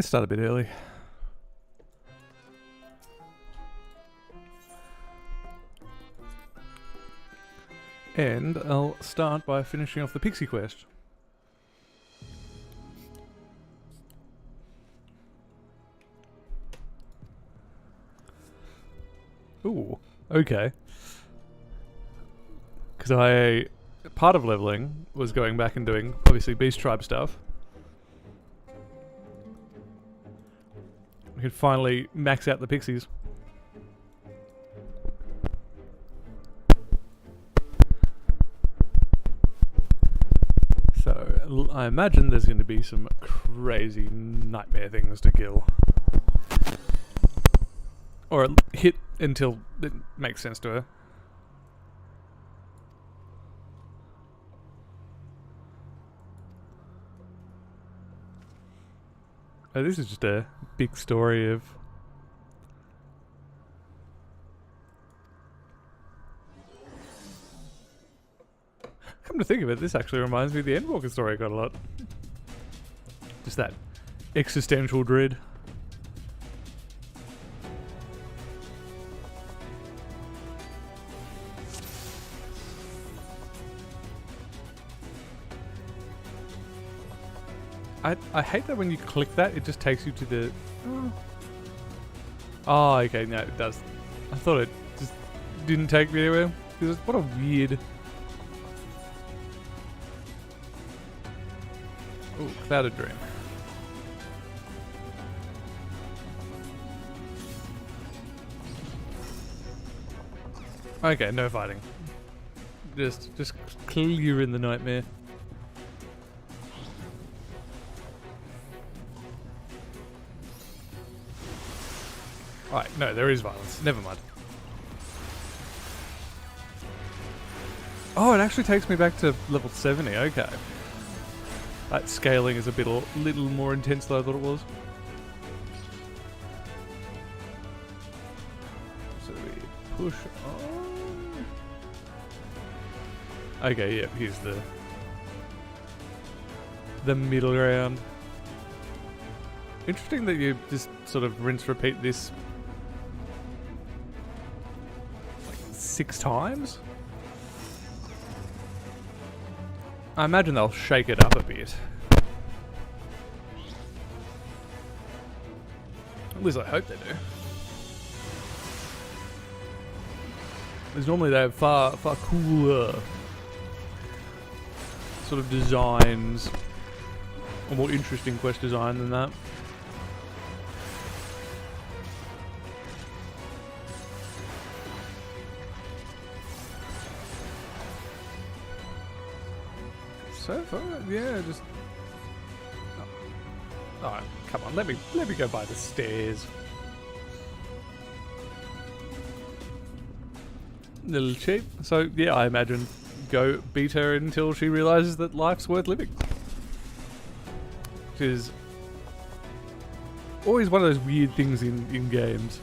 Start a bit early. And I'll start by finishing off the Pixie quest. Ooh, okay. Because part of leveling was going back and doing, obviously, Beast Tribe stuff. We could finally max out the Pixies. So, I imagine there's going to be some crazy nightmare things to kill. Or hit until it makes sense to her. Oh, this is just a big story of... Come to think of it, this actually reminds me of the Endwalker story quite a lot. Just that existential dread. I hate that when you click that, it just takes you to the... Oh, okay, no, it does. I thought it just didn't take me anywhere. Because what a weird... Ooh, Clouded Dream. Okay, no fighting. Just clear in the nightmare. Right, no, there is violence. Never mind. Oh, it actually takes me back to level 70. Okay. That scaling is a little more intense than I thought it was. So we push on. Okay, yeah, here's the middle ground. Interesting that you just sort of rinse repeat this 6 times? I imagine they'll shake it up a bit. At least I hope they do. Because normally they have far cooler sort of designs, or more interesting quest design than that. So far, yeah, just... Oh. Alright, come on, let me go by the stairs. Little cheap. So, yeah, I imagine go beat her until she realizes that life's worth living. Which is always one of those weird things in games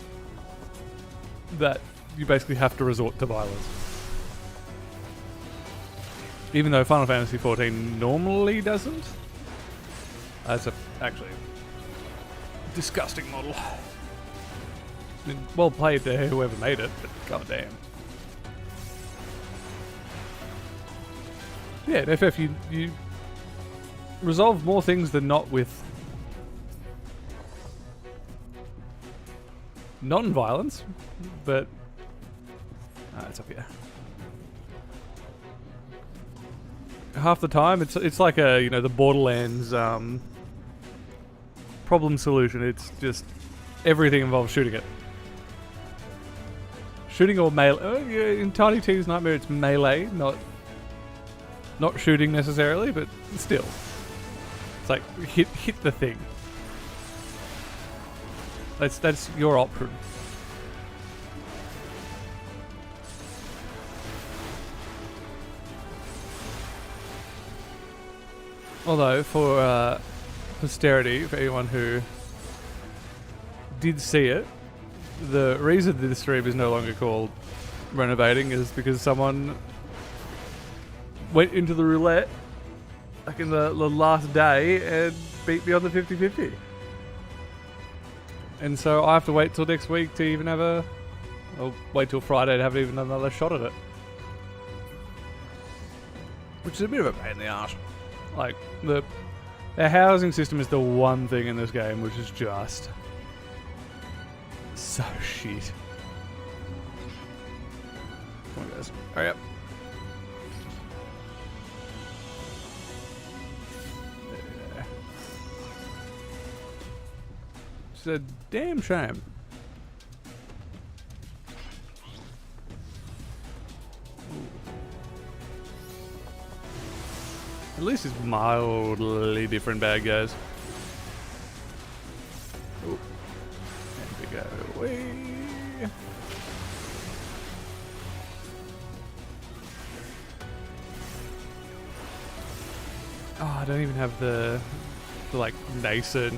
that you basically have to resort to violence. Even though Final Fantasy XIV normally doesn't. That's actually disgusting model. Well played to whoever made it, but goddamn. Yeah, in FF you resolve more things than not with non-violence, but it's up here. Half the time, it's like a the Borderlands problem solution. It's just everything involves shooting it, shooting or melee. Oh, yeah, in Tiny T's Nightmare, it's melee, not shooting necessarily, but still, it's like hit the thing. That's your option. Although, for posterity, for anyone who did see it, the reason that this stream is no longer called Renovating is because someone went into the roulette like in the last day and beat me on the 50-50. And so I have to wait till next week to even have a... Or wait till Friday to have even another shot at it. Which is a bit of a pain in the arse. Like, the housing system is the one thing in this game which is just... so shit. Come on guys, hurry up. Yeah. It's a damn shame. At least it's mildly different bad guys. Oh. And we go away. Oh, I don't even have the like nascent.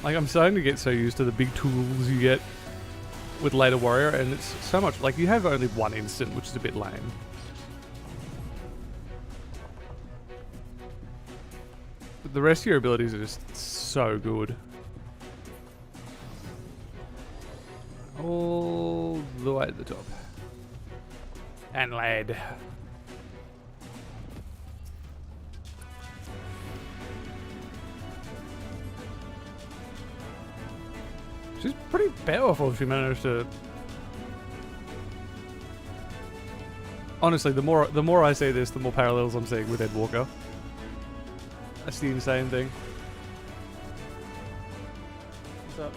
Like, I'm starting to get so used to the big tools you get with later warrior, and it's so much like you have only one instant, which is a bit lame. But the rest of your abilities are just so good. All the way to the top. And lead. She's pretty powerful if she managed to... Honestly, the more I see this, the more parallels I'm seeing with Ed Walker. That's the insane thing. What's up?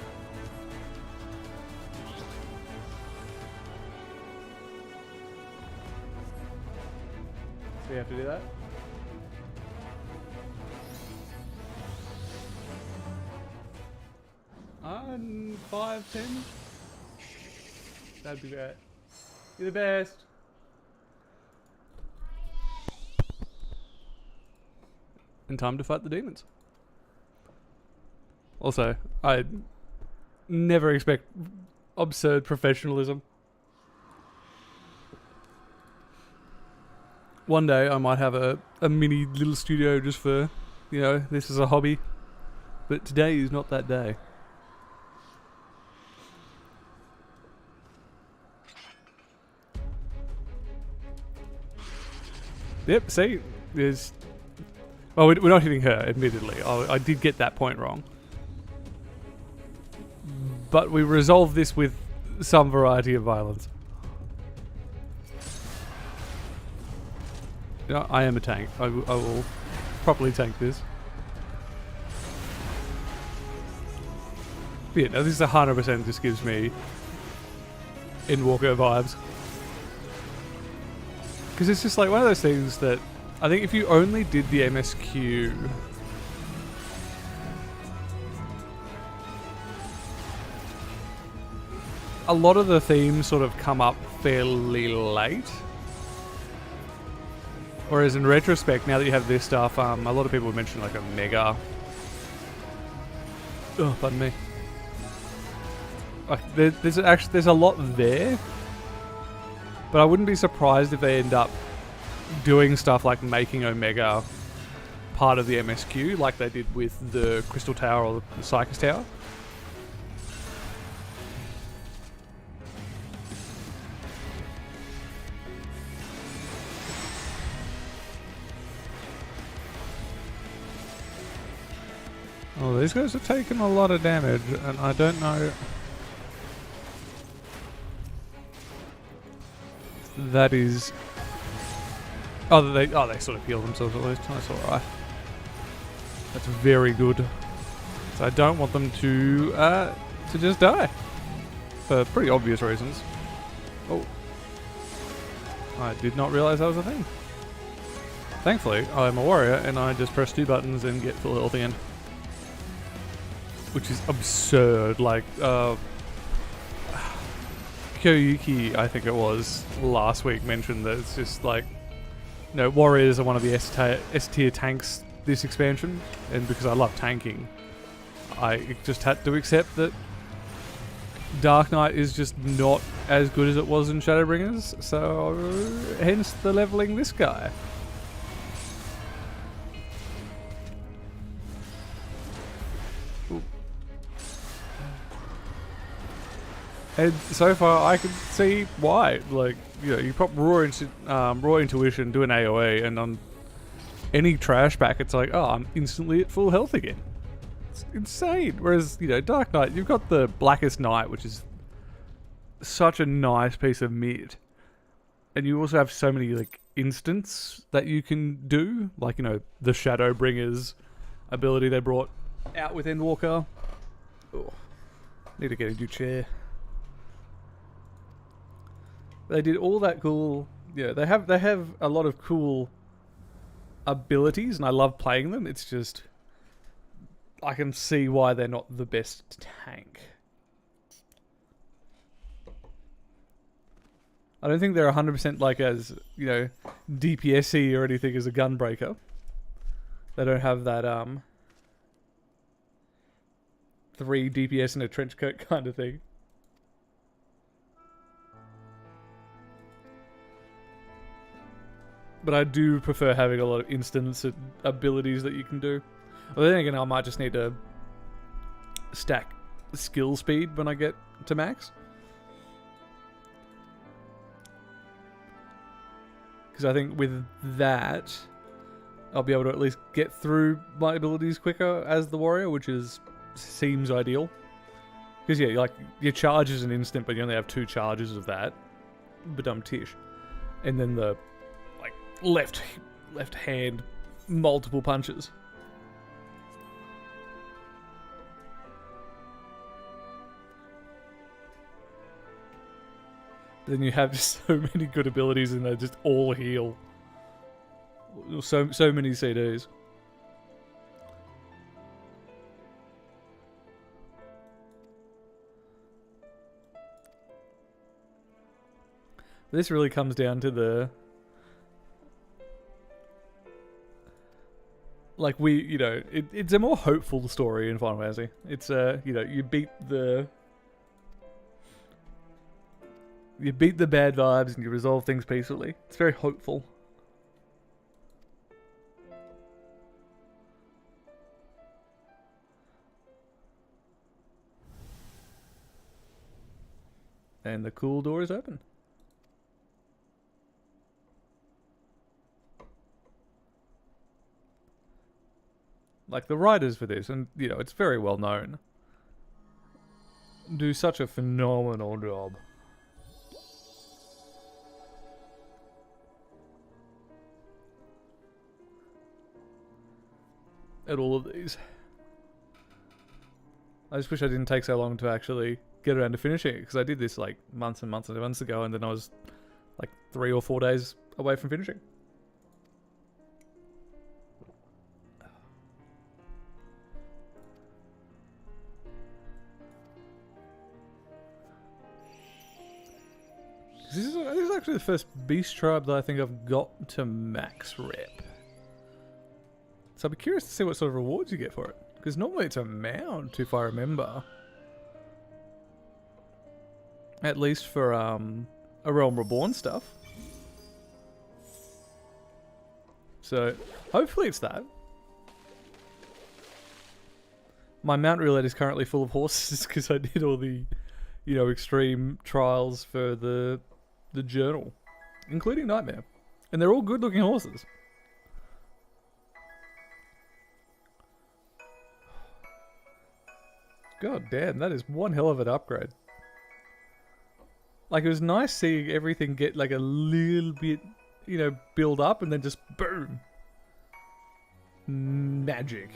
Do we have to do that? On 5, 10? That'd be great. You're the best. And time to fight the demons. Also, I never expect absurd professionalism. One day I might have a mini little studio just for, you know, this is a hobby. But today is not that day. Yep, see? There's... Well, we're not hitting her, admittedly. I did get that point wrong. But we resolved this with some variety of violence. You know, I am a tank. I will properly tank this. But yeah, no, this is 100% just gives me Endwalker vibes. Because it's just like one of those things that I think if you only did the MSQ, a lot of the themes sort of come up fairly late. Whereas in retrospect, now that you have this stuff, a lot of people mention like a mega. Oh, pardon me. Like there's a lot there. But I wouldn't be surprised if they end up doing stuff like making Omega part of the MSQ, like they did with the Crystal Tower or the Psychus Tower. Oh, these guys are taking a lot of damage, and I don't know... That is... Oh, they sort of heal themselves at least. That's alright. That's very good. So I don't want them to just die. For pretty obvious reasons. Oh. I did not realise that was a thing. Thankfully, I'm a warrior, and I just press 2 buttons and get full health again. Which is absurd, like, Kyoyuki, I think it was, last week mentioned that it's just like, you know, warriors are one of the S-tier tanks this expansion, and because I love tanking, I just had to accept that Dark Knight is just not as good as it was in Shadowbringers, so hence the leveling this guy. And so far, I can see why. Like, you know, you pop raw intuition, do an AOE, and on any trash pack, it's like, oh, I'm instantly at full health again. It's insane. Whereas, you know, Dark Knight, you've got the Blackest Night, which is such a nice piece of meat, and you also have so many like instants that you can do, like, you know, the Shadowbringers ability they brought out with Endwalker. Oh, need to get a new chair. They did all that cool. Yeah, they have a lot of cool abilities, and I love playing them. It's just I can see why they're not the best tank. I don't think they're 100% like as, you know, DPS-y or anything as a Gunbreaker. They don't have that 3 DPS in a trench coat kind of thing. But I do prefer having a lot of instance abilities that you can do. Well, then again, I might just need to stack skill speed when I get to max. Because I think with that, I'll be able to at least get through my abilities quicker as the warrior, which seems ideal. Because yeah, like your charge is an instant, but you only have 2 charges of that. But tish. And then the left hand multiple punches. Then you have just so many good abilities and they just all heal. So many CDs. This really comes down to the like you know, it's a more hopeful story in Final Fantasy. It's you know, you beat the bad vibes and you resolve things peacefully. It's very hopeful. And the cool door is open. Like the writers for this, and you know, it's very well known, do such a phenomenal job. At all of these. I just wish I didn't take so long to actually get around to finishing it, because I did this like months and months and months ago, and then I was like 3 or 4 days away from finishing. This is actually the first beast tribe that I think I've got to max rep. So I'd be curious to see what sort of rewards you get for it. Because normally it's a mount, if I remember. At least for a Realm Reborn stuff. So hopefully it's that. My mount roulette is currently full of horses because I did all the, you know, extreme trials for the journal, including Nightmare, and they're all good-looking horses. God damn, that is one hell of an upgrade. Like, it was nice seeing everything get like a little bit, you know, build up and then just boom. Magic.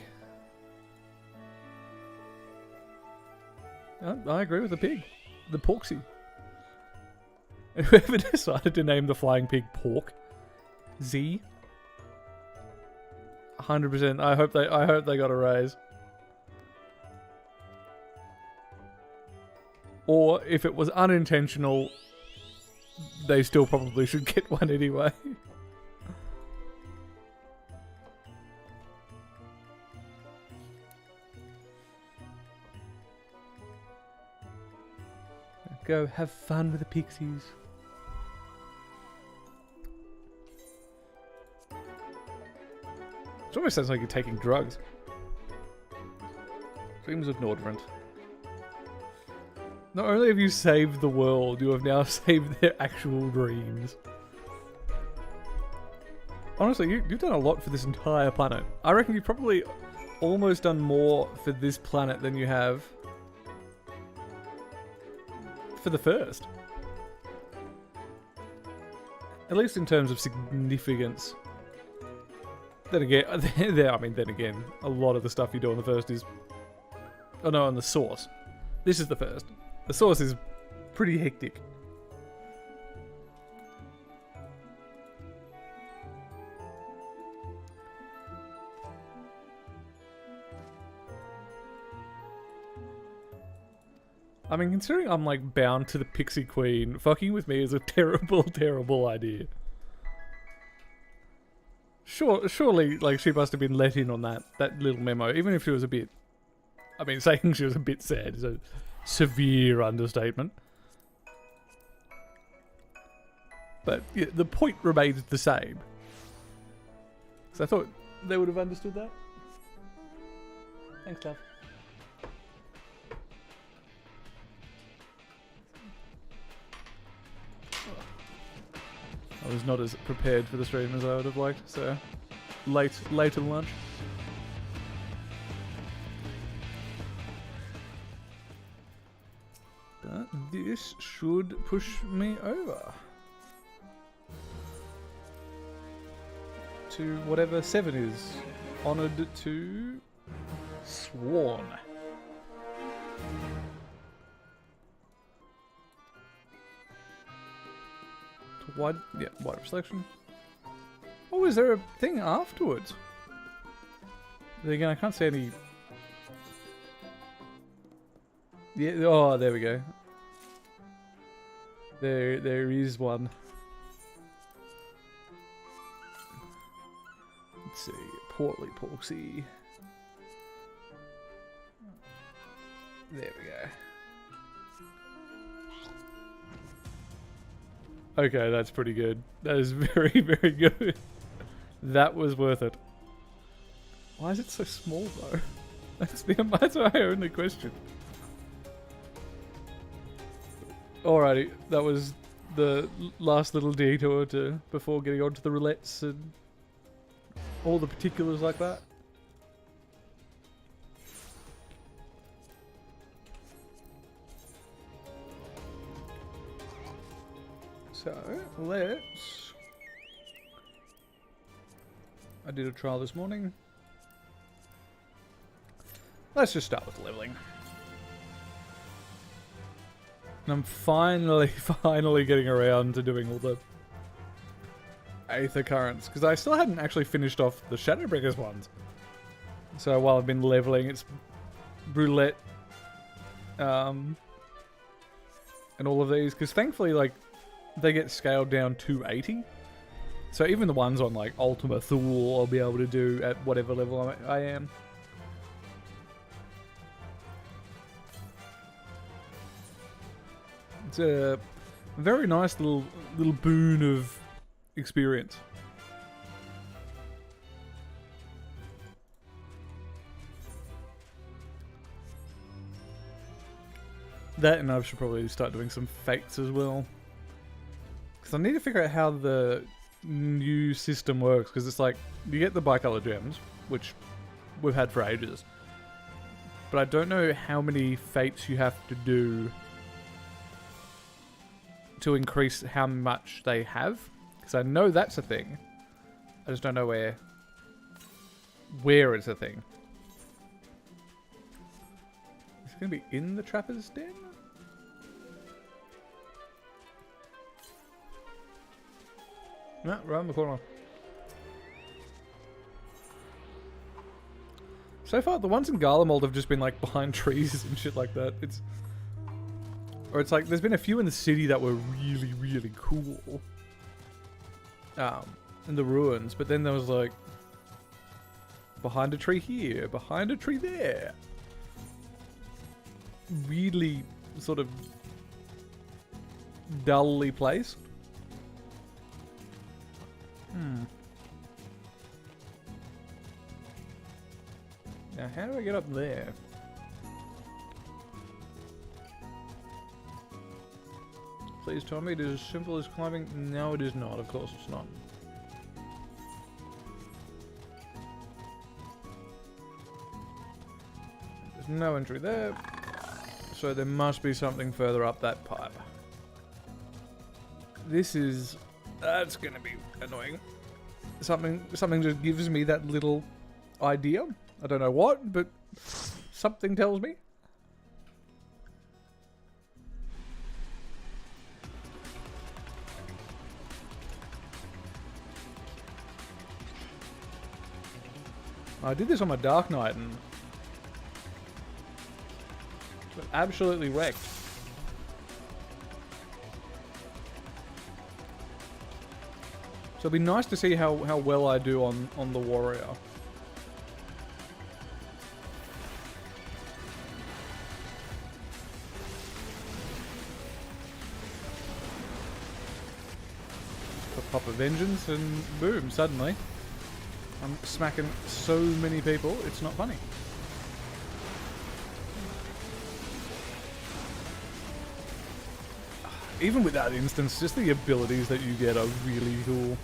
I agree with the pig. The Porksy. And whoever decided to name the flying pig Pork. Z. 100%. I hope they got a raise. Or if it was unintentional, they still probably should get one anyway. Go have fun with the pixies. It almost sounds like you're taking drugs. Dreams of Nordrand. Not only have you saved the world, you have now saved their actual dreams. Honestly, you've done a lot for this entire planet. I reckon you've probably almost done more for this planet than you have for the first. At least in terms of significance. Then again, then again, a lot of the stuff you do on the first is... Oh no, on the source. This is the first. The source is pretty hectic. I mean, considering I'm like bound to the Pixie Queen, fucking with me is a terrible, terrible idea. Surely, like, she must have been let in on that little memo, even if she was a bit... I mean, saying she was a bit sad is a severe understatement. But yeah, the point remains the same. So I thought they would have understood that. Thanks, love. I was not as prepared for the stream as I would have liked, so later lunch. But this should push me over to whatever 7 is. Honoured to Sworn. Wide selection. Oh, is there a thing afterwards? Then again, I can't see any. Yeah. Oh, there we go. There is one. Let's see. Portly Porksy. There we go. Okay, that's pretty good. That is very, very good. That was worth it. Why is it so small, though? That's my only question. Alrighty, that was the last little detour before getting onto the roulettes and all the particulars like that. So, let's... I did a trial this morning. Let's just start with leveling. And I'm finally getting around to doing all the Aether Currents, because I still hadn't actually finished off the Shadowbringers ones. So while I've been leveling, it's Roulette, and all of these, because thankfully, like, they get scaled down to 80. So even the ones on, like, Ultima Thule, I'll be able to do at whatever level I am. It's a very nice little boon of experience. That, and I should probably start doing some fates as well. Because I need to figure out how the new system works. Because it's like, you get the bicolor gems, which we've had for ages. But I don't know how many fates you have to do to increase how much they have. Because I know that's a thing. I just don't know where it's a thing. Is it going to be in the Trapper's Den? No, right in the corner. So far, the ones in Garlemald have just been like behind trees and shit like that. Or it's like, there's been a few in the city that were really, really cool. In the ruins, but then there was like, behind a tree here, behind a tree there. Weirdly sort of dully placed. Now, how do I get up there? Please tell me it is as simple as climbing. No, it is not. Of course it's not. There's no entry there. So there must be something further up that pipe. This is... That's gonna be annoying. Something just gives me that little idea. I don't know what, but something tells me. I did this on my Dark Knight and got absolutely wrecked. So it'll be nice to see how well I do on the Warrior. Pop a vengeance and boom, suddenly I'm smacking so many people, it's not funny. Even with that instance, just the abilities that you get are really cool.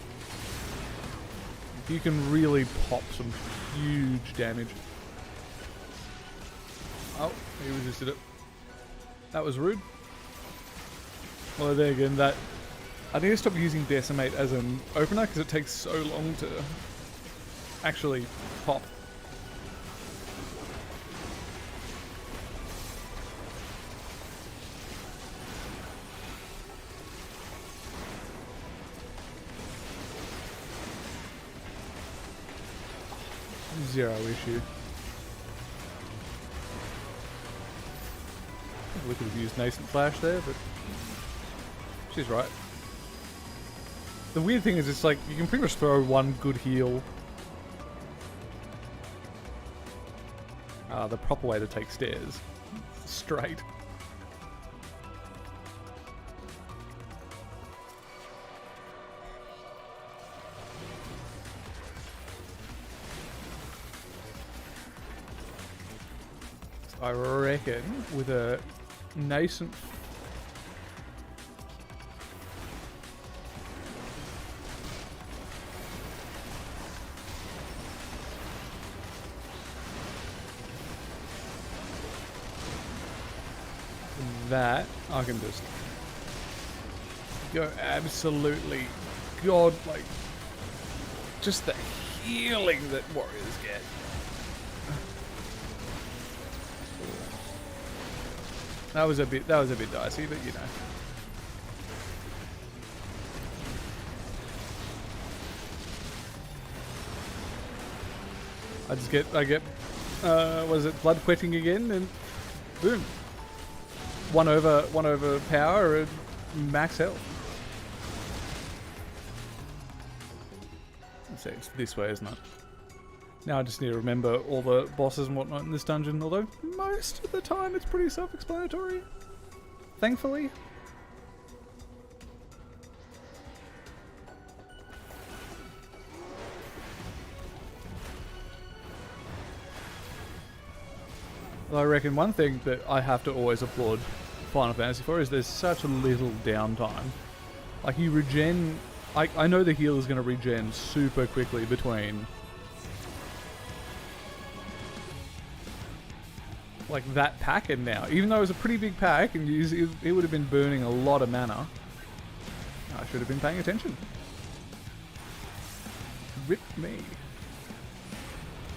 You can really pop some huge damage. Oh, he resisted it. That was rude. Well, there again, that... I need to stop using Decimate as an opener because it takes so long to actually pop. Zero issue. We could have used Nascent Flash there, but she's right. The weird thing is it's like you can pretty much throw one good heal. The proper way to take stairs. Straight. I reckon with a nascent... that, I can just go absolutely god, like, just the healing that warriors get. That was a bit dicey, but you know. I get, was it blood quetting again, and boom. One over power and max health. Let's see, it's this way, isn't it? Now I just need to remember all the bosses and whatnot in this dungeon, although most of the time it's pretty self-explanatory. Thankfully. Well, I reckon one thing that I have to always applaud Final Fantasy for is there's such a little downtime. Like you regen... I know the heal is going to regen super quickly between... like that pack and now. Even though it was a pretty big pack and it would have been burning a lot of mana. I should have been paying attention. Rip me.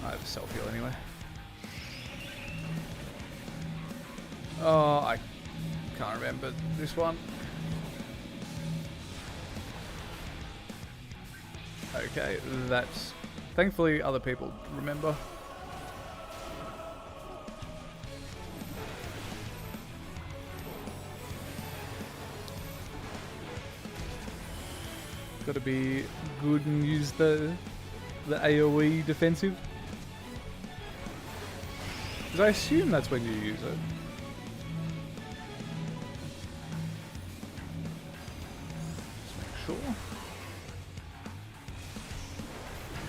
I have self-heal anyway. Oh, I can't remember this one. Okay, that's... thankfully other people remember. Got to be good and use the AoE defensive. Because I assume that's when you use it. Just make sure.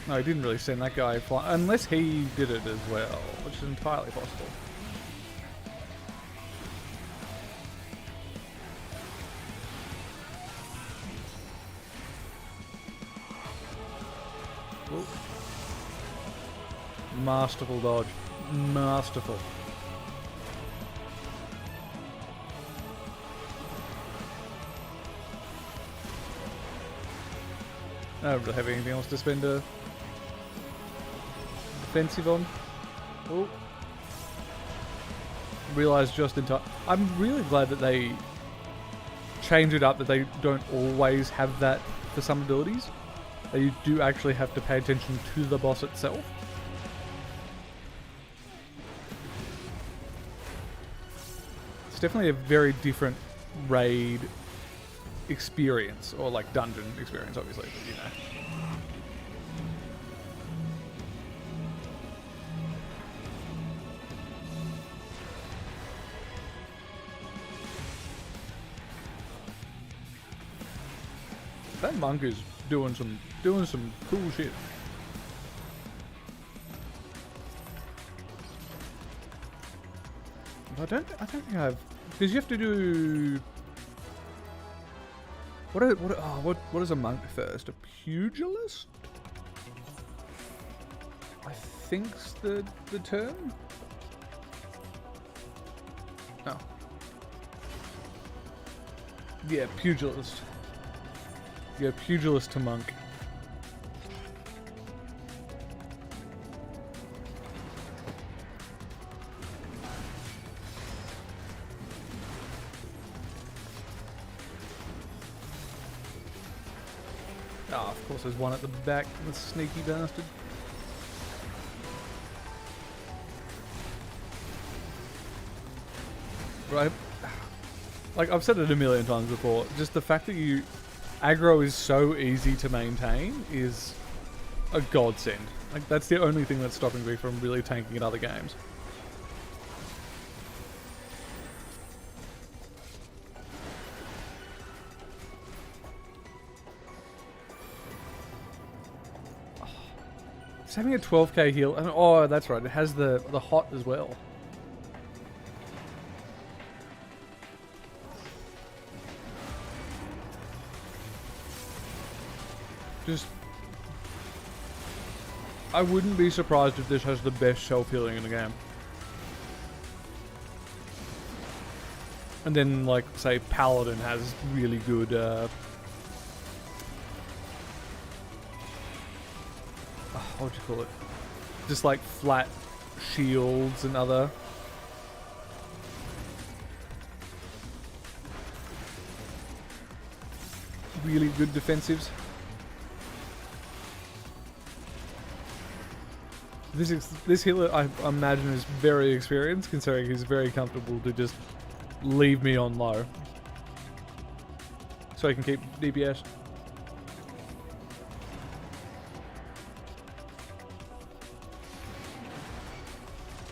No, he didn't really send that guy flying. Unless he did it as well, which is entirely possible. Ooh. Masterful dodge. Masterful. I don't really have anything else to spend a defensive on. Oh. Realised just in time. I'm really glad that they change it up, that they don't always have that for some abilities. That you do actually have to pay attention to the boss itself. It's definitely a very different raid experience, or like dungeon experience, obviously, but you know. That monk is doing some cool shit. I don't think I've, because you have to do what is a monk first? A pugilist? I think's the term. Oh. Yeah, pugilist. Yeah, pugilist to monk. Ah, of course there's one at the back, the sneaky bastard. Right. Like, I've said it a million times before, just the fact that aggro is so easy to maintain is a godsend. Like, that's the only thing that's stopping me from really tanking in other games. It's having a 12k heal. Oh, that's right. It has the hot as well. Just, I wouldn't be surprised if this has the best self-healing in the game. And then, like, say, Paladin has really good, what would you call it? Just like flat shields and other. Really good defensives. This healer, I imagine, is very experienced, considering he's very comfortable to just leave me on low, so he can keep DPS.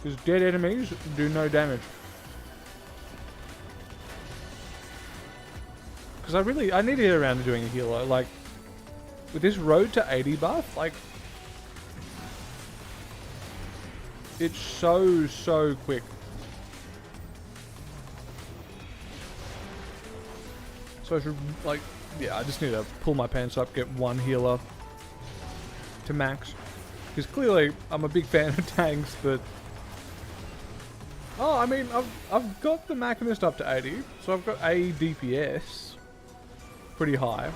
Because dead enemies do no damage. Because I need to get around to doing a healer. Like, with this road to 80 buff, like, it's so quick. So I should, like, yeah, I just need to pull my pants up, get one healer to max. Because clearly, I'm a big fan of tanks, but... Oh, I mean, I've got the Machinist up to 80, so I've got a DPS. Pretty high.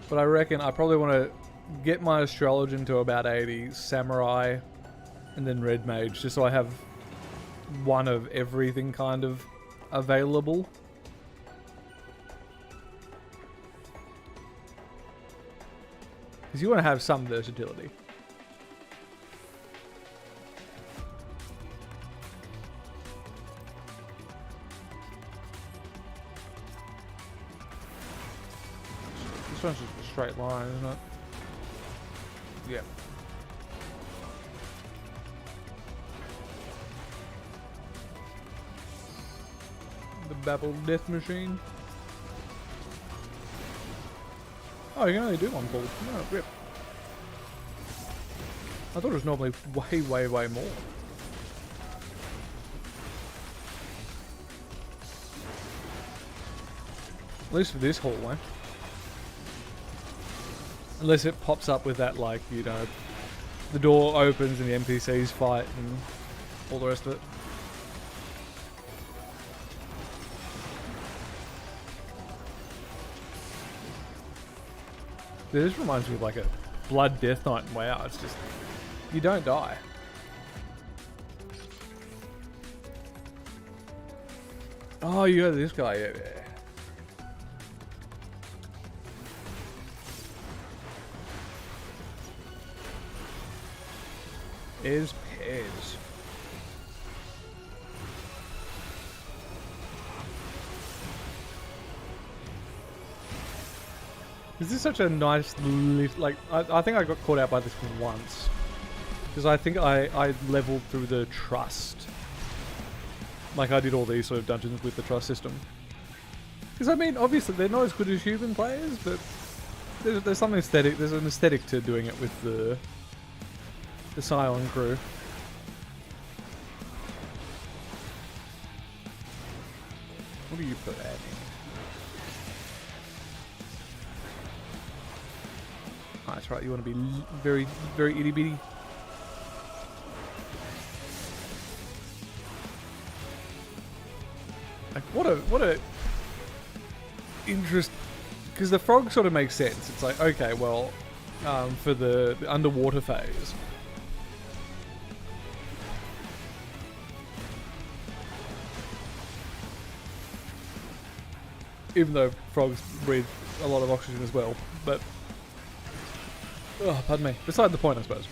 But I reckon I probably want to get my Astrologian to about 80, Samurai, and then Red Mage, just so I have one of everything kind of available. Because you want to have some versatility. This one's just a straight line, isn't it? Yeah. The Babel Death Machine. Oh, you can only do one pull. No, rip. I thought it was normally way more. At least for this hallway. Unless it pops up with that, like, you know, the door opens and the NPCs fight and all the rest of it. This reminds me of like a Blood Death Knight in WoW. It's just, you don't die. Oh, you got this guy, yeah. Is Pez. This is such a nice lift. Like, I think I got caught out by this once. Because I think I leveled through the trust. Like, I did all these sort of dungeons with the trust system. Because, I mean, obviously, they're not as good as human players, but there's something aesthetic. There's an aesthetic to doing it with the Scion crew. What do you put at me? Oh, that's right, you want to be very, very itty bitty. Like, what a interest, because the frog sort of makes sense. It's like, okay, well, for the underwater phase, even though frogs breathe a lot of oxygen as well, but oh, pardon me. Beside the point, I suppose.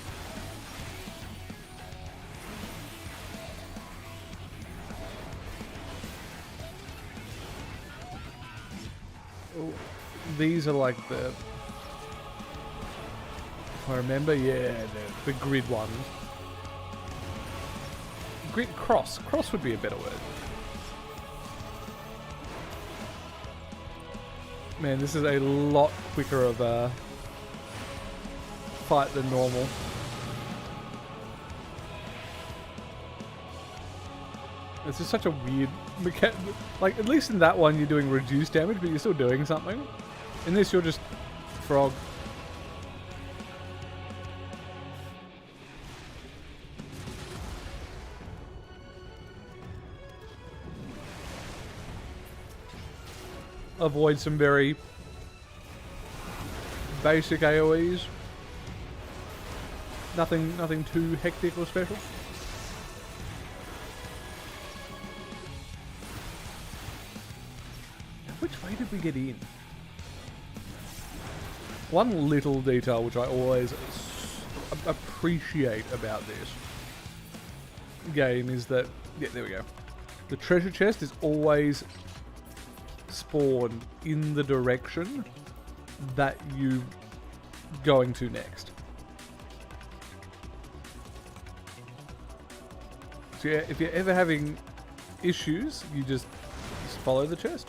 Oh, these are like the, if I remember, yeah, the grid ones. Grid cross. Cross would be a better word. Man, this is a lot quicker of a fight than normal. It's just such a weird mechanic. Like, at least in that one you're doing reduced damage, but you're still doing something. In this you're just frog. Avoid some very basic AoEs. Nothing too hectic or special. Which way did we get in? One little detail which I always appreciate about this game is that, yeah, there we go. The treasure chest is always spawned in the direction that you going to next. So yeah, if you're ever having issues, you just follow the chest.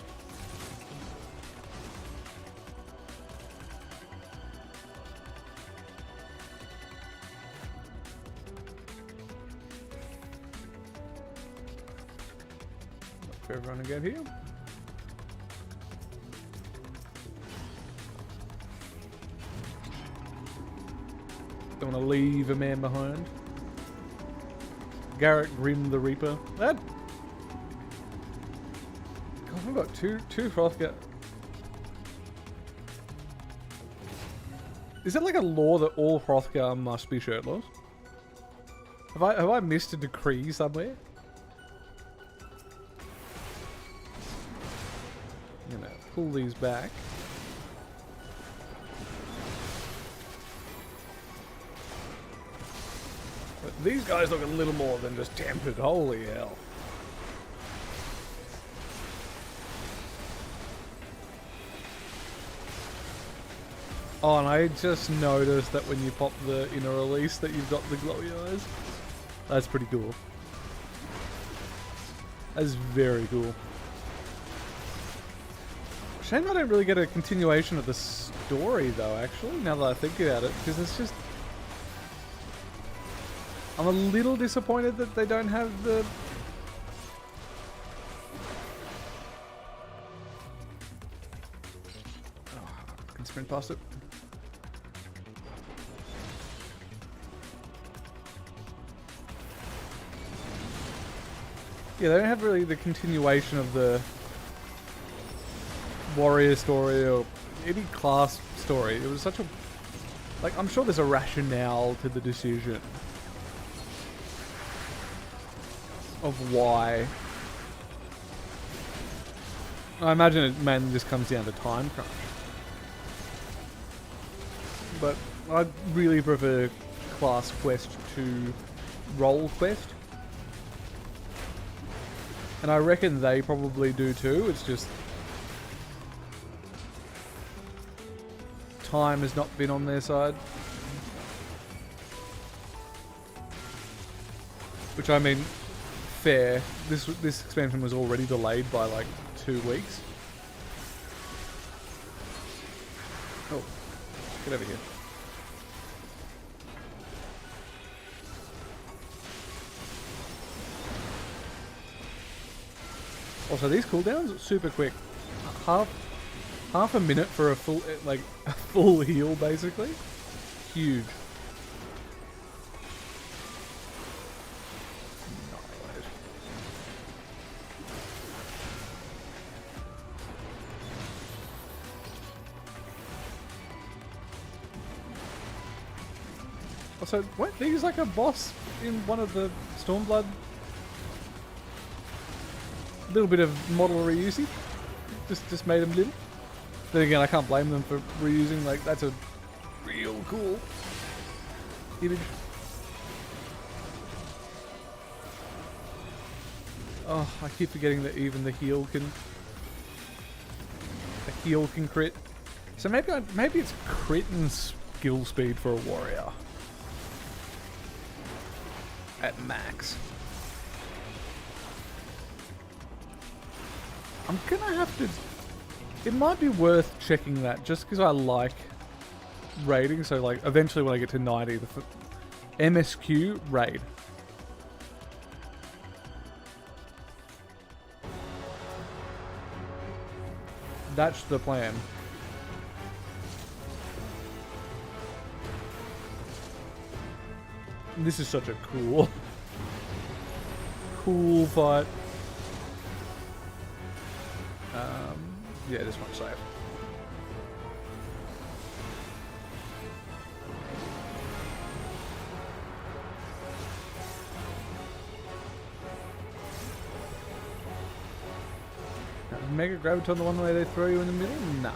Look for everyone again here. Don't want to leave a man behind. Garrett Grim the Reaper. That. God, I've got two Hrothgar. Is it like a law that all Hrothgar must be shirtless? Have I missed a decree somewhere? I'm gonna pull these back. But these guys look a little more than just tempered. Holy hell. Oh, and I just noticed that when you pop the inner release that you've got the glowy eyes. That's pretty cool. That's very cool. Shame I don't really get a continuation of the story though, actually, now that I think about it, because it's just... I'm a little disappointed that they don't have the... Oh, I can sprint past it. Yeah, they don't have really the continuation of the warrior story or any class story. It was such a... Like, I'm sure there's a rationale to the decision of why. I imagine it mainly just comes down to time crunch. But I really prefer class quest to role quest. And I reckon they probably do too. It's just time has not been on their side. Which, I mean, fair. This expansion was already delayed by like 2 weeks. Oh, get over here. Also, these cooldowns are super quick. Half a minute for a full, like, a full heal, basically. Huge. Also, weren't these like a boss in one of the Stormblood? A little bit of model reusing. Just made them limp. Then again, I can't blame them for reusing. Like, that's a real cool image. Oh, I keep forgetting that even the heal can crit. So maybe it's crit and skill speed for a warrior at max. I'm gonna have to... It might be worth checking that just because I like raiding. So, like, eventually when I get to 90, the MSQ raid. That's the plan. This is such a cool fight. Yeah, this one's safe. Mega Graviton the one way they throw you in the middle? No.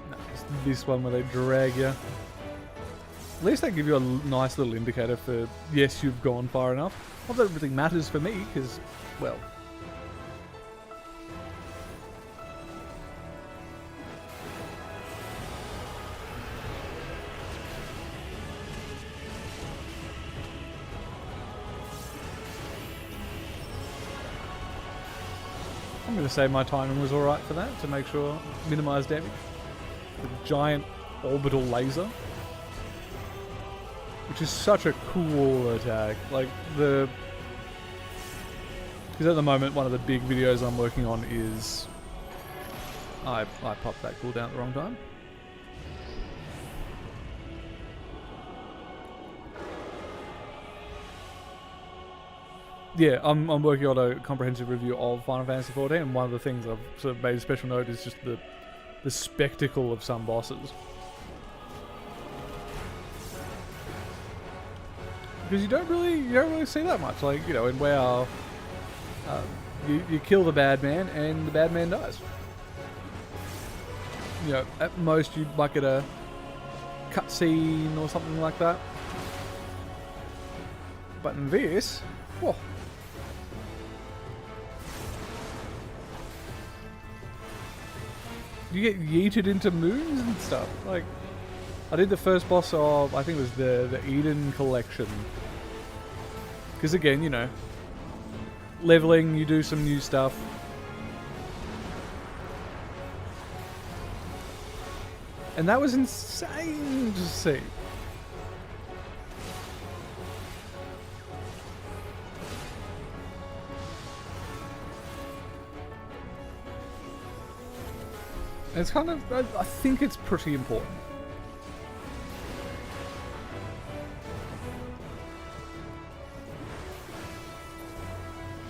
No, it's this one where they drag you. At least they give you a nice little indicator for, yes, you've gone far enough. Not that it really matters for me, because, well... I'm going to say my timing was alright for that, to make sure, minimise damage. The giant orbital laser. Which is such a cool attack. Like, because at the moment, one of the big videos I'm working on is... I popped that cooldown at the wrong time. Yeah, I'm working on a comprehensive review of Final Fantasy XIV, and one of the things I've sort of made a special note is just the spectacle of some bosses. Because you don't really see that much. Like, you know, in WoW, you kill the bad man and the bad man dies. You know, at most you might get a cutscene or something like that. But in this, whoa. You get yeeted into moons and stuff. Like, I did the first boss of, I think it was the Eden Collection. Because again, you know, leveling, you do some new stuff. And that was insane to see. It's kind of, I think it's pretty important.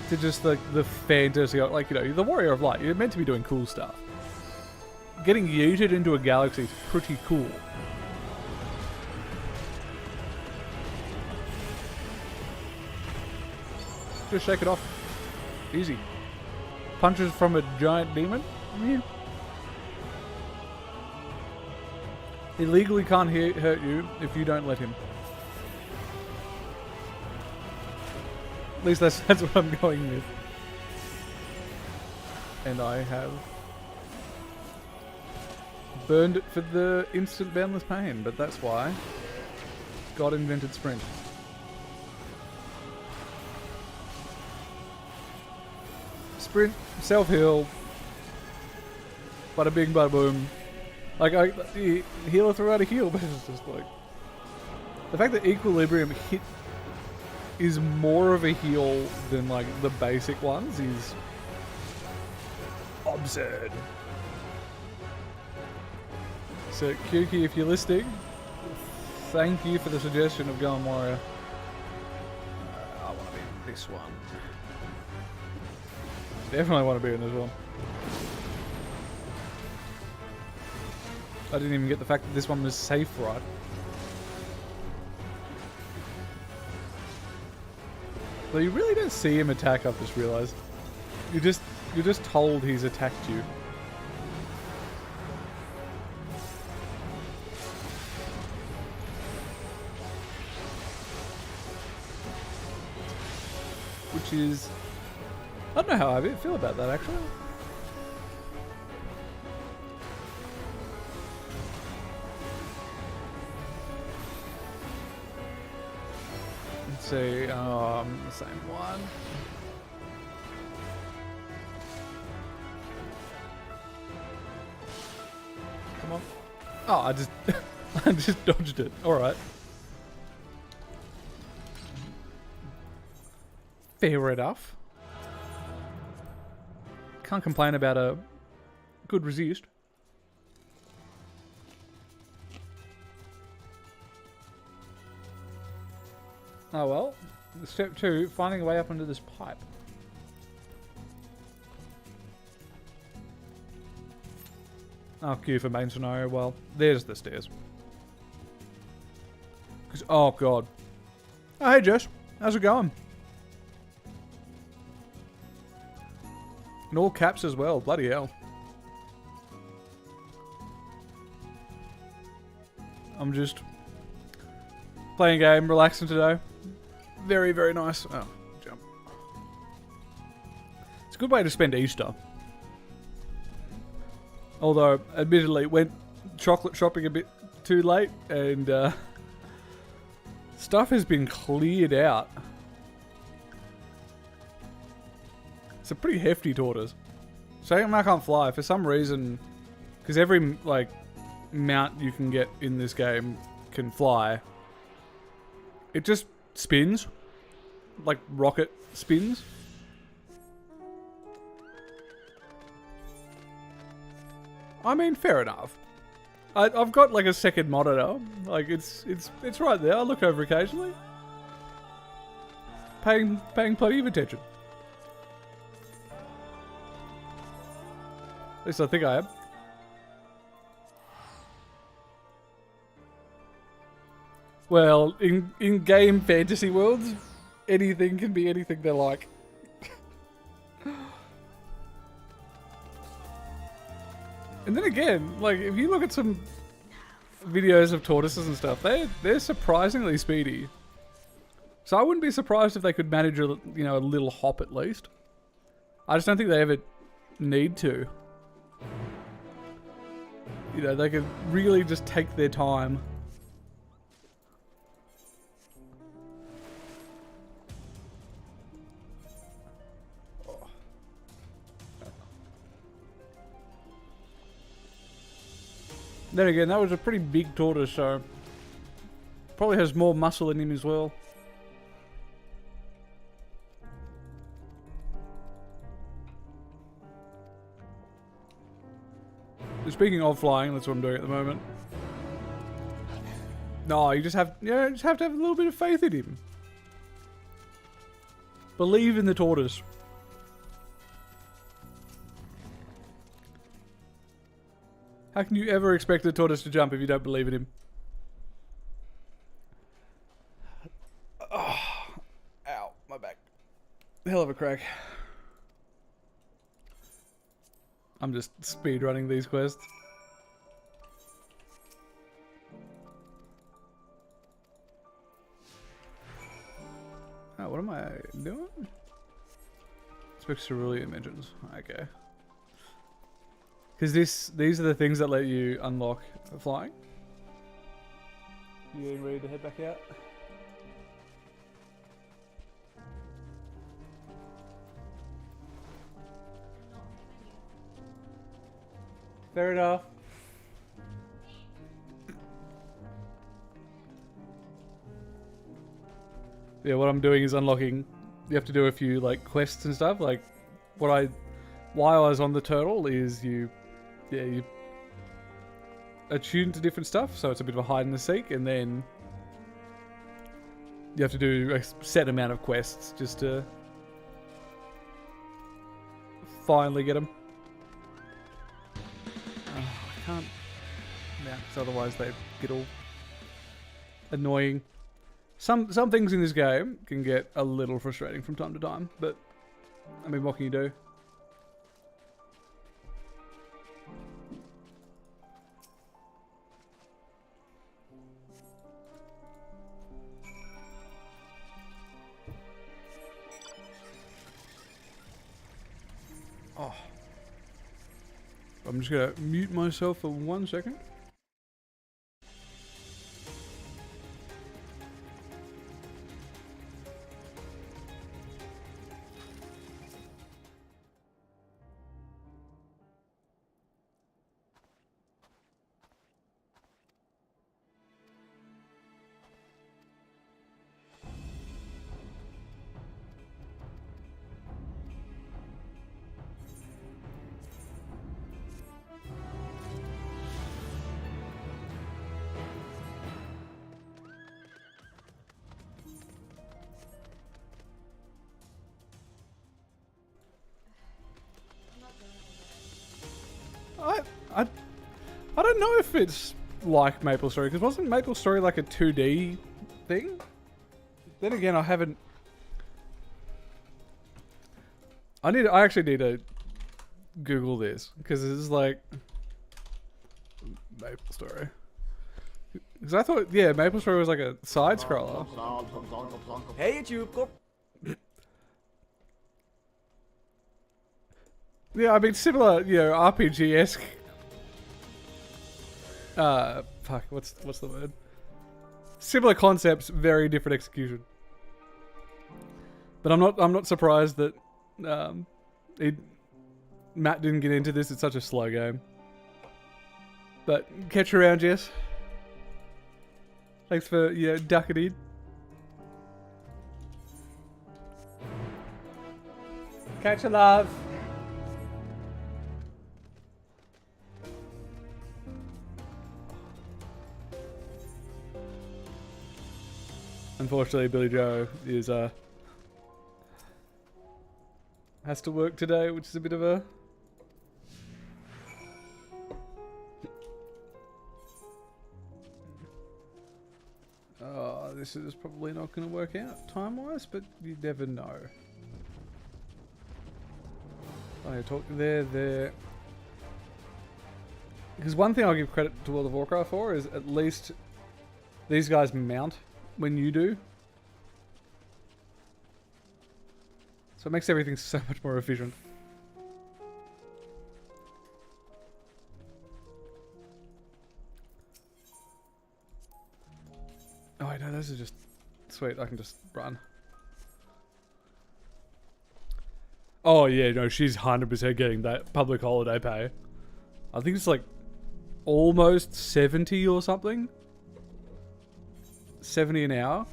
To just like the fantasy, like, you know, the Warrior of Light, you're meant to be doing cool stuff. Getting yeeted into a galaxy is pretty cool. Just shake it off. Easy. Punches from a giant demon? Yeah. He legally can't hurt you if you don't let him. At least that's what I'm going with. And I have burned it for the instant boundless pain, but that's why God invented sprint. Sprint, self-heal, bada bing, bada boom. Like, healer throughout a heal, but it's just like... The fact that Equilibrium hit is more of a heal than, like, the basic ones is absurd. So, Kyuki, if you're listening, thank you for the suggestion of going Warrior. I want to be in this one. Definitely want to be in this one. I didn't even get the fact that this one was safe, right? But you really don't see him attack, I've just realised. You're just told he's attacked you. Which is... I don't know how I feel about that, actually. Let's see, the same one. Come on. Oh, I just... I just dodged it. Alright. Fair enough. Can't complain about a good resist. Oh well. Step 2, finding a way up into this pipe. Oh, Q for main scenario. Well, there's the stairs. Oh god. Oh hey Jess, how's it going? In all caps as well, bloody hell. I'm just playing a game, relaxing today. Very, very nice. Oh, jump. It's a good way to spend Easter. Although, admittedly, went chocolate shopping a bit too late and stuff has been cleared out. It's a pretty hefty tortoise. Saying I can't fly, for some reason, because every, like, mount you can get in this game can fly, it just spins. Like rocket spins. I mean, fair enough. I've got, like, a second monitor. Like, it's right there. I look over occasionally. Paying plenty of attention. At least I think I am. Well, in game fantasy worlds, anything can be anything they like. And then again, like, if you look at some videos of tortoises and stuff, they're surprisingly speedy. So I wouldn't be surprised if they could manage a little hop at least. I just don't think they ever need to. You know, they could really just take their time. Then again, that was a pretty big tortoise, so probably has more muscle in him as well. Speaking of flying, that's what I'm doing at the moment. No, you just have to have a little bit of faith in him. Believe in the tortoise. How can you ever expect the tortoise to jump if you don't believe in him? Oh, ow, my back. Hell of a crack. I'm just speed running these quests. Oh, what am I doing? Speaks cerulean engines. Okay. Because these are the things that let you unlock flying. You getting ready to head back out? Fair enough. Yeah, what I'm doing is unlocking. You have to do a few like quests and stuff. Like while I was on the turtle is you attune to different stuff, so it's a bit of a hide and seek, and then you have to do a set amount of quests just to finally get them. I can't, yeah, because otherwise they get all annoying. Some things in this game can get a little frustrating from time to time, but I mean, what can you do? Oh. I'm just gonna mute myself for 1 second. I don't know if it's like MapleStory, because wasn't MapleStory like a 2D thing? Then again, I haven't. I actually need to Google this, because it's like MapleStory. Because I thought, yeah, MapleStory was like a side scroller. Hey YouTube. Yeah, I mean similar, you know, RPG-esque. Fuck, what's the word? Similar concepts, very different execution. But I'm not surprised that Matt didn't get into this. It's such a slow game. But catch you around, Jess. Thanks for ducking in. Catch you, love. Unfortunately, Billy Joe is has to work today, which is a bit of a this is probably not going to work out time-wise, but you never know. I talk there. Because one thing I'll give credit to World of Warcraft for is at least these guys mount when you do. So it makes everything so much more efficient. Oh no, those are just sweet. I can just run. Oh yeah, no, she's 100% getting that public holiday pay. I think it's like almost 70 or something. 70 an hour.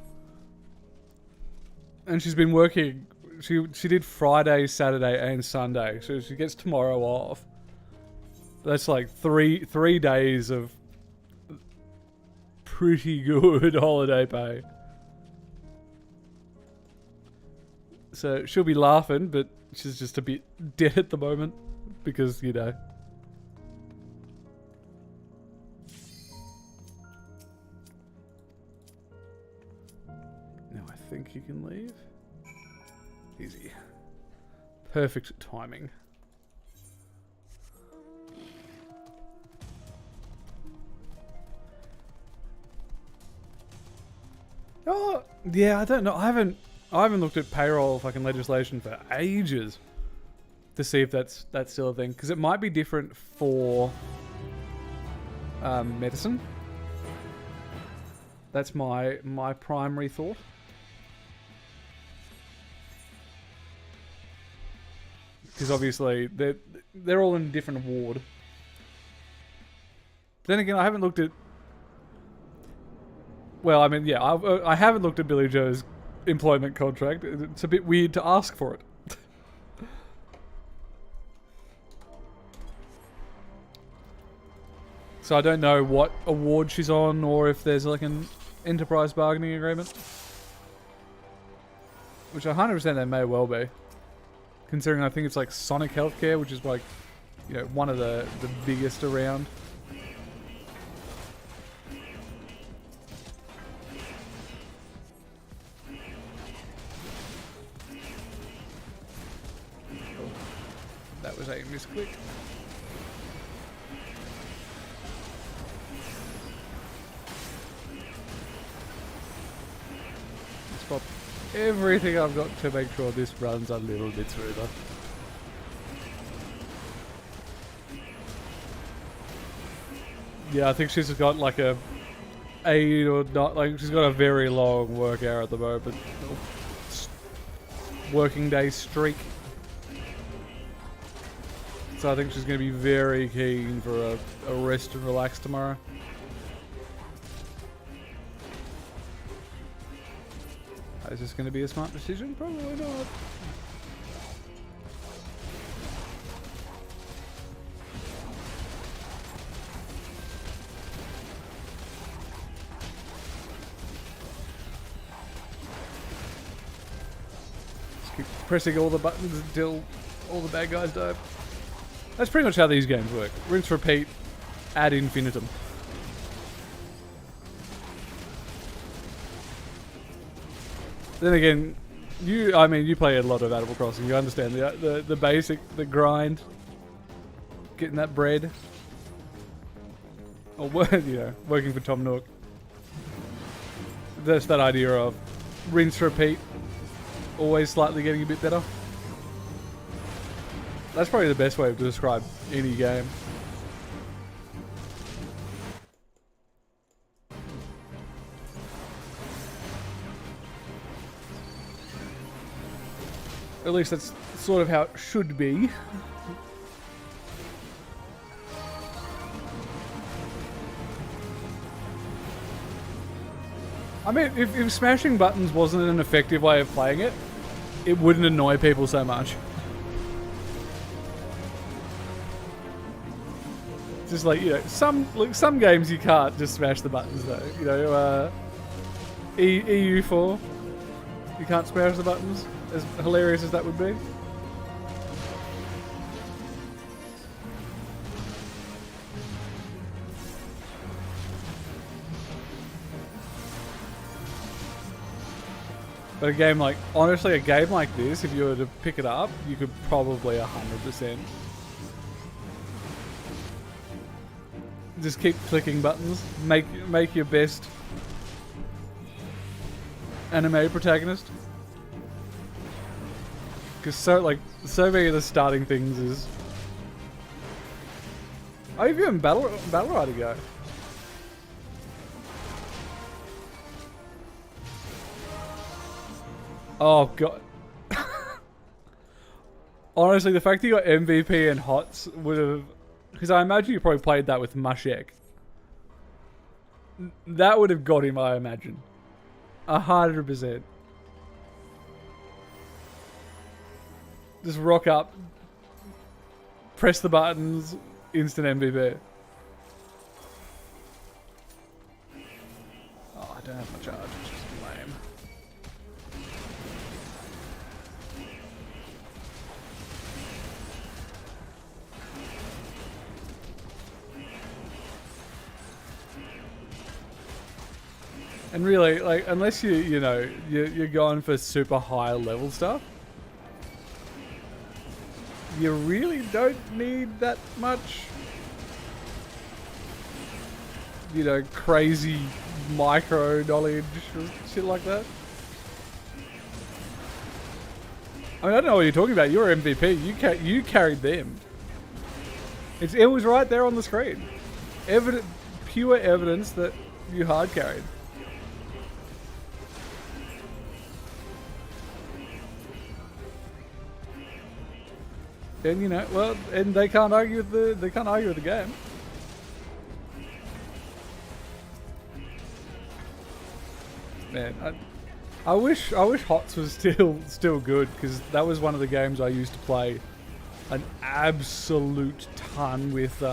And she's been working, she did Friday, Saturday and Sunday, so she gets tomorrow off. That's like three days of pretty good holiday pay. So she'll be laughing, but she's just a bit dead at the moment because, you know. Now I think you can leave. Easy. Perfect timing. Oh, yeah, I don't know. I haven't looked at payroll fucking legislation for ages to see if that's still a thing, because it might be different for medicine. That's my primary thought. Because obviously they're all in a different ward. Then again, I haven't looked at. Well, I mean, yeah, I haven't looked at Billy Joe's employment contract. It's a bit weird to ask for it. So I don't know what award she's on, or if there's like an enterprise bargaining agreement. Which 100% there may well be. Considering I think it's like Sonic Healthcare, which is like, you know, one of the biggest around. That was a misclick. Let's pop everything I've got to make sure this runs a little bit smoother. Yeah, I think she's got like a 8 or not, like she's got a very long work hour at the moment. Working day streak. So I think she's going to be very keen for a rest and relax tomorrow. Is this going to be a smart decision? Probably not. Just keep pressing all the buttons until all the bad guys die. That's pretty much how these games work. Rinse, repeat, ad infinitum. Then again, you play a lot of Animal Crossing. You understand the basic, the grind, getting that bread, or you know, working for Tom Nook. That's that idea of rinse, repeat, always slightly getting a bit better. That's probably the best way to describe any game. At least that's sort of how it should be. I mean, if smashing buttons wasn't an effective way of playing it, it wouldn't annoy people so much. Just like, you know, some games you can't just smash the buttons though. You know, EU4, you can't smash the buttons. As hilarious as that would be. But a game like, honestly, a game like this, if you were to pick it up, you could probably 100%. Just keep clicking buttons. Make your best anime protagonist. Because so many of the starting things is. Oh, you've given Battle Ride a go. Oh god. Honestly, the fact that you got MVP and HOTS would have, because I imagine you probably played that with Mushek. That would have got him, I imagine. 100%. Just rock up, press the buttons, instant MVP. Oh, I don't have my charge, which is lame. And really, like, unless you know, you're going for super high level stuff, you really don't need that much, you know, crazy micro knowledge or shit like that. I mean, I don't know what you're talking about. You're MVP. You carried them. It was right there on the screen. Pure evidence that you hard carried. And you know, well, and they can't argue with the game. Man, I wish HOTS was still good, because that was one of the games I used to play an absolute ton with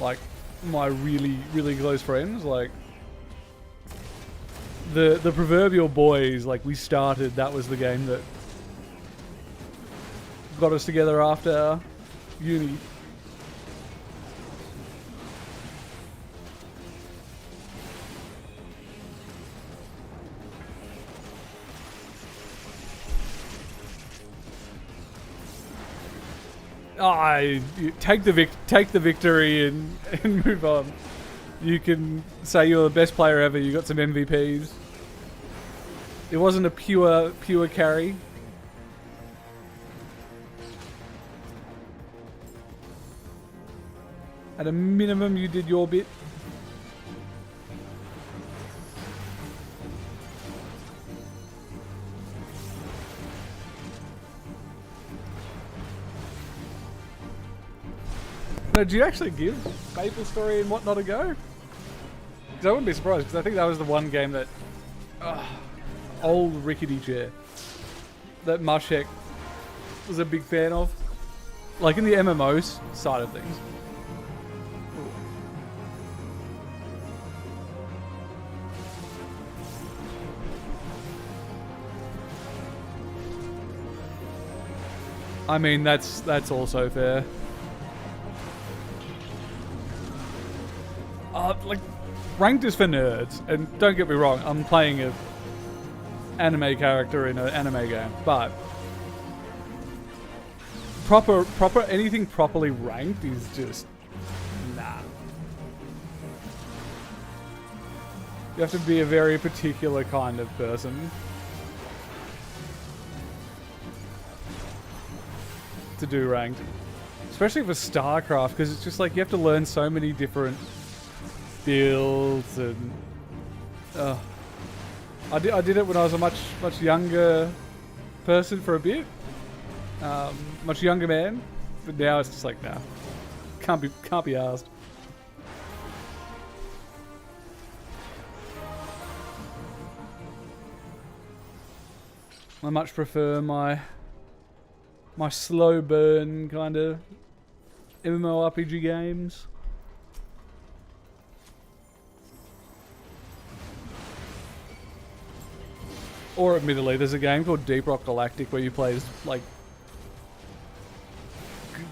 like my really close friends. Like the proverbial boys. Like we started. That was the game that got us together after uni. Take the victory and move on. You can say you're the best player ever. You got some MVPs. It wasn't a pure carry. At a minimum, you did your bit. No, do you actually give Maple Story and whatnot a go? Because I wouldn't be surprised, because I think that was the one game that old rickety chair that Mushek was a big fan of. Like in the MMOs side of things. I mean, that's also fair. Like, ranked is for nerds, and don't get me wrong, I'm playing a anime character in an anime game, but proper anything properly ranked is just nah. You have to be a very particular kind of person to do ranked, especially for StarCraft, because it's just like you have to learn so many different builds, and I did it when I was a much younger person for a bit, much younger man, but now it's just like, nah, can't be asked. I much prefer my slow burn kind of MMORPG games. Or admittedly, there's a game called Deep Rock Galactic where you play as, like,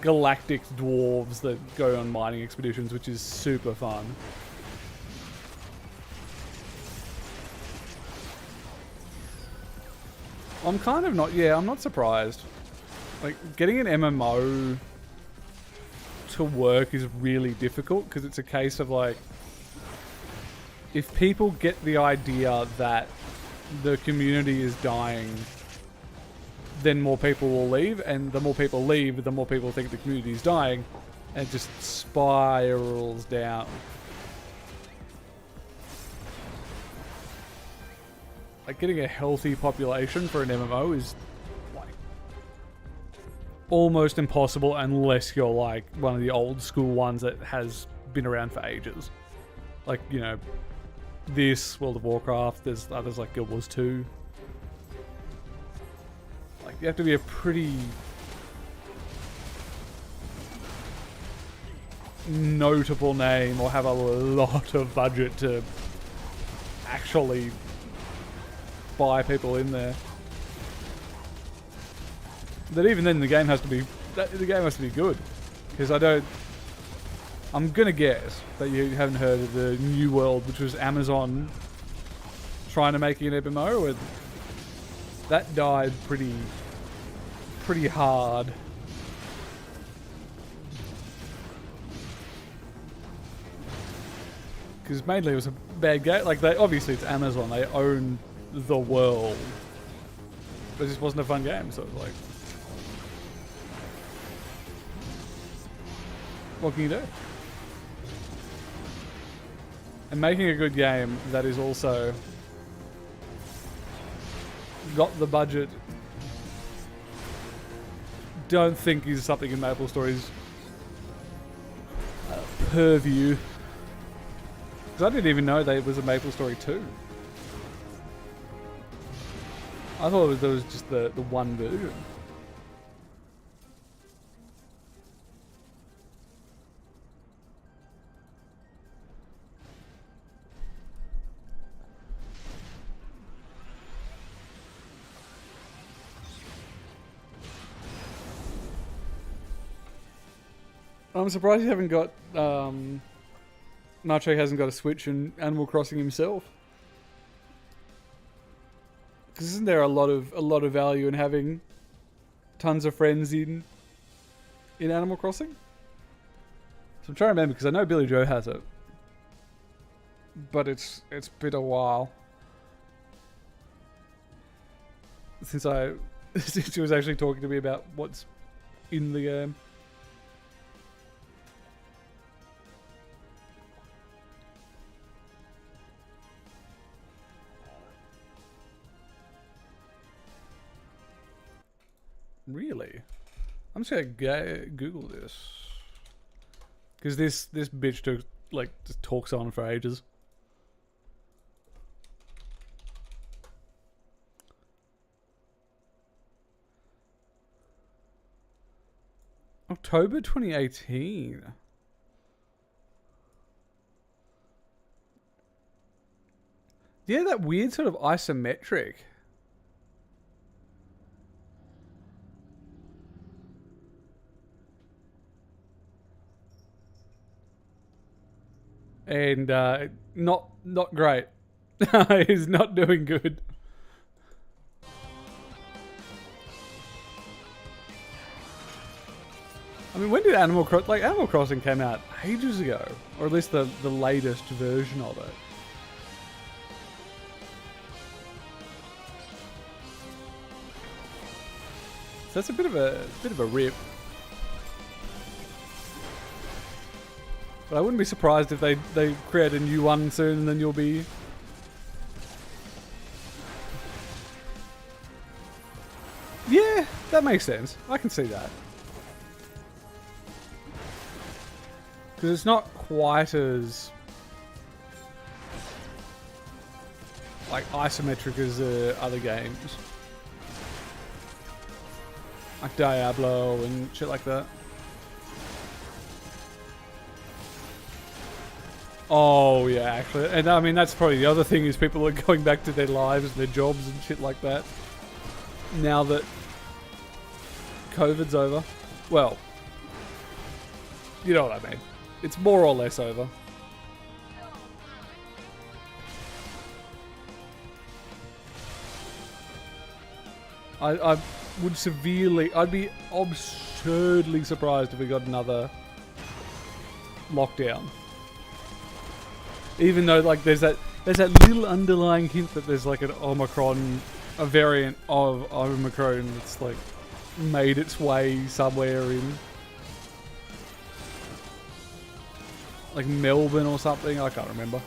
galactic dwarves that go on mining expeditions, which is super fun. I'm kind of not, I'm not surprised. Like, getting an MMO to work is really difficult, because it's a case of, like, if people get the idea that the community is dying, then more people will leave, and the more people leave, the more people think the community is dying, and it just spirals down. Like, getting a healthy population for an MMO is, like, almost impossible unless you're, like, one of the old school ones that has been around for ages. Like, you know, this, World of Warcraft, there's others like Guild Wars 2. Like, you have to be a pretty notable name or have a lot of budget to actually buy people in there. That even then the game has to be good, because I'm gonna guess that you haven't heard of the New World, which was Amazon trying to make an MMO, where that died pretty hard. Because mainly it was a bad game. Like, obviously it's Amazon, they own the world, but it just wasn't a fun game. So it was like, what can you do? And making a good game that is also got the budget, don't think is something in MapleStory's purview. Because I didn't even know that it was a MapleStory 2. I thought there was just the one version. I'm surprised you haven't got Nacho hasn't got a Switch and Animal Crossing himself. Because isn't there a lot of value in having tons of friends in Animal Crossing? So I'm trying to remember, because I know Billy Joe has it, but it's been a while since since he was actually talking to me about what's in the game. Really? I'm just gonna Google this, because this bitch just talks on for ages. October 2018. Yeah, that weird sort of isometric. And not great. He's not doing good. I mean, when did Animal Crossing came out ages ago, or at least the latest version of it. So that's a bit of a rip. But I wouldn't be surprised if they create a new one soon, and then you'll be... Yeah, that makes sense. I can see that. Because it's not quite as... like, isometric as other games. Like Diablo and shit like that. Oh yeah, actually, and I mean that's probably the other thing, is people are going back to their lives and their jobs and shit like that now that COVID's over. Well, you know what I mean. It's more or less over. I would I'd be absurdly surprised if we got another lockdown. Even though, like, there's that little underlying hint that there's like an Omicron, a variant of Omicron that's like made its way somewhere in like Melbourne or something. I can't remember.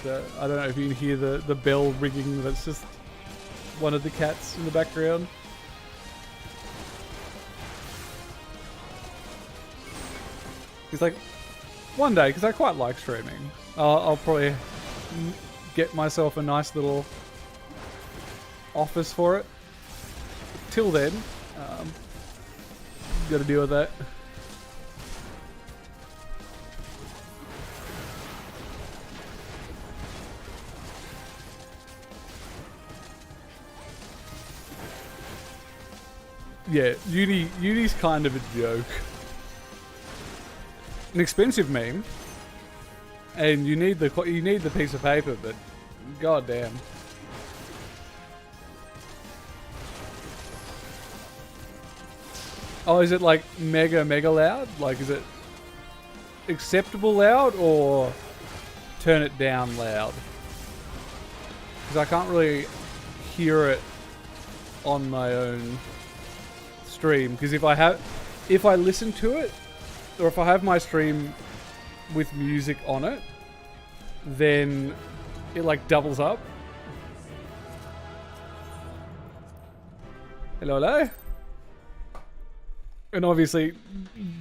I don't know if you can hear the bell ringing. That's just one of the cats in the background. He's like, one day, because I quite like streaming, I'll probably get myself a nice little office for it. Till then, Got to deal with that. Yeah, Uni's kind of a joke. An expensive meme, and you need the piece of paper, but goddamn. Oh, is it like mega loud? Like, is it acceptable loud or turn it down loud? Because I can't really hear it on my own stream. Because if I listen to it, or if I have my stream with music on it, then it like doubles up. Hello. And obviously,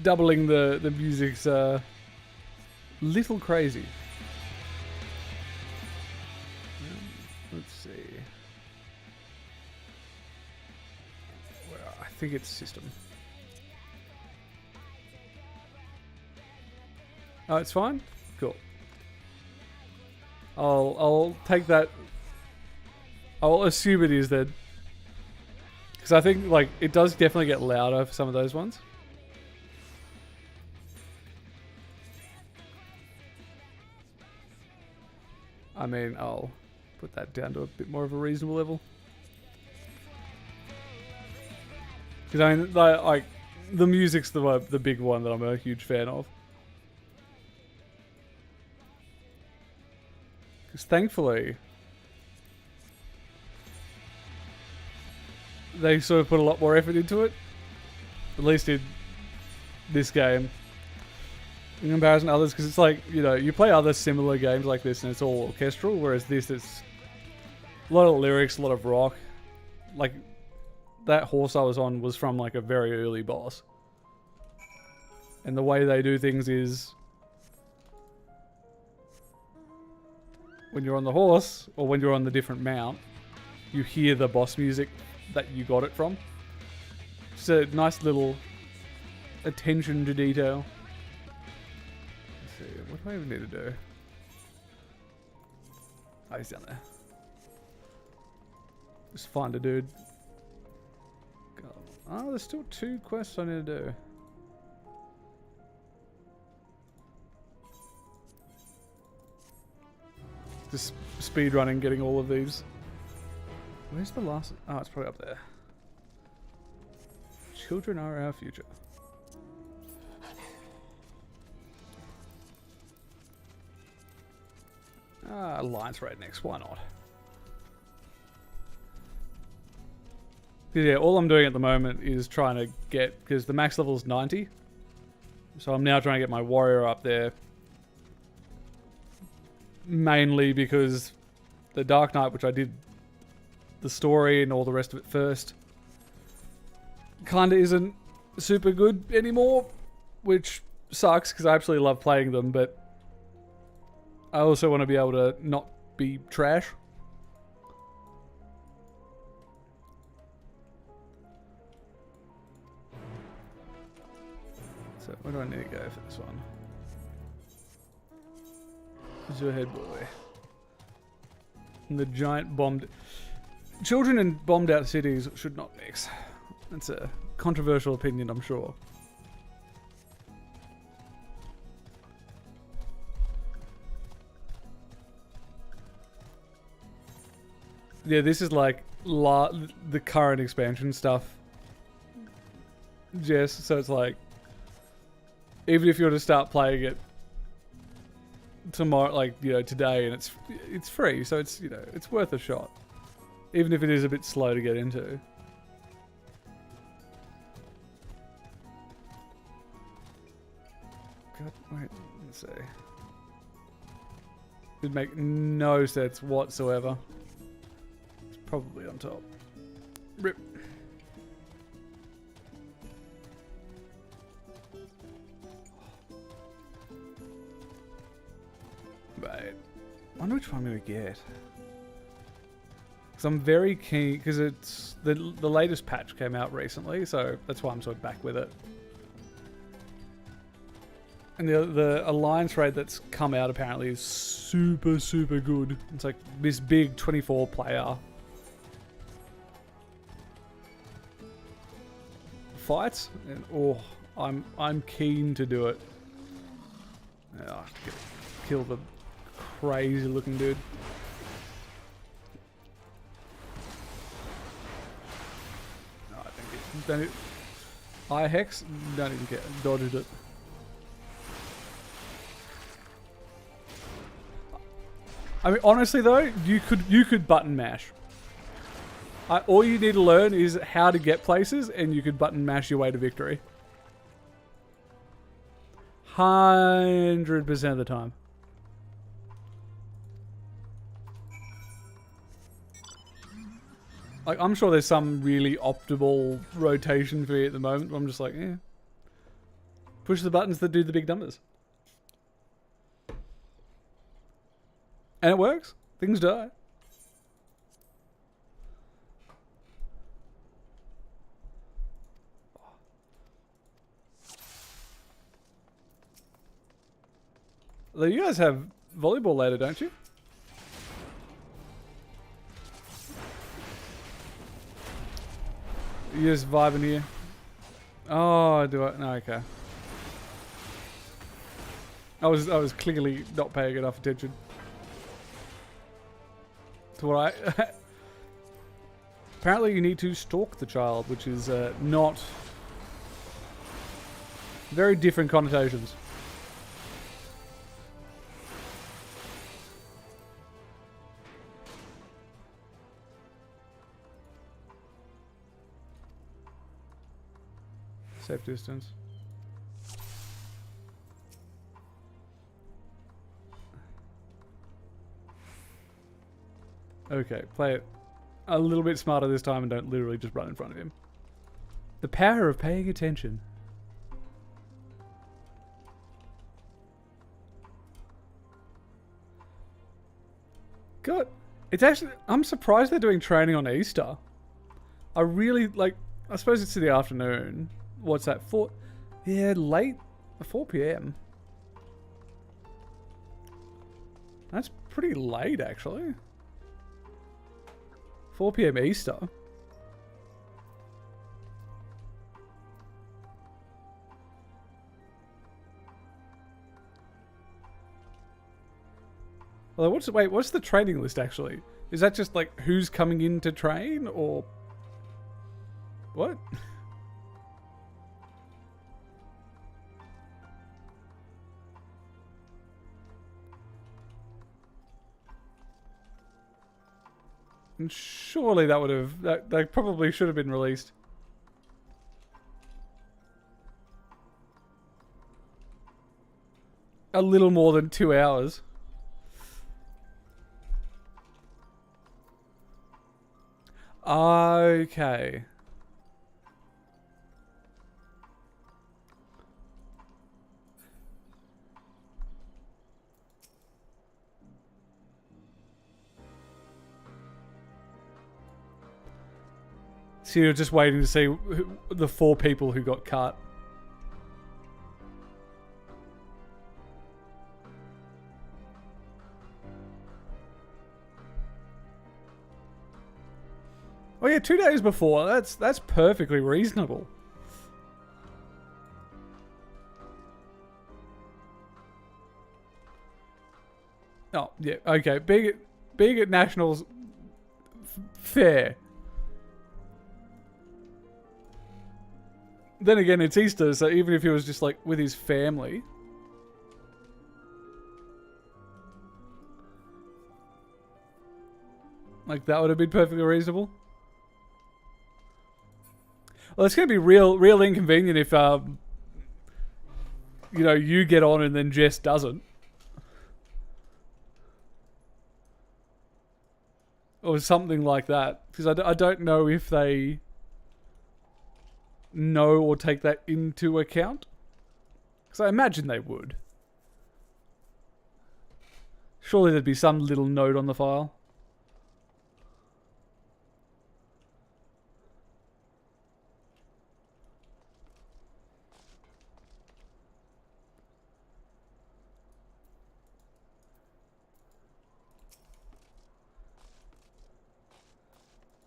doubling the music's a little crazy. Let's see. Well, I think it's system. Oh, it's fine? Cool. I'll take that. I'll assume it is then. Because I think, like, it does definitely get louder for some of those ones. I mean, I'll put that down to a bit more of a reasonable level. Because, I mean, like, the music's the big one that I'm a huge fan of. Because thankfully, they sort of put a lot more effort into it. At least in this game. In comparison to others, because it's like, you know, you play other similar games like this and it's all orchestral, whereas this is a lot of lyrics, a lot of rock. Like, that horse I was on was from like a very early boss. And the way they do things is, when you're on the horse, or when you're on the different mount, you hear the boss music that you got it from. It's a nice little attention to detail. Let's see, what do I even need to do? Oh, he's down there. Just find a dude. Oh, there's still 2 quests I need to do. Just speed running, getting all of these. Where's the last? Oh, it's probably up there. Children are our future. Alliance Rednecks, why not? Yeah, all I'm doing at the moment is trying to get, because the max level is 90. So I'm now trying to get my warrior up there. Mainly because the Dark Knight, which I did the story and all the rest of it first, kinda isn't super good anymore, which sucks because I absolutely love playing them, but I also want to be able to not be trash. So where do I need to go for this one? Who's your head boy? And the giant bombed... Children in bombed out cities should not mix. That's a controversial opinion, I'm sure. Yeah, this is like the current expansion stuff. Yes, so it's like, even if you were to start playing it tomorrow, like, you know, today, and it's free, so it's, you know, it's worth a shot. Even if it is a bit slow to get into. God, wait, let's see. It'd make no sense whatsoever. It's probably on top. Rip. Right. I wonder which one I'm going to get. Because I'm very keen, because it's the latest patch came out recently, so that's why I'm sort of back with it. And the alliance raid that's come out apparently is super, super good. It's like this big 24 player fights, and oh, I'm keen to do it. Oh, kill the crazy looking dude. No, I think don't it. Eye hex, don't even care. Dodged it. I mean, honestly though, you could button mash. All you need to learn is how to get places, and you could button mash your way to victory. 100% of the time. Like, I'm sure there's some really optimal rotation for me at the moment. I'm just like, yeah. Push the buttons that do the big numbers. And it works. Things die. Although you guys have volleyball later, don't you? You just vibing here. Oh, do I? No, okay. I was clearly not paying enough attention to what I. Apparently, you need to stalk the child, which is not very different connotations. Safe distance. Okay, play it a little bit smarter this time and don't literally just run in front of him. The power of paying attention. God, it's actually, I'm surprised they're doing training on Easter. I really, like, I suppose it's in the afternoon. What's that? Yeah, late. 4 p.m. That's pretty late, actually. 4 p.m. Easter. Well, what's the training list actually? Is that just like who's coming in to train, or what? And surely that would have that probably should have been released. A little more than 2 hours. Okay. So you're just waiting to see the 4 people who got cut. Oh yeah, 2 days before. That's perfectly reasonable. Oh yeah, okay. Being at nationals, fair. Then again, it's Easter, so even if he was just like with his family. Like that would have been perfectly reasonable. Well, it's going to be real inconvenient if, you know, you get on and then Jess doesn't. Or something like that. Because I don't know if they know or take that into account. Because I imagine they would. Surely there'd be some little note on the file.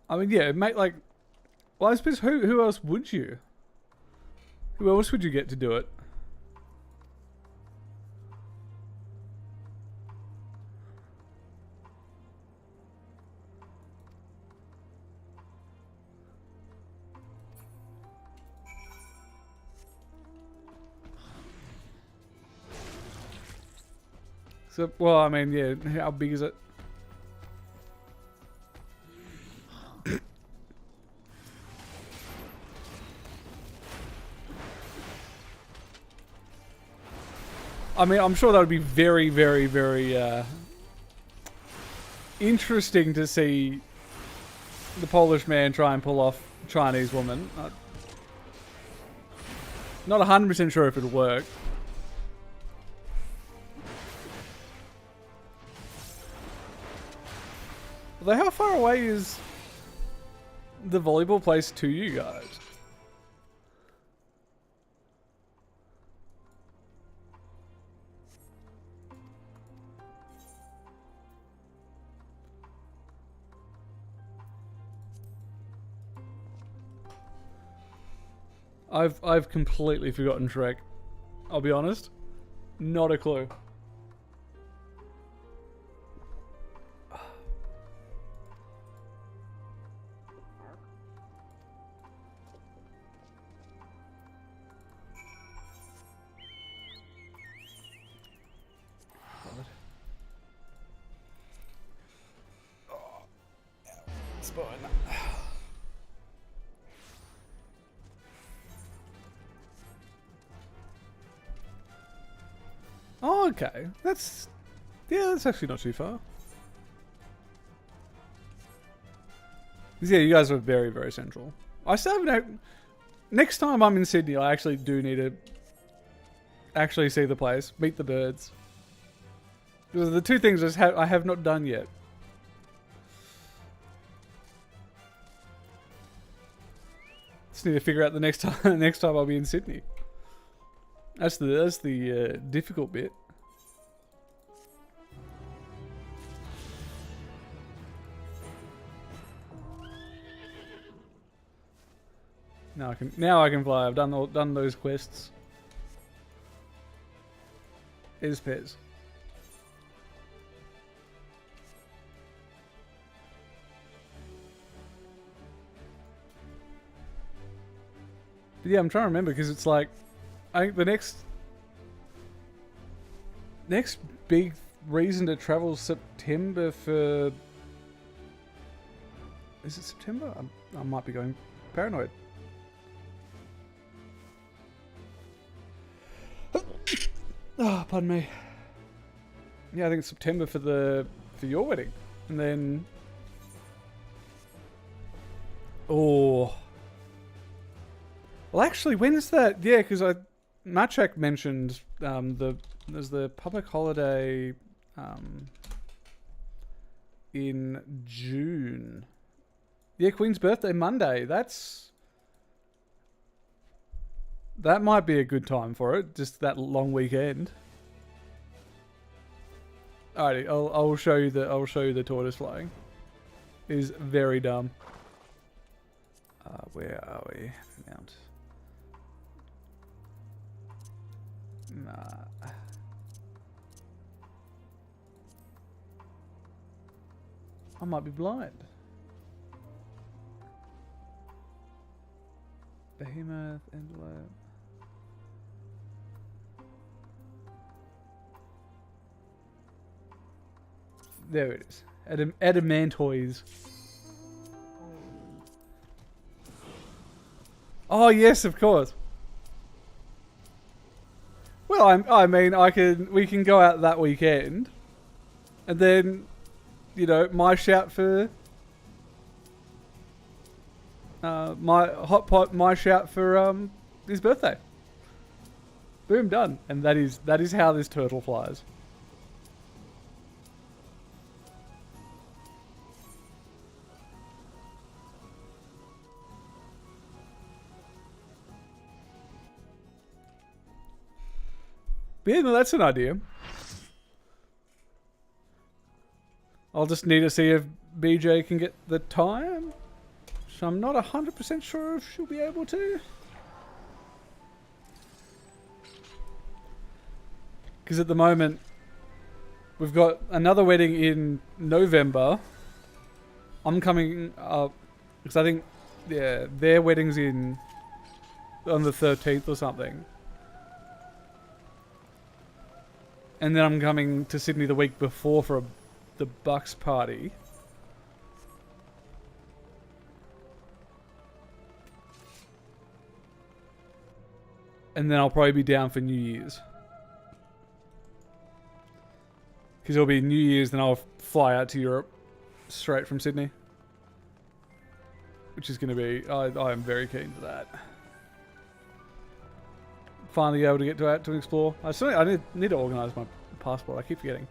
I mean, yeah, mate, like... Well, I suppose who else would you? Who else would you get to do it? So, well, I mean, yeah, how big is it? I mean, I'm sure that would be very, very, very interesting to see the Polish man try and pull off Chinese woman. Not 100% sure if it'll work. Although, how far away is the volleyball place to you guys? I've completely forgotten Shrek. I'll be honest. Not a clue. Oh, okay. That's actually not too far. Yeah, you guys are very, very central. I still haven't. Next time I'm in Sydney, I actually do need to actually see the place, meet the birds. Because the two things I have not done yet. Just need to figure out the next time. Next time I'll be in Sydney. That's the difficult bit. Now I can fly. I've done those quests. Is Pez. But yeah, I'm trying to remember because it's like I think the next big reason to travel is September for... Is it September? I might be going paranoid. Oh, pardon me. Yeah, I think it's September for your wedding. And then... Oh... Well, actually, when's that? Yeah, because Machak mentioned there's the public holiday in June. Yeah, Queen's birthday Monday. That might be a good time for it. Just that long weekend. Alrighty, I'll show you the tortoise flying. It is very dumb. Where are we? Mount. Nah. I might be blind. Behemoth, envelope. There it is. Adamantoise. Oh yes, of course. Well, I mean, we can go out that weekend, and then, you know, my shout for my shout for his birthday. Boom, done. And that is how this turtle flies. But yeah, no, that's an idea. I'll just need to see if BJ can get the time. So I'm not 100% sure if she'll be able to. Because at the moment, we've got another wedding in November. I'm coming up, because I think, yeah, their wedding's on the 13th or something. And then I'm coming to Sydney the week before for the Bucks party. And then I'll probably be down for New Year's. Because it'll be New Year's, then I'll fly out to Europe straight from Sydney. Which is going to be... I am very keen for that. Finally able to get out to explore. I need to organise my passport. I keep forgetting.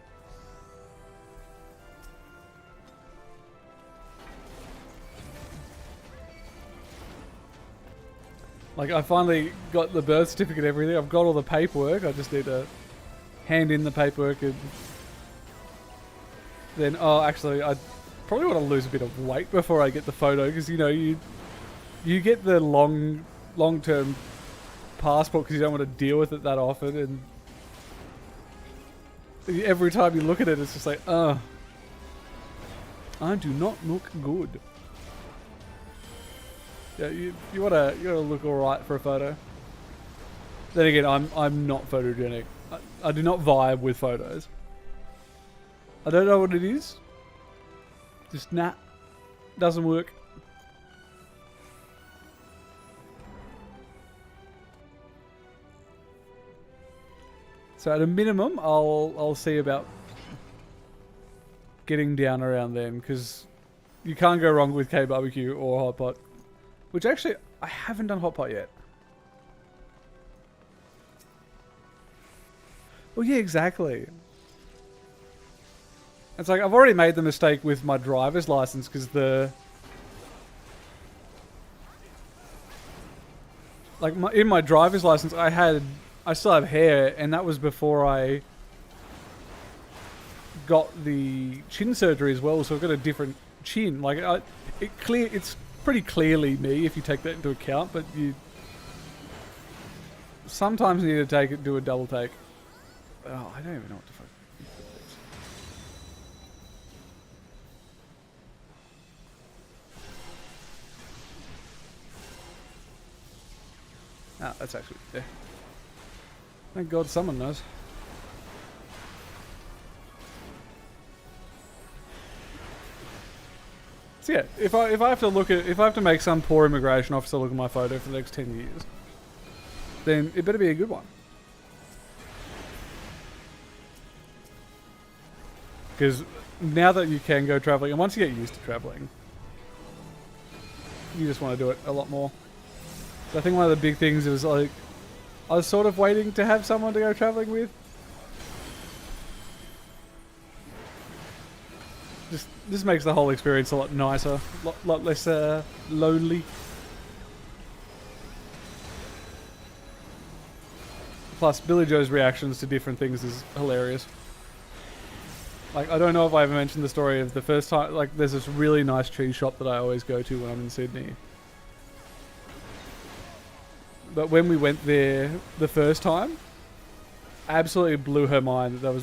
Like, I finally got the birth certificate and everything. I've got all the paperwork. I just need to hand in the paperwork and... Then, actually, I probably want to lose a bit of weight before I get the photo, because, you know, you get the long-term passport because you don't want to deal with it that often, and every time you look at it, it's just like, I do not look good. Yeah, you gotta look alright for a photo. Then again, I'm not photogenic. I do not vibe with photos. I don't know what it is. Just doesn't work. So at a minimum, I'll see about getting down around then, because you can't go wrong with K-barbecue or hot pot. Which actually, I haven't done hot pot yet. Well, yeah, exactly. It's like, I've already made the mistake with my driver's license, because in my driver's license, I still have hair, and that was before I got the chin surgery as well, so I've got a different chin. Like, it's pretty clearly me if you take that into account, but you sometimes need to do a double take. Oh, I don't even know what to fuck. Ah, that's actually there. Thank God someone knows. So yeah, if I have to make some poor immigration officer look at my photo for the next 10 years, then it better be a good one. Because now that you can go travelling, and once you get used to travelling, you just want to do it a lot more. So I think one of the big things is, like, I was sort of waiting to have someone to go travelling with. This makes the whole experience a lot nicer, lot less lonely. Plus, Billy Joe's reactions to different things is hilarious. Like, I don't know if I ever mentioned the story of the first time, like, there's this really nice cheese shop that I always go to when I'm in Sydney. But when we went there the first time, absolutely blew her mind that there was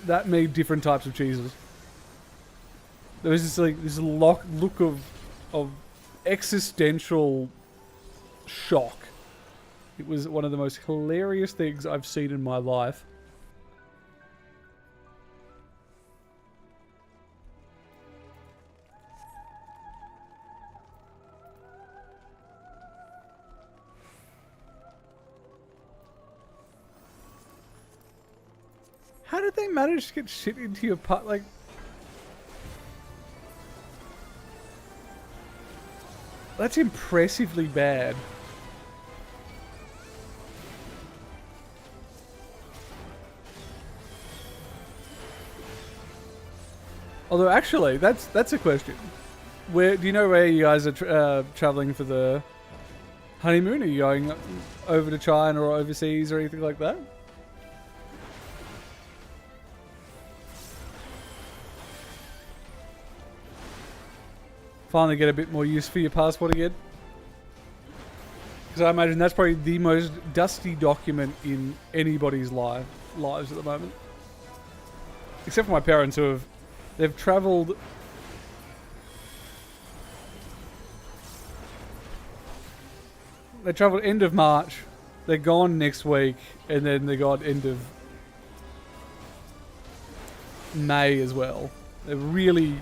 that many different types of cheeses. There was this look of existential shock. It was one of the most hilarious things I've seen in my life. How did they manage to get shit into your pot? Like, that's impressively bad. Although, actually, that's a question. Do you know where you guys are traveling for the honeymoon? Are you going over to China or overseas or anything like that? finally get a bit more use for your passport again. Because I imagine that's probably the most dusty document in anybody's lives at the moment. Except for my parents who they've travelled... They travelled end of March, they're gone next week, and then they got end of May as well. They're really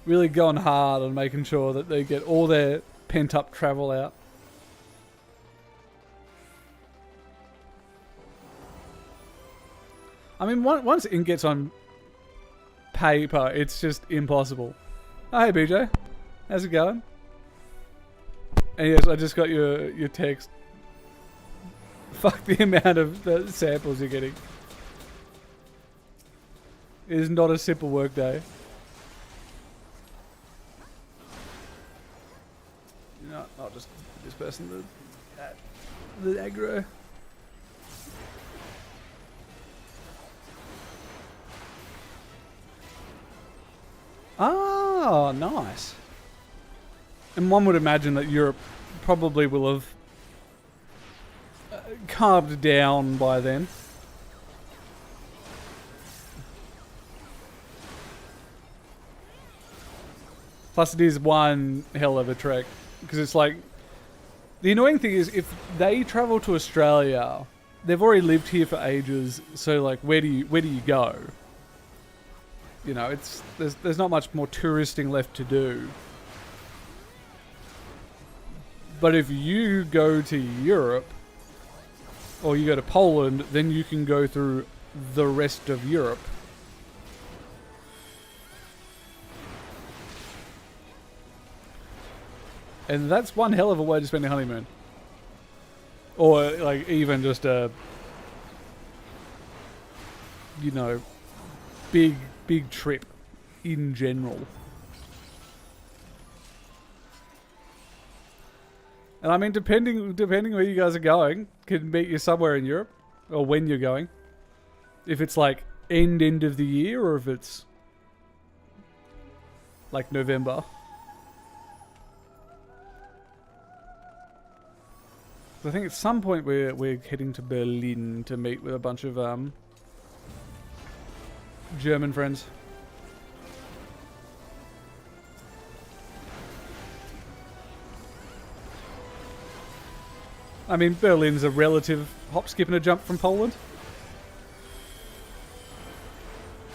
going hard on making sure that they get all their pent-up travel out. I mean, once it gets on paper, it's just impossible. Oh, hey, BJ. How's it going? And yes, I just got your text. Fuck the amount of the samples you're getting. It is not a simple work day. No, I'll just give this person the aggro. Oh, nice. And one would imagine that Europe probably will have calmed down by then. Plus it is one hell of a trek. Because it's like... The annoying thing is, if they travel to Australia, they've already lived here for ages, so like, where do you go? You know, there's not much more touristing left to do. But if you go to Europe, or you go to Poland, then you can go through the rest of Europe. And that's one hell of a way to spend a honeymoon. Or, like, even just a... You know, big trip in general. And I mean, depending where you guys are going, can meet you somewhere in Europe, or when you're going. If it's like end of the year, or if it's like November. I think at some point we're heading to Berlin to meet with a bunch of German friends. I mean, Berlin's a relative hop, skip and a jump from Poland.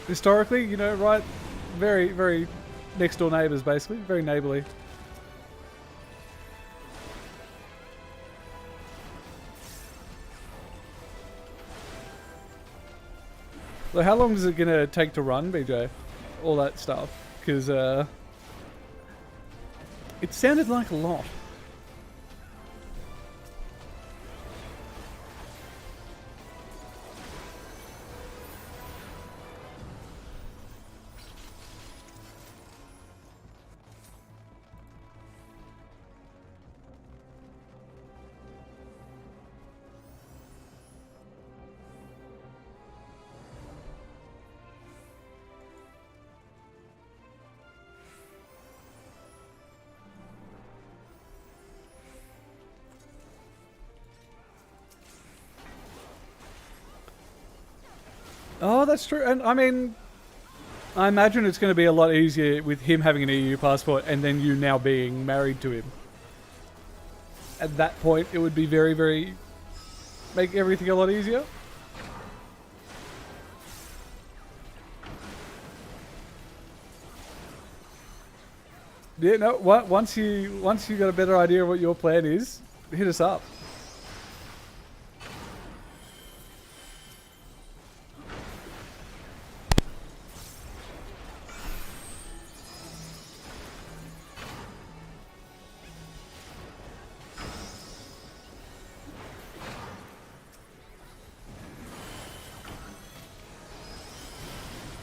Historically, you know, right? Very, very next door neighbours, basically. Very neighbourly. So how long is it going to take to run, BJ? All that stuff. Because it sounded like a lot. Oh, that's true. And I mean, I imagine it's going to be a lot easier with him having an EU passport and then you now being married to him. At that point, it would be very, very... make everything a lot easier. Yeah, no, once you got a better idea of what your plan is, hit us up.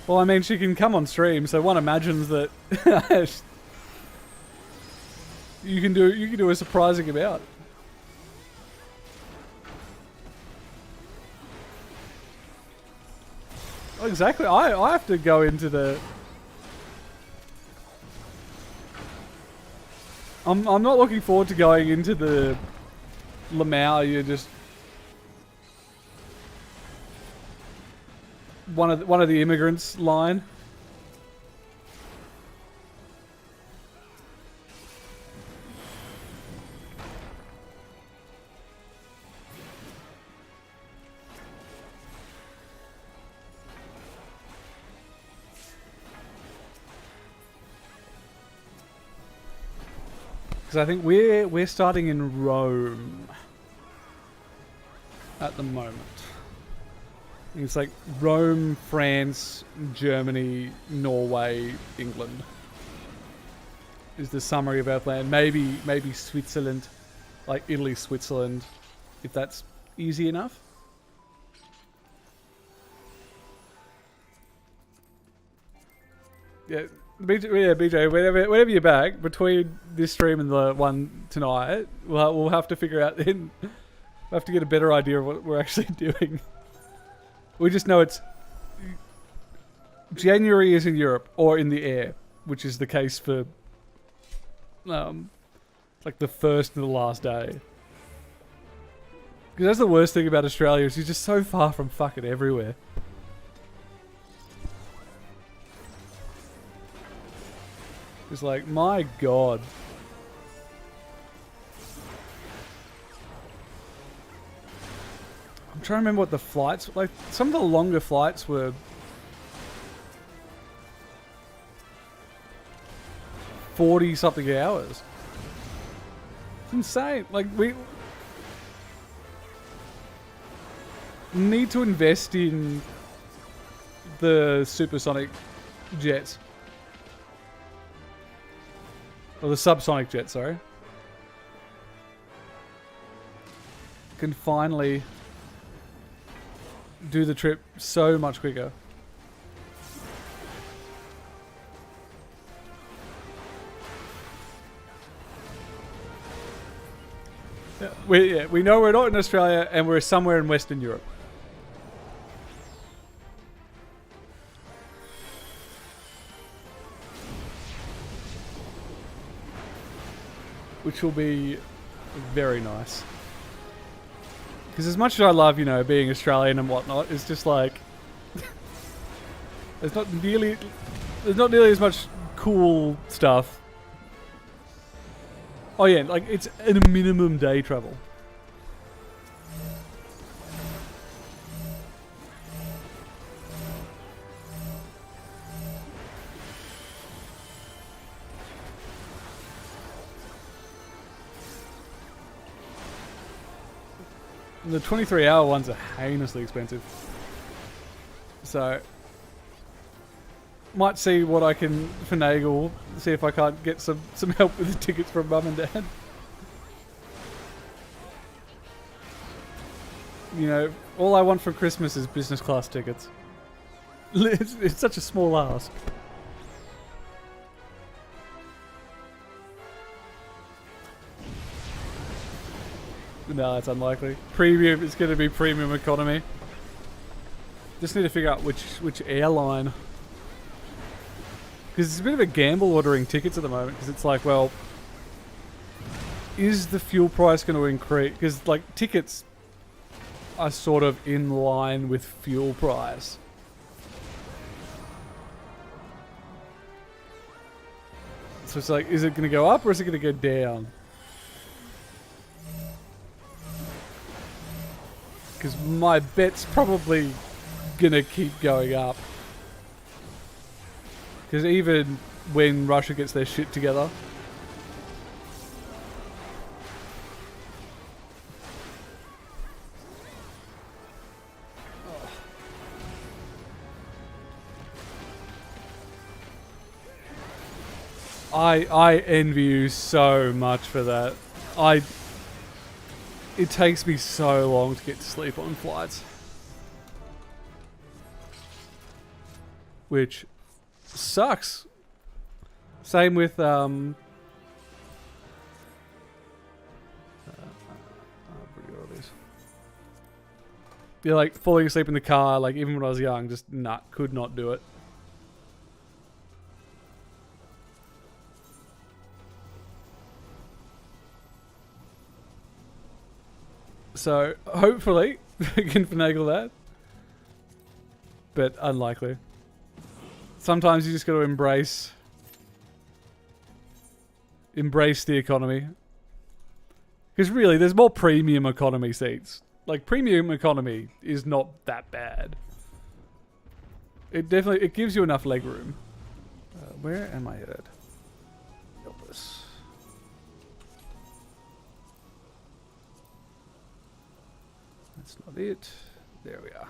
Well, I mean, she can come on stream, so one imagines that you can do a surprising amount. Well, exactly. I have to go into the I'm not looking forward to going into the Lamau. You're just one of the immigrants line. Because I think we're starting in Rome at the moment. It's like Rome, France, Germany, Norway, England is the summary of our plan. Maybe Switzerland, like Italy, Switzerland, if that's easy enough. Yeah. BJ, whenever you're back, between this stream and the one tonight, we'll have to figure out then. We'll have to get a better idea of what we're actually doing. We just know it's January is in Europe or in the air, which is the case for like the first and the last day. Because that's the worst thing about Australia is you're just so far from fucking everywhere. It's like, my god. I'm trying to remember what the flights... Like, some of the longer flights were... 40-something hours. It's insane. Like, we... need to invest in the supersonic jets. Or the subsonic jet, sorry. Can finally do the trip so much quicker. Yeah, we know we're not in Australia and we're somewhere in Western Europe. Which will be very nice. Because as much as I love, you know, being Australian and whatnot, it's just like... there's not nearly as much cool stuff. Oh yeah, like it's a minimum day travel. The 23-hour ones are heinously expensive. So, might see what I can finagle, see if I can't get some help with the tickets from Mum and Dad. You know, all I want for Christmas is business class tickets. It's such a small ask. No, it's unlikely. Premium, it's going to be premium economy. Just need to figure out which airline. Because it's a bit of a gamble ordering tickets at the moment. Because it's like, well, is the fuel price going to increase? Because like tickets are sort of in line with fuel price. So it's like, is it going to go up or is it going to go down? Because my bet's probably gonna keep going up. Because even when Russia gets their shit together, I envy you so much for that. It takes me so long to get to sleep on flights. Which sucks. Same with you're like falling asleep in the car, like even when I was young, just could not do it. So hopefully we can finagle that. But unlikely. Sometimes you just got to embrace the economy. Because really, there's more premium economy seats. Like, premium economy is not that bad. It gives you enough leg room. Where am I headed? Elvis. That's not it. There we are.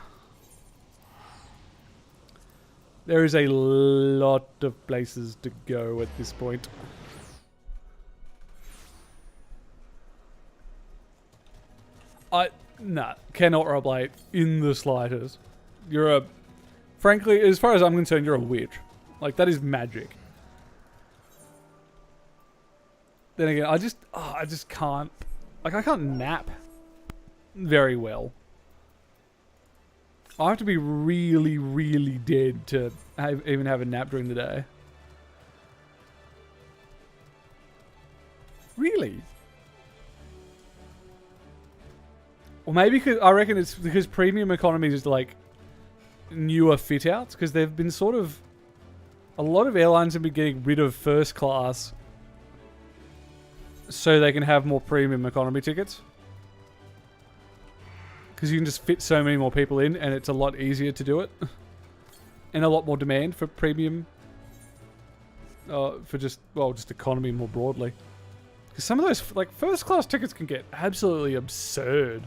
There is a lot of places to go at this point. Cannot relate in the slightest. Frankly, as far as I'm concerned, you're a witch. Like, that is magic. Then again, I just can't, like, I can't nap very well. I have to be really, really dead to even have a nap during the day. Really? Or maybe I reckon it's because premium economy is like newer fit outs, because they've been sort of, a lot of airlines have been getting rid of first class so they can have more premium economy tickets. Because you can just fit so many more people in, and it's a lot easier to do it. And a lot more demand for premium. For just economy more broadly. Because some of those, like, first class tickets can get absolutely absurd.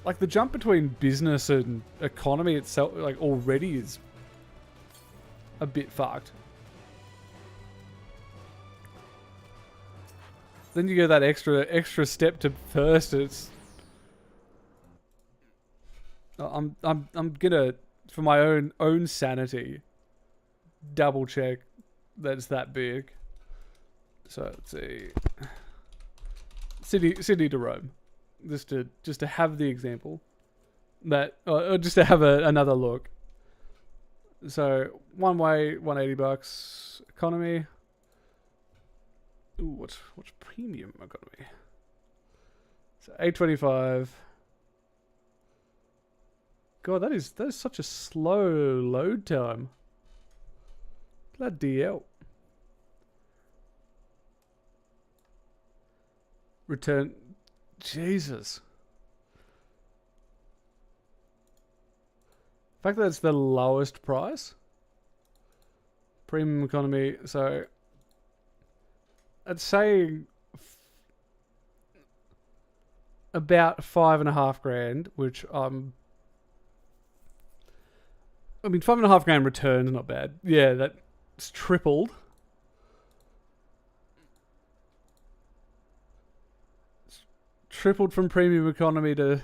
Like, the jump between business and economy itself, like, already is a bit fucked. Then you go that extra step to first, it's... I'm gonna, for my own sanity, double check that it's that big. So let's see, Sydney to Rome, just to have the example, that or just to have another look. So one way, $180 economy. Ooh, what's premium economy? So $825. God, that is such a slow load time. Bloody hell. Return. Jesus. The fact that it's the lowest price. Premium economy, so I'd say about $5,500, which I mean, $5,500 return is not bad. Yeah, that's tripled. It's tripled from premium economy to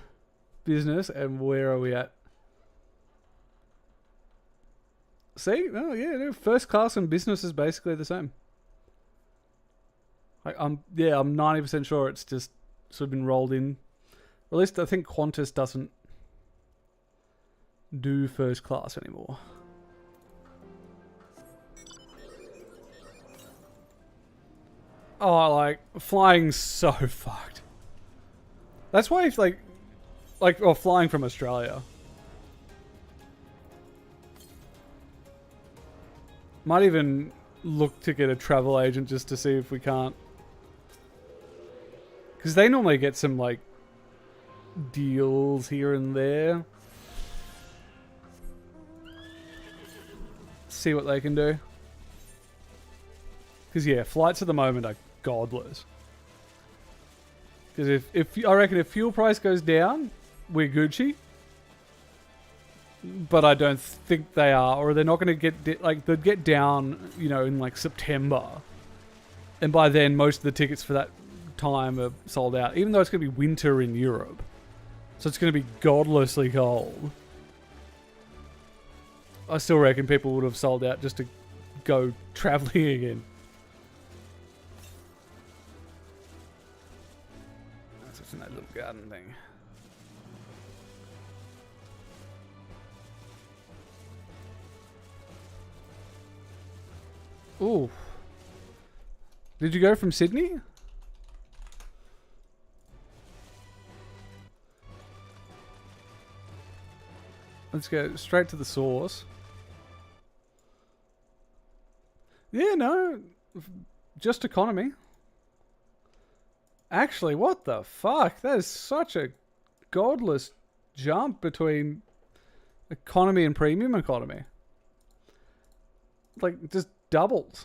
business, and where are we at? See? Oh yeah, no, first class and business is basically the same. I'm 90% sure it's just sort of been rolled in. Or at least I think Qantas doesn't do first class anymore. Oh, like, flying's so fucked. That's why if or flying from Australia. Might even look to get a travel agent just to see if we can't. Because they normally get some, like, deals here and there. See what they can do. Because yeah, flights at the moment are godless. Because if I reckon if fuel price goes down, we're Gucci. But I don't think they are, or they're not going to get they'd get down, in like September, and by then most of the tickets for that time are sold out. Even though it's going to be winter in Europe, so it's going to be godlessly cold. I still reckon people would have sold out just to go travelling again. That's what's in that little garden thing. Ooh. Did you go from Sydney? Let's go straight to the source. Yeah, no. Just economy. Actually, what the fuck? That is such a godless jump between economy and premium economy. Like, just doubled.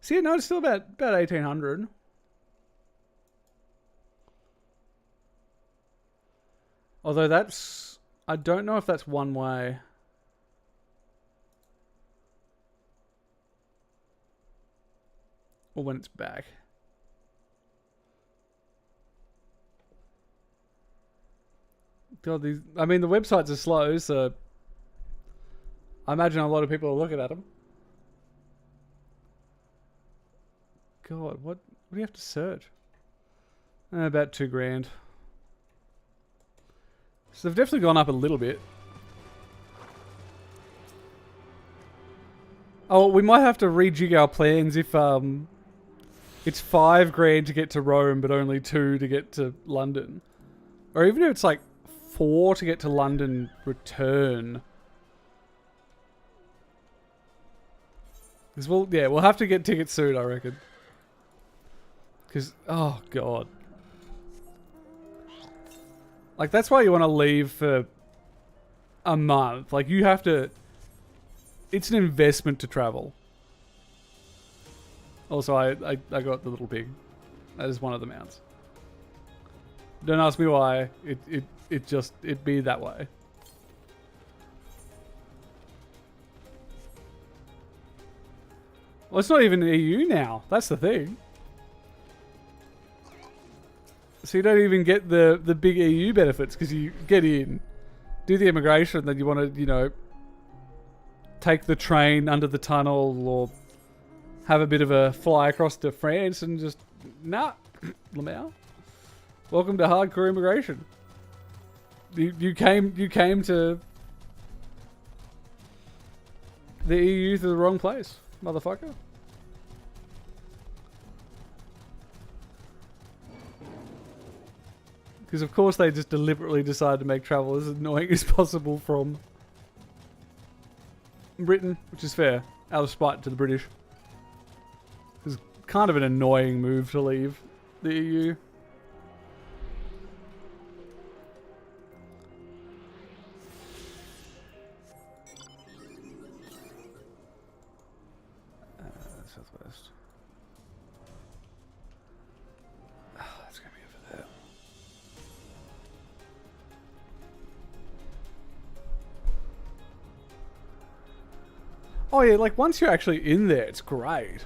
See, no, it's still about 1800. Although that's... I don't know if that's one way. Or when it's back. God, these... I mean, the websites are slow, so... I imagine a lot of people are looking at them. God, what do you have to search? About $2,000. So they've definitely gone up a little bit. Oh, we might have to rejig our plans if it's $5,000 to get to Rome, but only 2 to get to London, or even if it's like 4 to get to London return. Because we'll have to get tickets soon, I reckon. Because oh god. Like, that's why you want to leave for a month. Like, you have to... It's an investment to travel. Also, I got the little pig. That is one of the mounts. Don't ask me why. It be that way. Well, it's not even EU now. That's the thing. So you don't even get the big EU benefits because you get in, do the immigration, then you want to, you know, take the train under the tunnel or have a bit of a fly across to France and just, nah, Lamau. Welcome to hardcore immigration. You came to the EU to the wrong place, motherfucker. Because of course they just deliberately decided to make travel as annoying as possible from Britain, which is fair, out of spite to the British. It's kind of an annoying move to leave the EU. Southwest. That's going to be over there. Oh yeah, like once you're actually in there, it's great.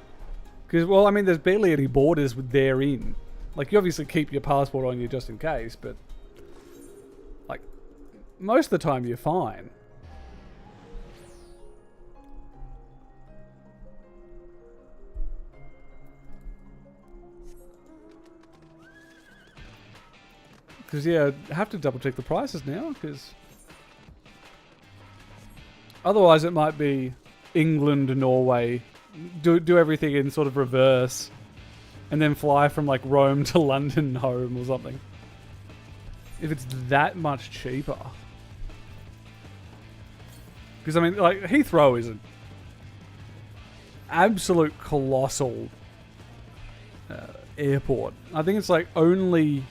Because, well, I mean, there's barely any borders therein. Like, you obviously keep your passport on you just in case, but... like, most of the time you're fine. Because, yeah, I have to double check the prices now, because... otherwise it might be England, Norway... Do everything in sort of reverse and then fly from like Rome to London home or something. If it's that much cheaper. Because I mean, like, Heathrow is an absolute colossal airport. I think it's like the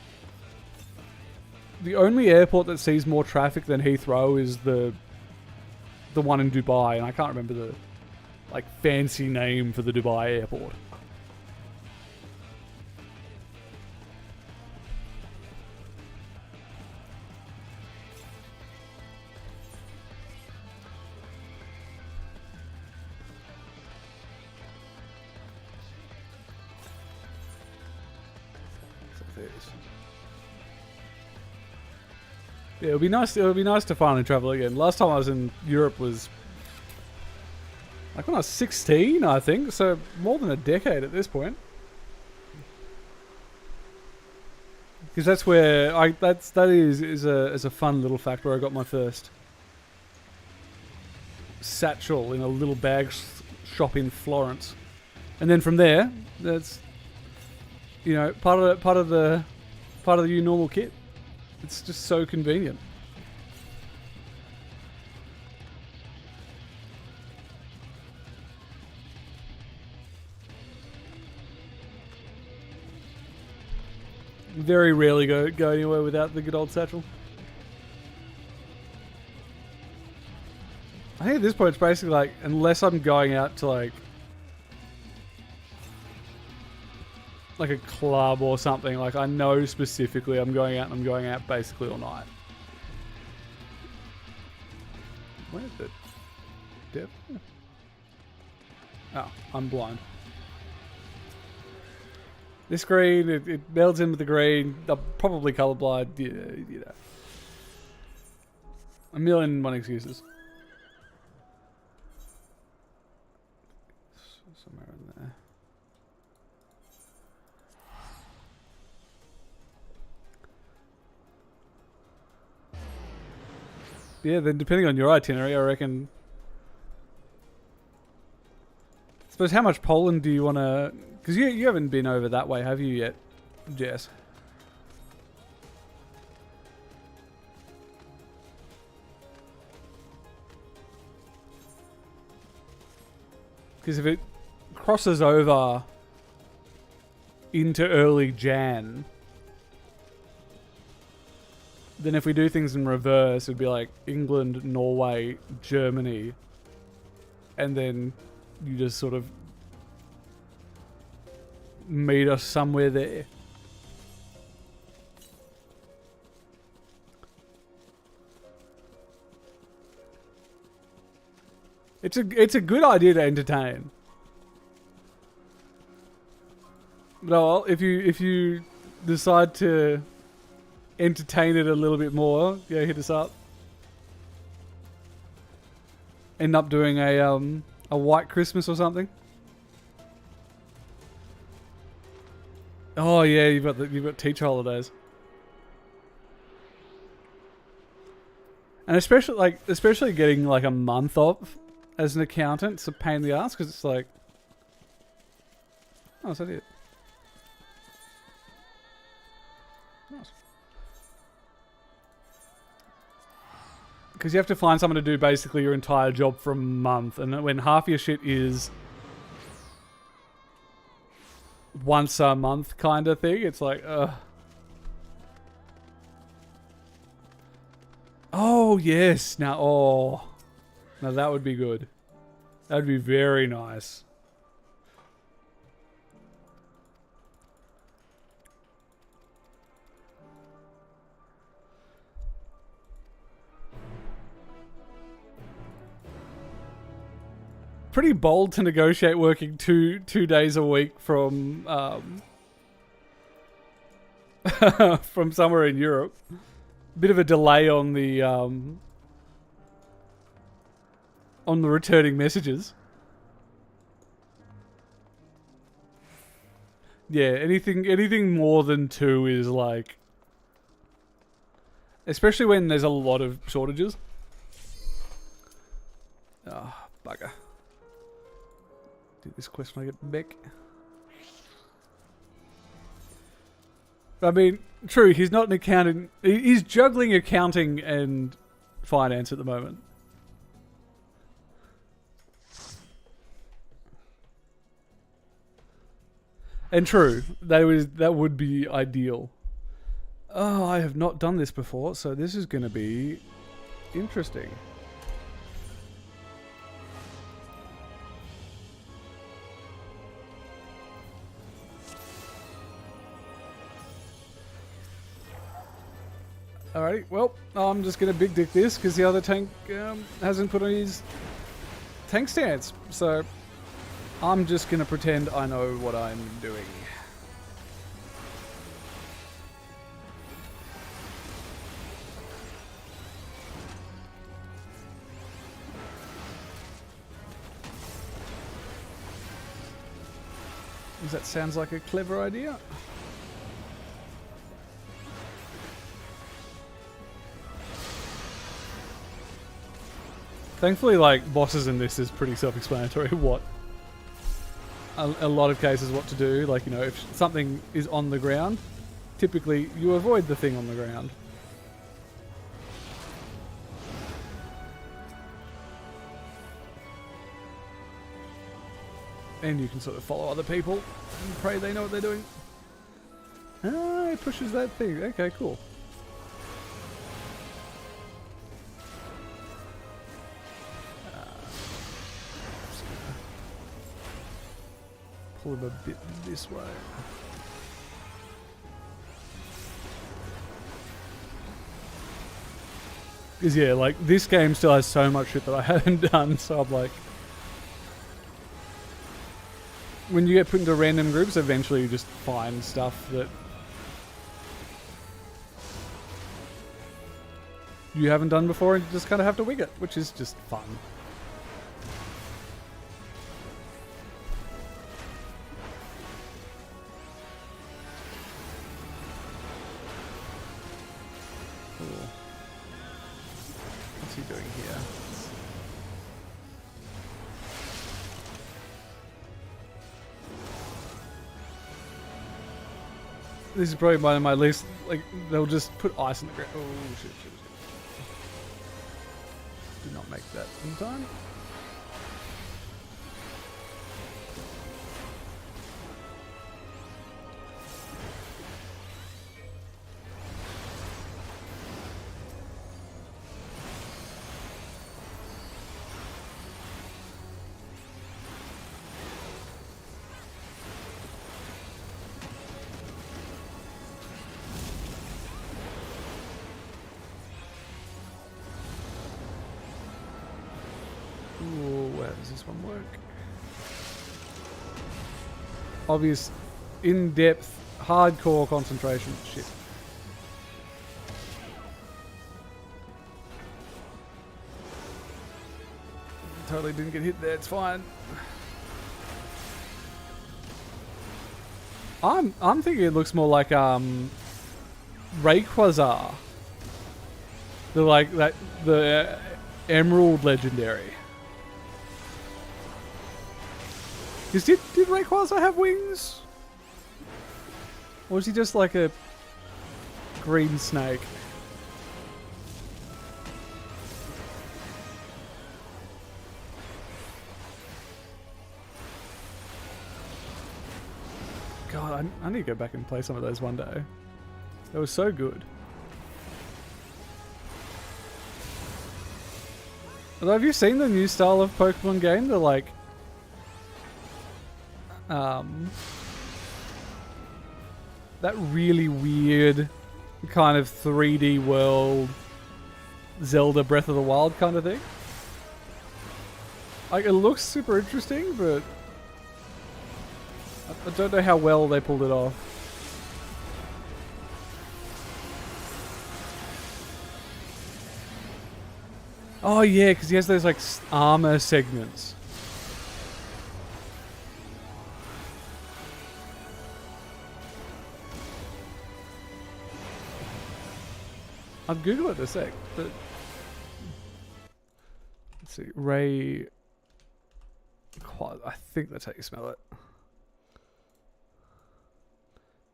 only airport that sees more traffic than Heathrow is the one in Dubai, and I can't remember the like fancy name for the Dubai airport. Yeah, it would be nice. It would be nice to finally travel again. Last time I was in Europe was like when I was 16, I think. So more than a decade at this point. Because that's where that is a fun little fact where I got my first satchel in a little bag shop in Florence, and then from there, that's, you know, part of the new normal kit. It's just so convenient. Very rarely go anywhere without the good old satchel. I think at this point it's basically like, unless I'm going out to like a club or something, like I know specifically I'm going out and I'm going out basically all night. Where's the depth? Oh, I'm blind. This green, it melds in with the green. I'm probably colorblind. Yeah, you know. A million and one excuses. Somewhere in there. Yeah, then depending on your itinerary, I reckon. I suppose how much Poland do you want to? Because you haven't been over that way, have you yet, Jess? Because if it crosses over into early Jan, then if we do things in reverse, it'd be like England, Norway, Germany, and then you just sort of meet us somewhere there. It's a good idea to entertain. But if you decide to entertain it a little bit more, yeah, hit us up. End up doing a white Christmas or something. Oh yeah, you've got teacher holidays, and especially getting like a month off as an accountant, it's a pain in the ass because it's like, oh, is that it? Nice. Because you have to find someone to do basically your entire job for a month, and when half your shit is once a month kind of thing, it's like, oh yes, now that would be good. That would be very nice. Pretty bold to negotiate working two days a week from from somewhere in Europe. Bit of a delay on the returning messages. Yeah, anything more than 2 is like, especially when there's a lot of shortages. Ah, oh, bugger. Do this quest when I get back. I mean, true, he's not an accountant. He's juggling accounting and finance at the moment. And true, that would be ideal. Oh, I have not done this before, so this is going to be interesting. Alrighty, well, I'm just going to big dick this because the other tank hasn't put on his tank stance. So I'm just going to pretend I know what I'm doing. Does that sounds like a clever idea? Thankfully, like, bosses in this is pretty self-explanatory what a lot of cases what to do. Like, you know, if something is on the ground, typically you avoid the thing on the ground. And you can sort of follow other people and pray they know what they're doing. Ah, it pushes that thing. Okay, cool. Pull him a bit this way. Because yeah, like this game still has so much shit that I haven't done, so I'm like, when you get put into random groups, eventually you just find stuff that you haven't done before and you just kind of have to wing it, which is just fun. Cool. What's he doing here? This is probably one of my least, like, they'll just put ice on the ground. Oh, shit. Did not make that in time. Does this one work? Obvious, in-depth, hardcore concentration. Shit. Totally didn't get hit there. It's fine. I'm thinking it looks more like Rayquaza. The Emerald Legendary. Did Rayquaza have wings? Or is he just like a green snake? God, I need to go back and play some of those one day. They were so good. Although, have you seen the new style of Pokemon game? They're like that really weird kind of 3D world Zelda Breath of the Wild kind of thing. Like, it looks super interesting, but I don't know how well they pulled it off. Oh yeah, because he has those like armor segments. I'll Google it in a sec, but let's see. I think that's how you smell it.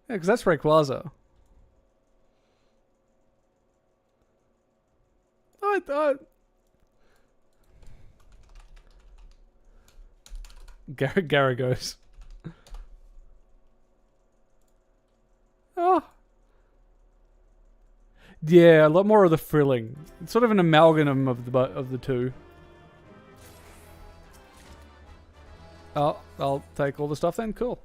Yeah, because that's Rayquaza. Garagos. Oh. Yeah, a lot more of the frilling. It's sort of an amalgam of the two. Oh, I'll take all the stuff then. Cool.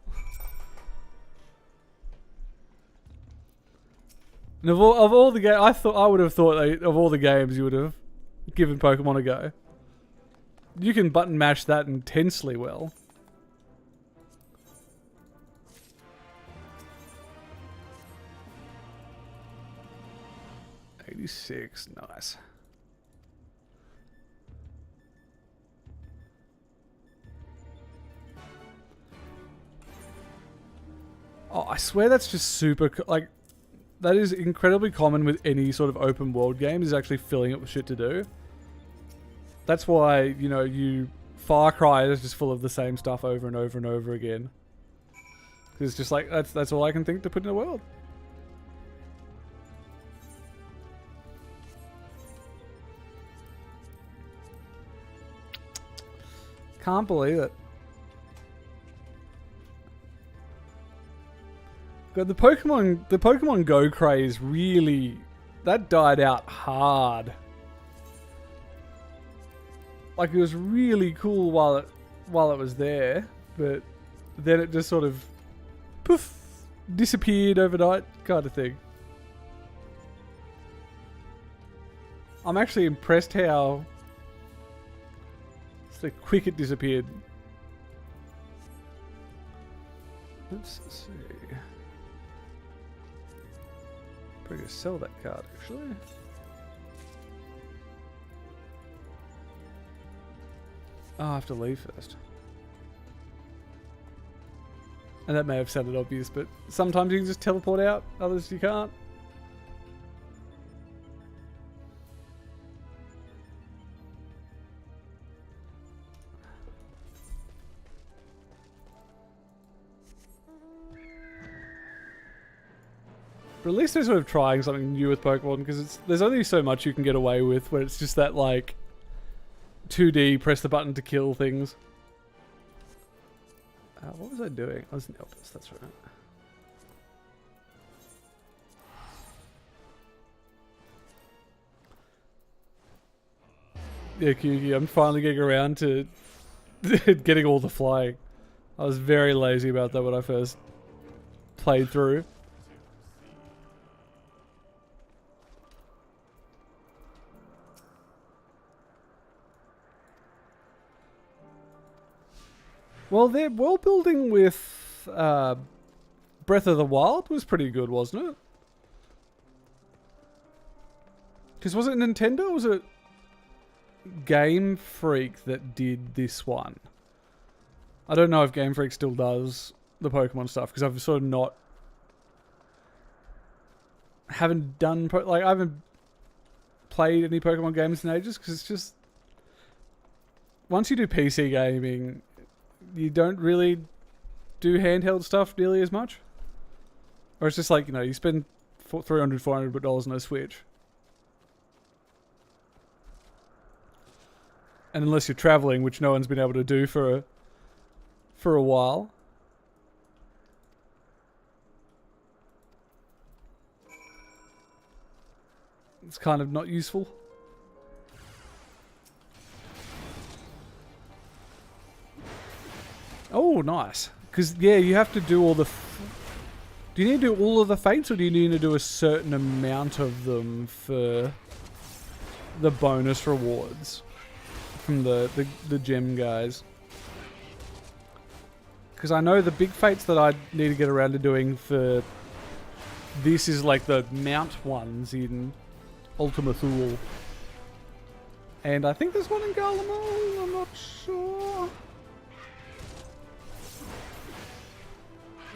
And of all the games, I would have thought of all the games you would have given Pokemon a go. You can button mash that intensely well. '86, nice. Oh, I swear that's just super, like, that is incredibly common with any sort of open world game, is actually filling it with shit to do. That's why, you know, Far Cry is just full of the same stuff over and over and over again. Because it's just like, that's all I can think to put in a world. Can't believe it. God, the Pokemon Go craze really, that died out hard. Like, it was really cool while it was there, but then it just sort of poof, disappeared overnight kind of thing. I'm actually impressed how so quick it disappeared. Let's see. Probably gonna sell that card actually. Oh, I have to leave first. And that may have sounded obvious, but sometimes you can just teleport out, others you can't. But at least they're sort of trying something new with Pokemon, because there's only so much you can get away with where it's just that, like, 2D, press the button to kill things. What was I doing? I was in Elpis, that's right. Yeah, Kyuki, I'm finally getting around to getting all the flying. I was very lazy about that when I first played through. Well, their world building with Breath of the Wild was pretty good, wasn't it? Because was it Nintendo or was it Game Freak that did this one? I don't know if Game Freak still does the Pokemon stuff, because I've sort of haven't played any Pokemon games in ages, because it's just, once you do PC gaming, you don't really do handheld stuff nearly as much. Or it's just like, you know, you spend $300, $400 on a Switch. And unless you're traveling, which no one's been able to do for a while. It's kind of not useful. Oh, nice. Because, yeah, you have to do all the... Do you need to do all of the fates, or do you need to do a certain amount of them for the bonus rewards from the gem guys? Because I know the big fates that I need to get around to doing for this is like the mount ones in Ultima Thule. And I think there's one in Garlemald, I'm not sure.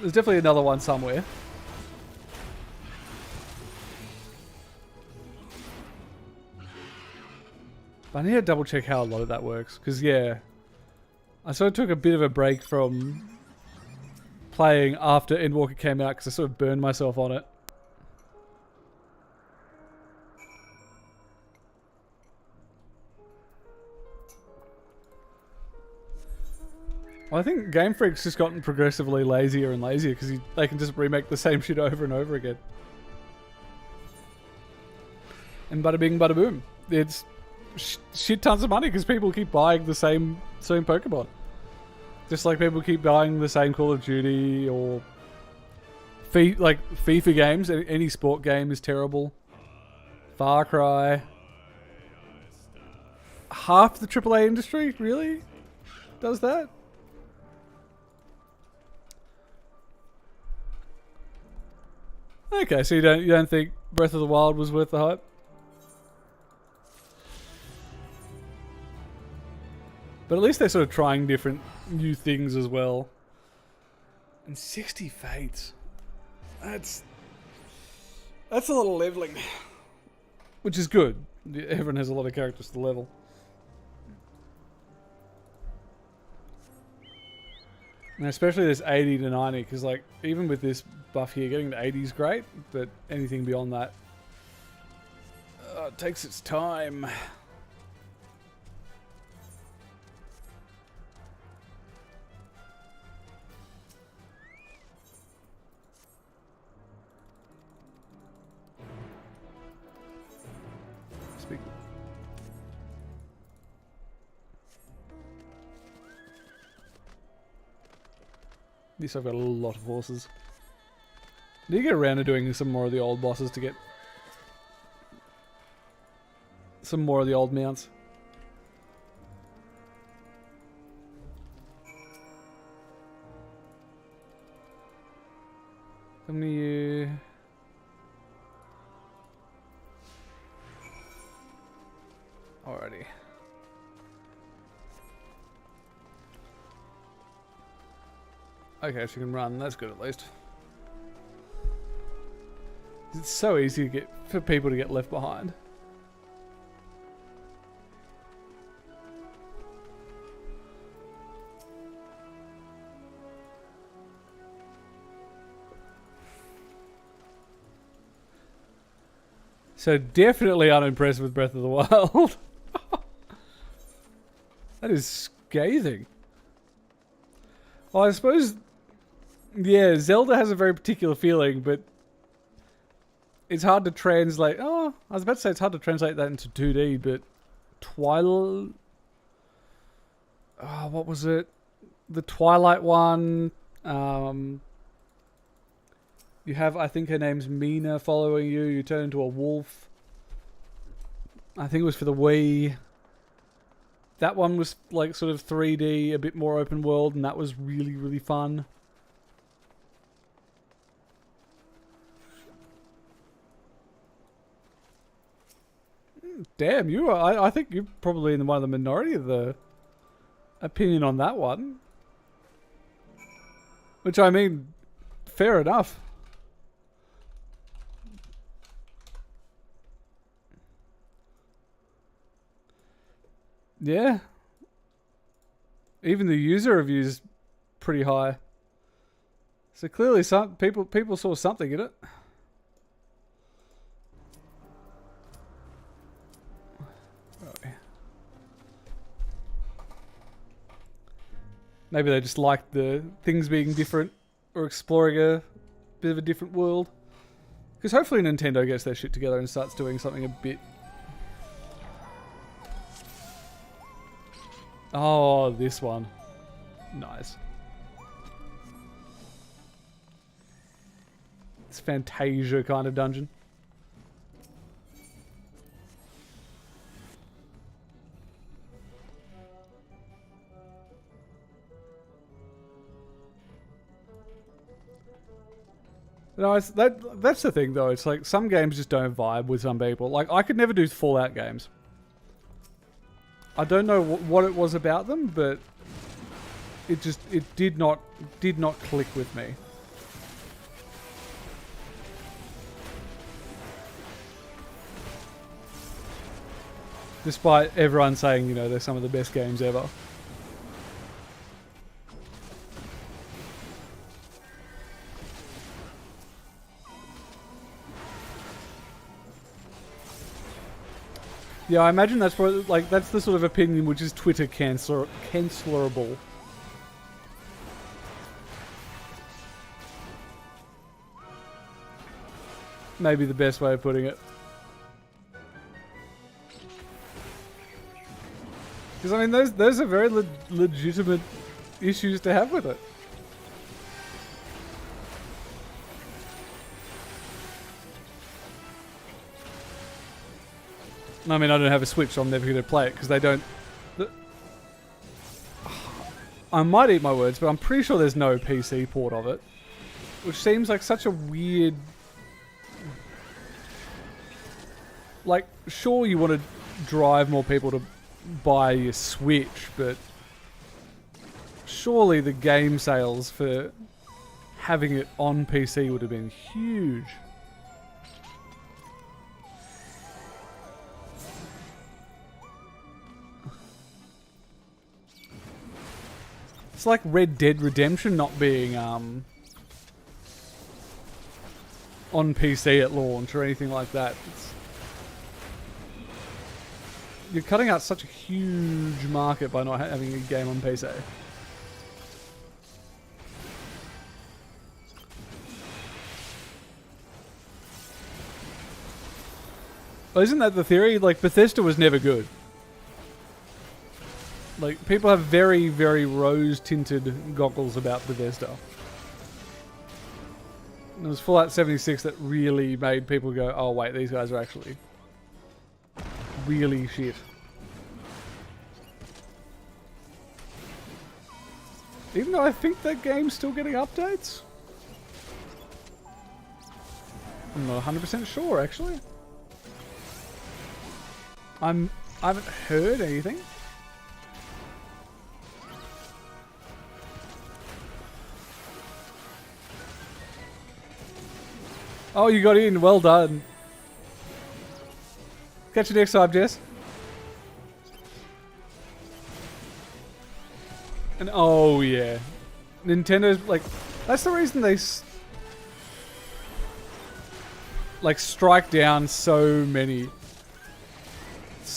There's definitely another one somewhere. But I need to double check how a lot of that works. Because, yeah, I sort of took a bit of a break from playing after Endwalker came out because I sort of burned myself on it. Well, I think Game Freak's just gotten progressively lazier and lazier because they can just remake the same shit over and over again. And bada bing, bada boom. It's shit tons of money because people keep buying the same Pokemon. Just like people keep buying the same Call of Duty or FIFA games. Any sport game is terrible. Far Cry. Half the AAA industry really does that. Okay, so you don't think Breath of the Wild was worth the hype? But at least they're sort of trying different new things as well. And 60 fates. That's a lot of leveling. Which is good. Everyone has a lot of characters to level. And especially this 80 to 90, because like even with this buff here, getting to 80 is great, but anything beyond that it takes its time. Thank you. At least I've got a lot of horses. Need to get around to doing some more of the old bosses to get some more of the old mounts. How many... Alrighty. Okay, she can run. That's good at least. It's so easy to get for people to get left behind. So definitely unimpressed with Breath of the Wild. That is scathing. Well, I suppose, yeah, Zelda has a very particular feeling, but it's hard to translate. Oh, I was about to say it's hard to translate that into 2D, but Twilight... Oh, what was it? The Twilight one. You have, I think her name's Mina following you. You turn into a wolf. I think it was for the Wii. That one was like sort of 3D, a bit more open world, and that was really, really fun. Damn, you are, I think you're probably in one of the minority of the opinion on that one. Which, I mean, fair enough. Yeah. Even the user review is pretty high. So clearly some people saw something in it. Maybe they just liked the things being different or exploring a bit of a different world. Because hopefully Nintendo gets their shit together and starts doing something a bit... Oh, this one. Nice. It's Fantasia kind of dungeon. No, it's that's the thing though. It's like some games just don't vibe with some people. Like I could never do Fallout games. I don't know what it was about them, but it did not click with me. Despite everyone saying, you know, they're some of the best games ever. Yeah, I imagine that's what, like, that's the sort of opinion which is Twitter cancelable. Maybe the best way of putting it. Because, I mean, those are very legitimate issues to have with it. I mean, I don't have a Switch, so I'm never going to play it, because they don't... I might eat my words, but I'm pretty sure there's no PC port of it. Which seems like such a weird... Like, sure you want to drive more people to buy your Switch, but... Surely the game sales for having it on PC would have been huge. It's like Red Dead Redemption not being on PC at launch or anything like that. You're cutting out such a huge market by not having a game on PC. Well, isn't that the theory? Like, Bethesda was never good. Like, people have very, very rose-tinted goggles about Bethesda. And it was Fallout 76 that really made people go, oh wait, these guys are actually really shit. Even though I think that game's still getting updates. I'm not 100% sure, actually. I haven't heard anything. Oh, you got in. Well done. Catch you next time, Jess. And oh yeah, Nintendo's like, that's the reason they like strike down so many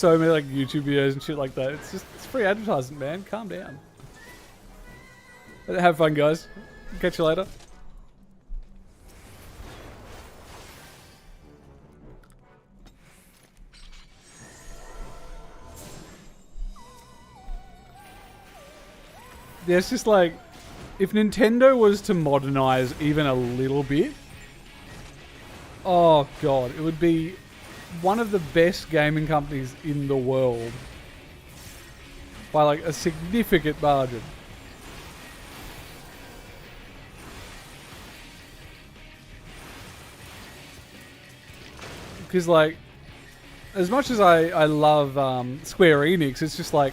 like YouTube videos and shit like that. It's just, it's free advertising, man. Calm down. But have fun, guys. Catch you later. Yeah, it's just like, if Nintendo was to modernize even a little bit, oh god, it would be one of the best gaming companies in the world. By like a significant margin. Because like, as much as I love Square Enix, it's just like,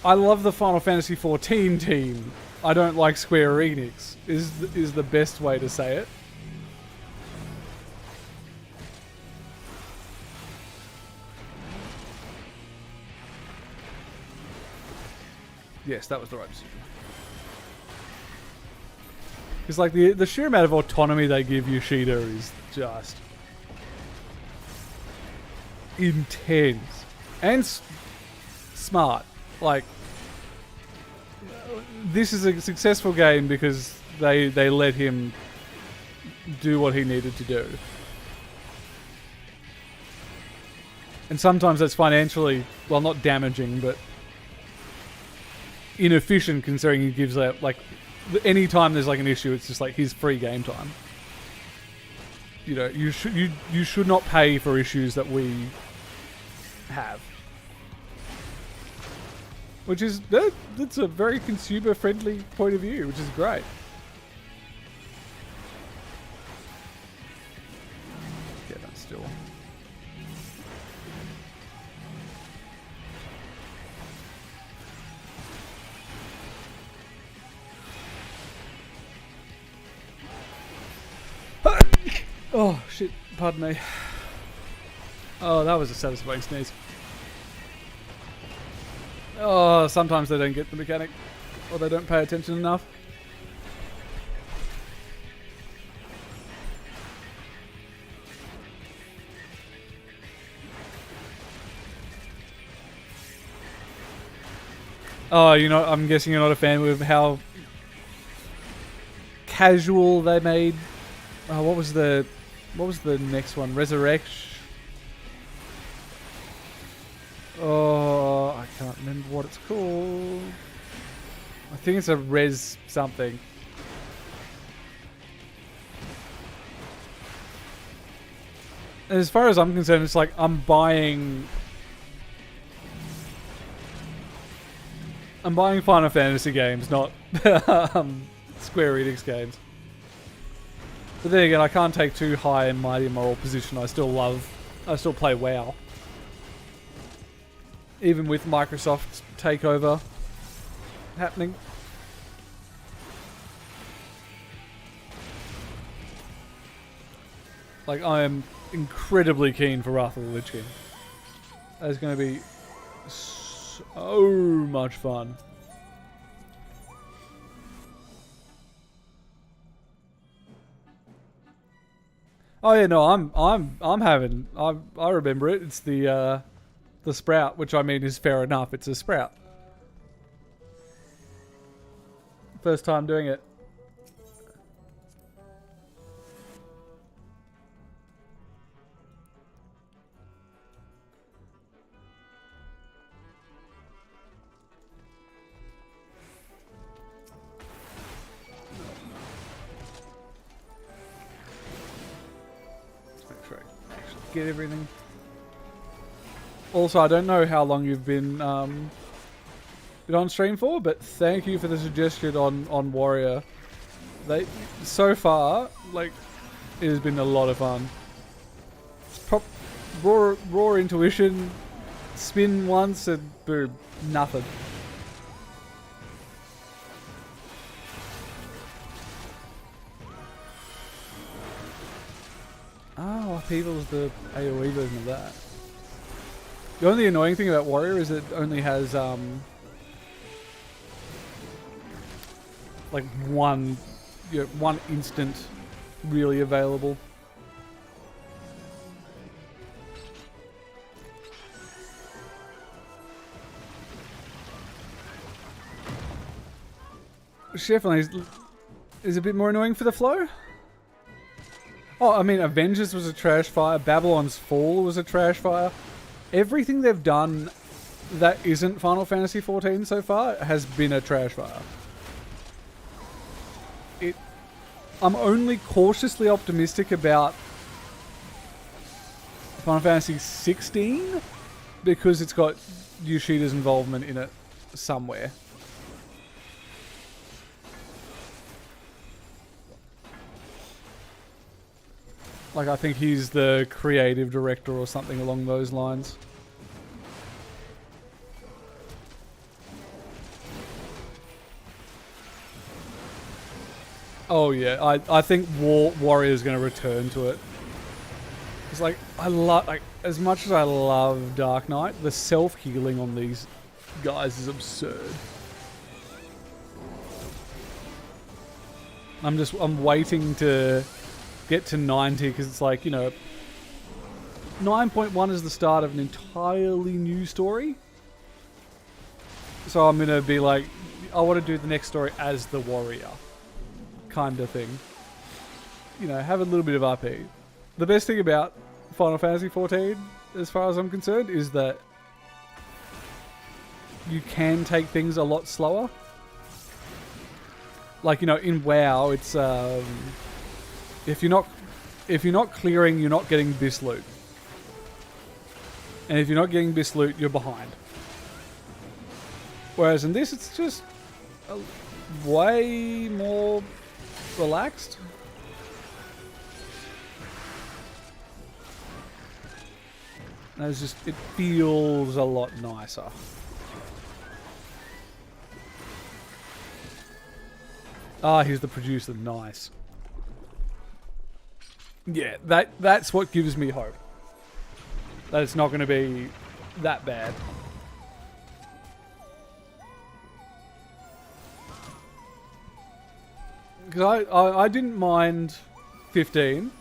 I love the Final Fantasy XIV team. I don't like Square Enix. Is the best way to say it. Yes, that was the right decision. Because like the sheer amount of autonomy they give Yoshida is just intense and smart. Like, this is a successful game because they let him do what he needed to do. And sometimes that's financially, well, not damaging, but inefficient, considering he gives out, like, any time there's like an issue, it's just like his free game time. You know, you should not pay for issues that we have. Which is, that's a very consumer-friendly point of view, which is great. Yeah, that's still... Oh, shit. Pardon me. Oh, that was a satisfying sneeze. Oh, sometimes they don't get the mechanic. Or they don't pay attention enough. Oh, you know, I'm guessing you're not a fan with how casual they made... Oh, what was the next one? Resurrection? Oh, I can't remember what it's called. I think it's a res something. As far as I'm concerned, it's like I'm buying Final Fantasy games, not Square Enix games. But then again, I can't take too high and mighty moral position. I still play WoW. Even with Microsoft's takeover happening. Like, I am incredibly keen for Wrath of the Lich King. That is going to be so much fun. Oh yeah, no, I'm having. I remember it. It's the sprout, which I mean is fair enough. It's a sprout. First time doing it. get everything. Also, I don't know how long you've been on stream for, but thank you for the suggestion on Warrior. So far, like, it has been a lot of fun. Raw intuition, spin once and boom, nothing. Oh, People's the AoE version of that. The only annoying thing about Warrior is it only has like one instant really available. Which definitely is a bit more annoying for the flow. Oh, I mean, Avengers was a trash fire. Babylon's Fall was a trash fire. Everything they've done that isn't Final Fantasy XIV so far has been a trash fire. I'm only cautiously optimistic about Final Fantasy XVI because it's got Yoshida's involvement in it somewhere. Like, I think he's the creative director or something along those lines. Oh yeah, I think Warrior's going to return to it. It's like, as much as I love Dark Knight, the self-healing on these guys is absurd. I'm waiting to get to 90 because it's like, 9.1 is the start of an entirely new story. So I'm going to be like, I want to do the next story as the warrior kind of thing. Have a little bit of RP. The best thing about Final Fantasy XIV, as far as I'm concerned, is that you can take things a lot slower. Like, in WoW, it's if you're not clearing, you're not getting this loot. And if you're not getting this loot, you're behind. Whereas in this, it's just way more relaxed. And it feels a lot nicer. Ah, he's the producer. Nice. Yeah, that's what gives me hope. That it's not going to be that bad. Because I didn't mind 15.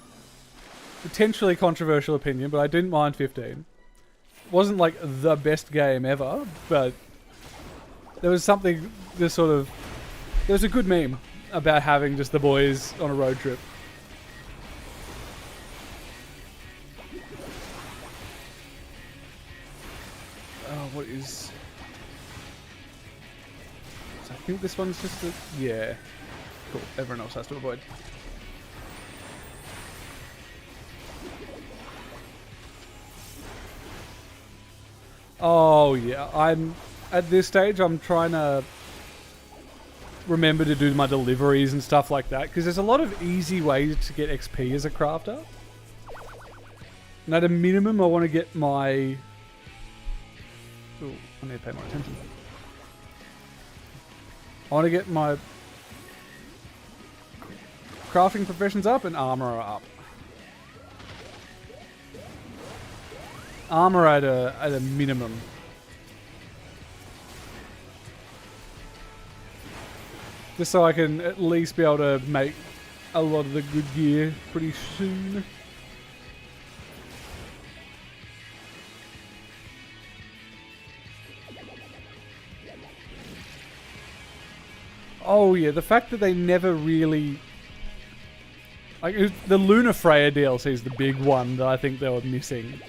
Potentially controversial opinion, but I didn't mind 15. Wasn't like the best game ever, but there was something, there was a good meme about having just the boys on a road trip. What is... So I think this one's just a... Yeah. Cool. Everyone else has to avoid. Oh, yeah. At this stage, I'm trying to remember to do my deliveries and stuff like that, because there's a lot of easy ways to get XP as a crafter. And at a minimum, I want to get my... Ooh, I need to pay more attention. I want to get my crafting professions up and armor up. Armor at a minimum. Just so I can at least be able to make a lot of the good gear pretty soon. Oh yeah, the fact that they never really... Like, the Luna Freya DLC is the big one that I think they were missing.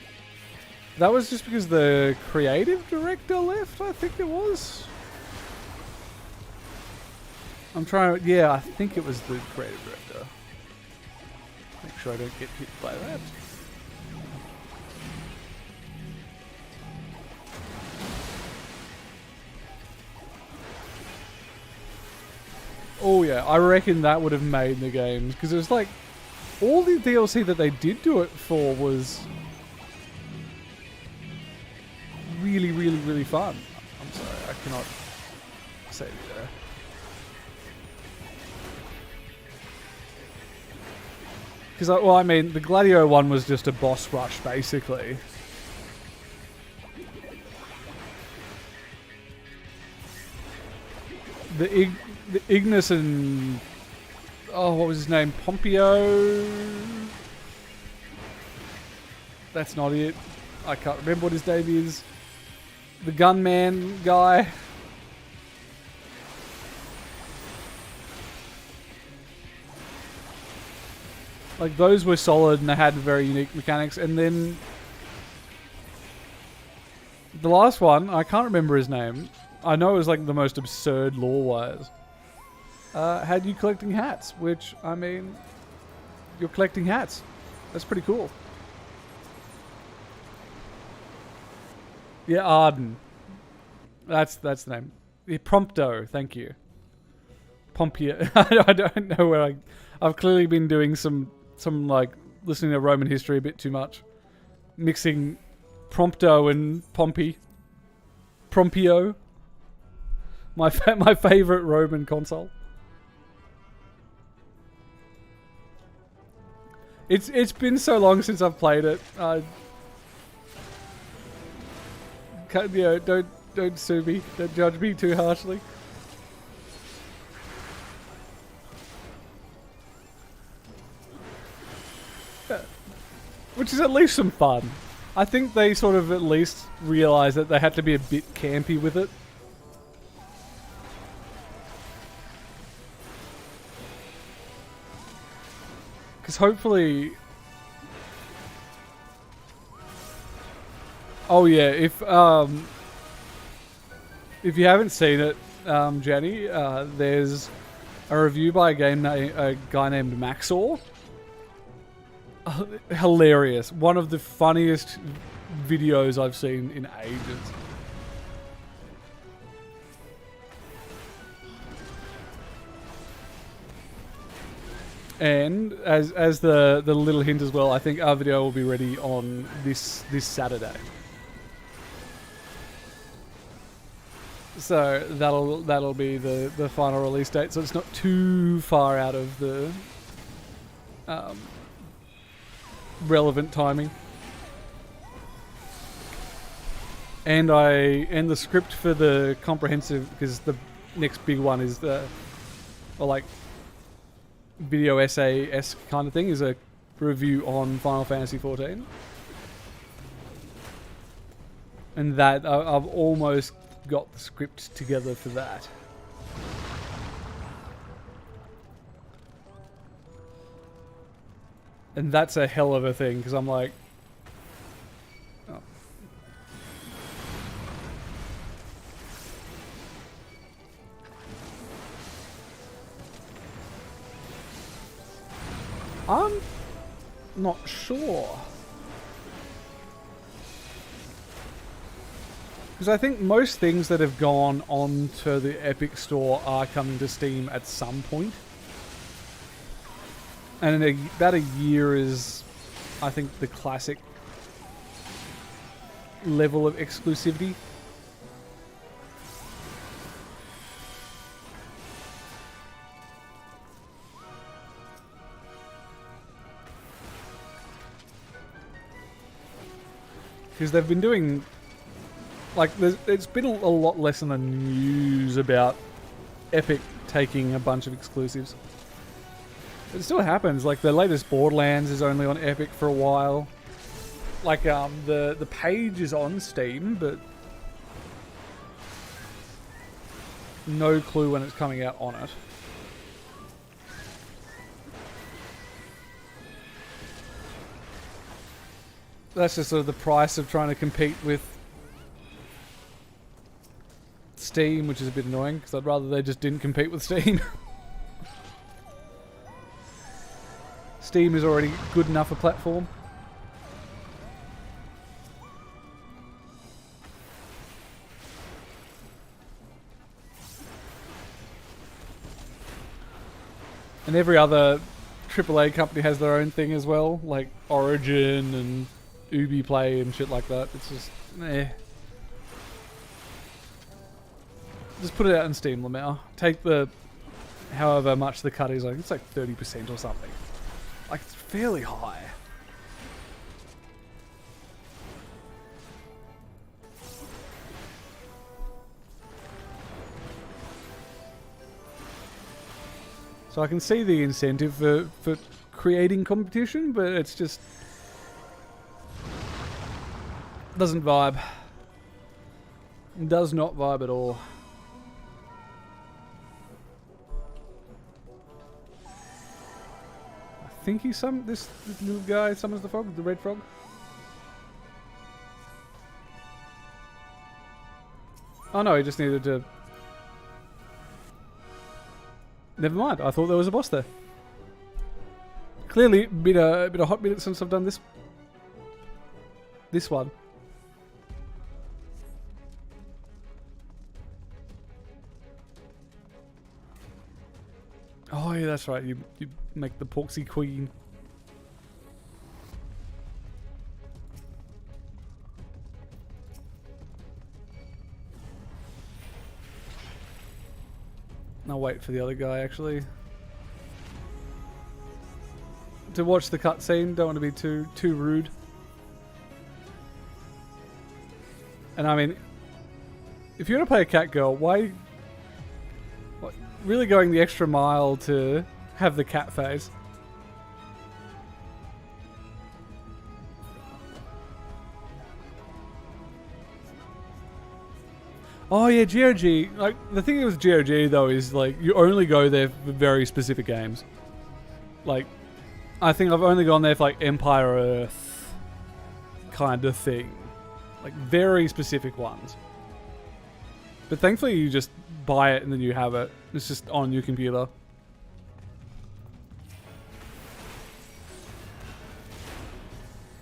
That was just because the creative director left, I think it was. I'm trying to... Yeah, I think it was the creative director. Make sure I don't get hit by that. Oh yeah, I reckon that would have made the games, because it was like all the DLC that they did do it for was really, really, really fun. I'm sorry, I cannot save you there. Because, well, I mean, the Gladio one was just a boss rush, basically. The Ignis and... Oh, what was his name? Pompeo? That's not it. I can't remember what his name is. The gunman guy. Like, those were solid and they had very unique mechanics. And then the last one, I can't remember his name. I know it was like the most absurd lore-wise. Had you collecting hats, which, I mean, you're collecting hats. That's pretty cool. Yeah, Arden. That's the name. Yeah, Prompto, thank you. Pompeo. I don't know where I've clearly been doing some like listening to Roman history a bit too much. Mixing Prompto and Pompey. Prompio. My favorite Roman consul. It's been so long since I've played it. Don't sue me. Don't judge me too harshly. Which is at least some fun. I think they sort of at least realised that they had to be a bit campy with it. Because hopefully... Oh yeah, if you haven't seen it, Jenny, there's a review by a guy named Maxor. Hilarious. One of the funniest videos I've seen in ages. And as the little hint as well, I think our video will be ready on this Saturday. So that'll be the final release date. So it's not too far out of the relevant timing. And the script for the comprehensive, because the next big one is like video essay-esque kind of thing, is a review on Final Fantasy XIV. And that I've almost got the script together for that. And that's a hell of a thing, because I'm like... I'm not sure. Because I think most things that have gone on to the Epic Store are coming to Steam at some point. And about a year is, I think, the classic level of exclusivity. Because they've been doing, like, it's been a lot less in the news about Epic taking a bunch of exclusives. It still happens. Like, the latest Borderlands is only on Epic for a while. Like, the page is on Steam, but no clue when it's coming out on it. That's just sort of the price of trying to compete with Steam, which is a bit annoying, because I'd rather they just didn't compete with Steam. Steam is already good enough a platform. And every other AAA company has their own thing as well, like Origin and Ubi Play and shit like that. It's just, Just put it out in Steam, Lamau. Take the, however much the cut is, like it's like 30% or something. Like it's fairly high. So I can see the incentive for creating competition, but it's just doesn't vibe. Does not vibe at all. I think he's this little guy summons the frog, the red frog. Oh no, he just needed to. Never mind. I thought there was a boss there. Clearly, been a hot minute since I've done this one. Oh yeah, that's right. You make the Porksy Queen. I'll wait for the other guy actually to watch the cutscene. Don't want to be too rude. And I mean, if you're gonna play a cat girl, why really going the extra mile to have the cat face? Oh yeah, GOG. Like the thing with GOG though is like you only go there for very specific games. Like, I think I've only gone there for like Empire Earth kind of thing, like very specific ones. But thankfully, you just buy it and then you have it. It's just on your computer.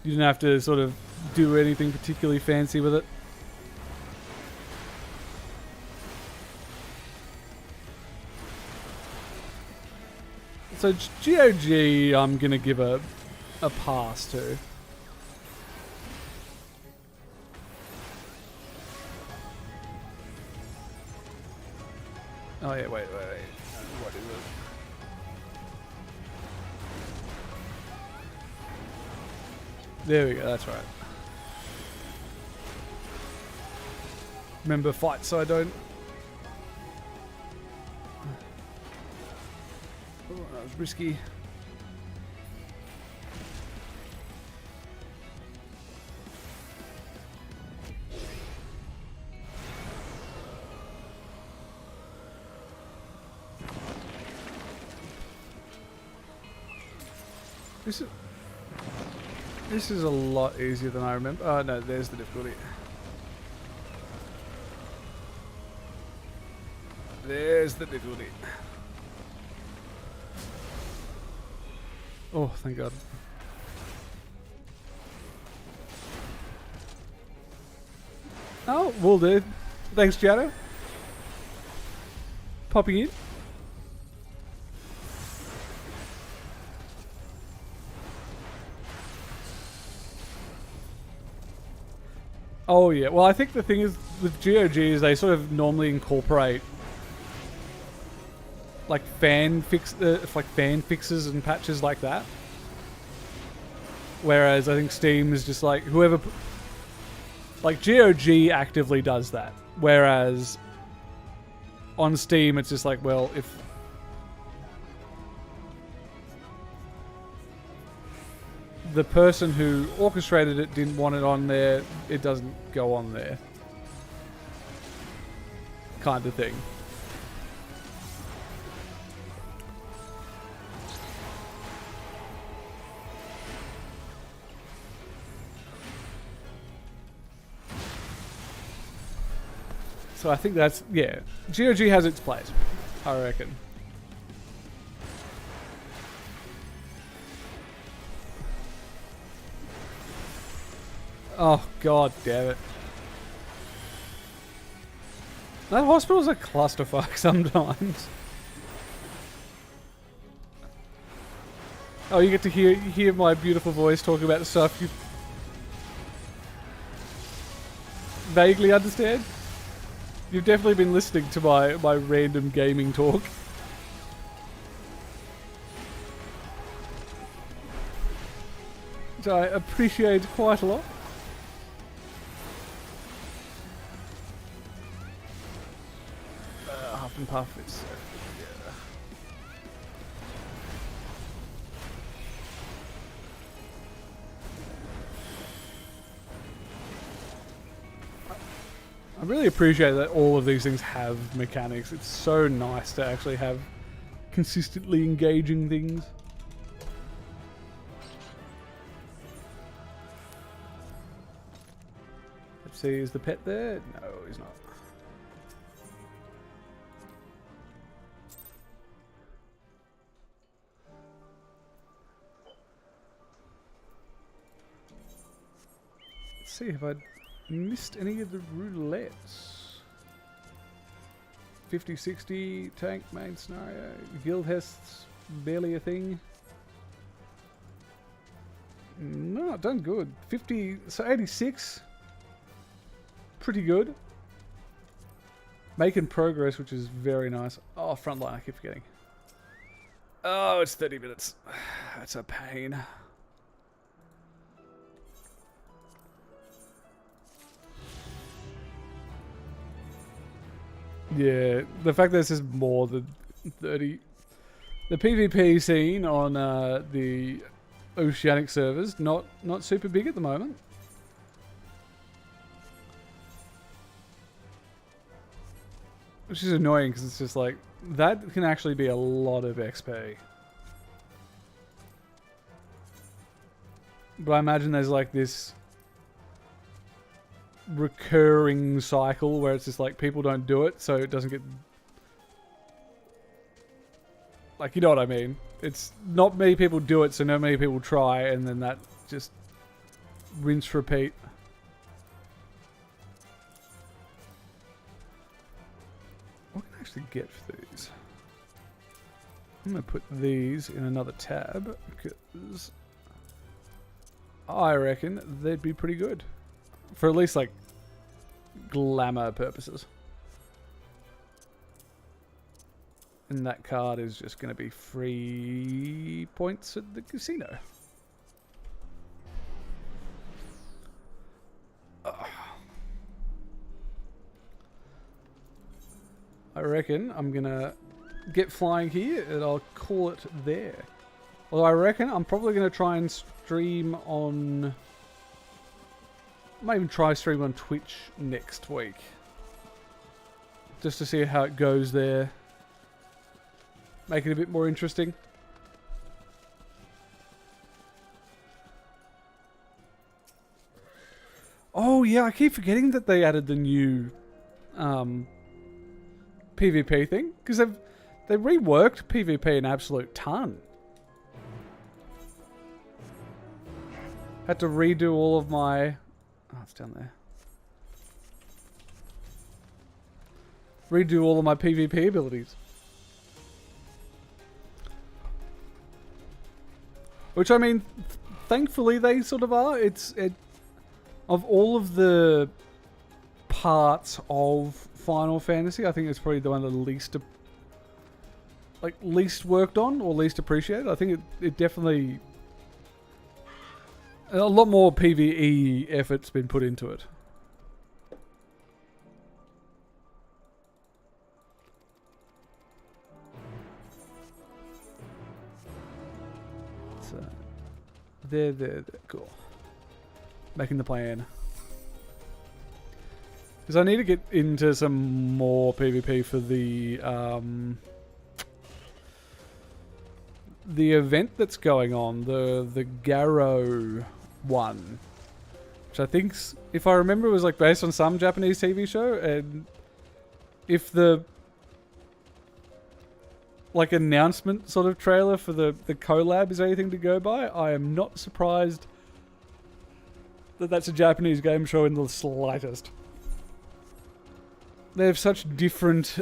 You didn't have to sort of do anything particularly fancy with it. So GOG, I'm gonna give a pass to. Oh yeah, wait. What is it? There we go. That's right. Remember, fight so I don't. Oh, that was risky. This is a lot easier than I remember. Oh no, there's the difficulty. There's the difficulty. Oh, thank God. Oh, will do. Thanks, Giada. Popping in. Oh yeah, well I think the thing is with GOG is they sort of normally incorporate like fan fixes and patches like that. Whereas I think Steam is just like whoever, like GOG actively does that. Whereas on Steam it's just like, well, if the person who orchestrated it didn't want it on there, it doesn't go on there. Kind of thing. So I think that's, yeah. GOG has its place, I reckon. Oh, God damn it. That hospital's a clusterfuck sometimes. Oh, you get to hear my beautiful voice talking about stuff you vaguely understand. You've definitely been listening to my random gaming talk. Which I appreciate quite a lot. Huff and Puff, it's... I really appreciate that all of these things have mechanics. It's so nice to actually have consistently engaging things. Let's see, is the pet there? No, he's not. Let's see, have I missed any of the roulettes? 50-60, tank, main scenario, guild hests, barely a thing. No, done good. 50, so 86. Pretty good. Making progress, which is very nice. Oh, frontline, I keep forgetting. Oh, it's 30 minutes. That's a pain. Yeah, the fact that this is more than 30. The PvP scene on the Oceanic servers, not super big at the moment. Which is annoying because it's just like, that can actually be a lot of XP. But I imagine there's like this recurring cycle where it's just like people don't do it, so it doesn't get... Like, you know what I mean? It's not many people do it, so not many people try, and then that just rinse, repeat. What can I actually get for these? I'm going to put these in another tab, because I reckon they'd be pretty good. For at least, like, glamour purposes. And that card is just going to be free points at the casino. I reckon I'm going to get flying here and I'll call it there. Although I reckon I'm probably going to try and stream on... I might even try stream on Twitch next week. Just to see how it goes there. Make it a bit more interesting. Oh yeah, I keep forgetting that they added the new PvP thing. Because they reworked PvP an absolute ton. Had to redo all of my... Oh, it's down there. Redo all of my PvP abilities. Which, I mean, thankfully they sort of are. Of all of the parts of Final Fantasy, I think it's probably the one that least worked on or least appreciated. I think it definitely... A lot more PvE effort's been put into it. So, there, cool. Making the plan. Because I need to get into some more PvP for the event that's going on, the Garrow one, which I think's, if I remember, was like based on some Japanese TV show, and if the like announcement sort of trailer for the collab is anything to go by, I am not surprised that that's a Japanese game show in the slightest. They have such different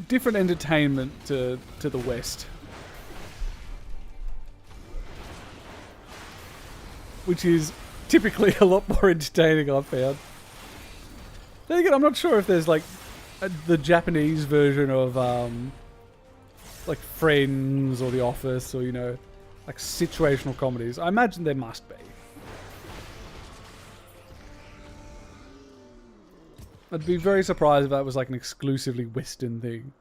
different entertainment to the West. Which is typically a lot more entertaining, I've found. Then again, I'm not sure if there's like the Japanese version of like Friends or The Office or, you know, like situational comedies. I imagine there must be. I'd be very surprised if that was like an exclusively Western thing.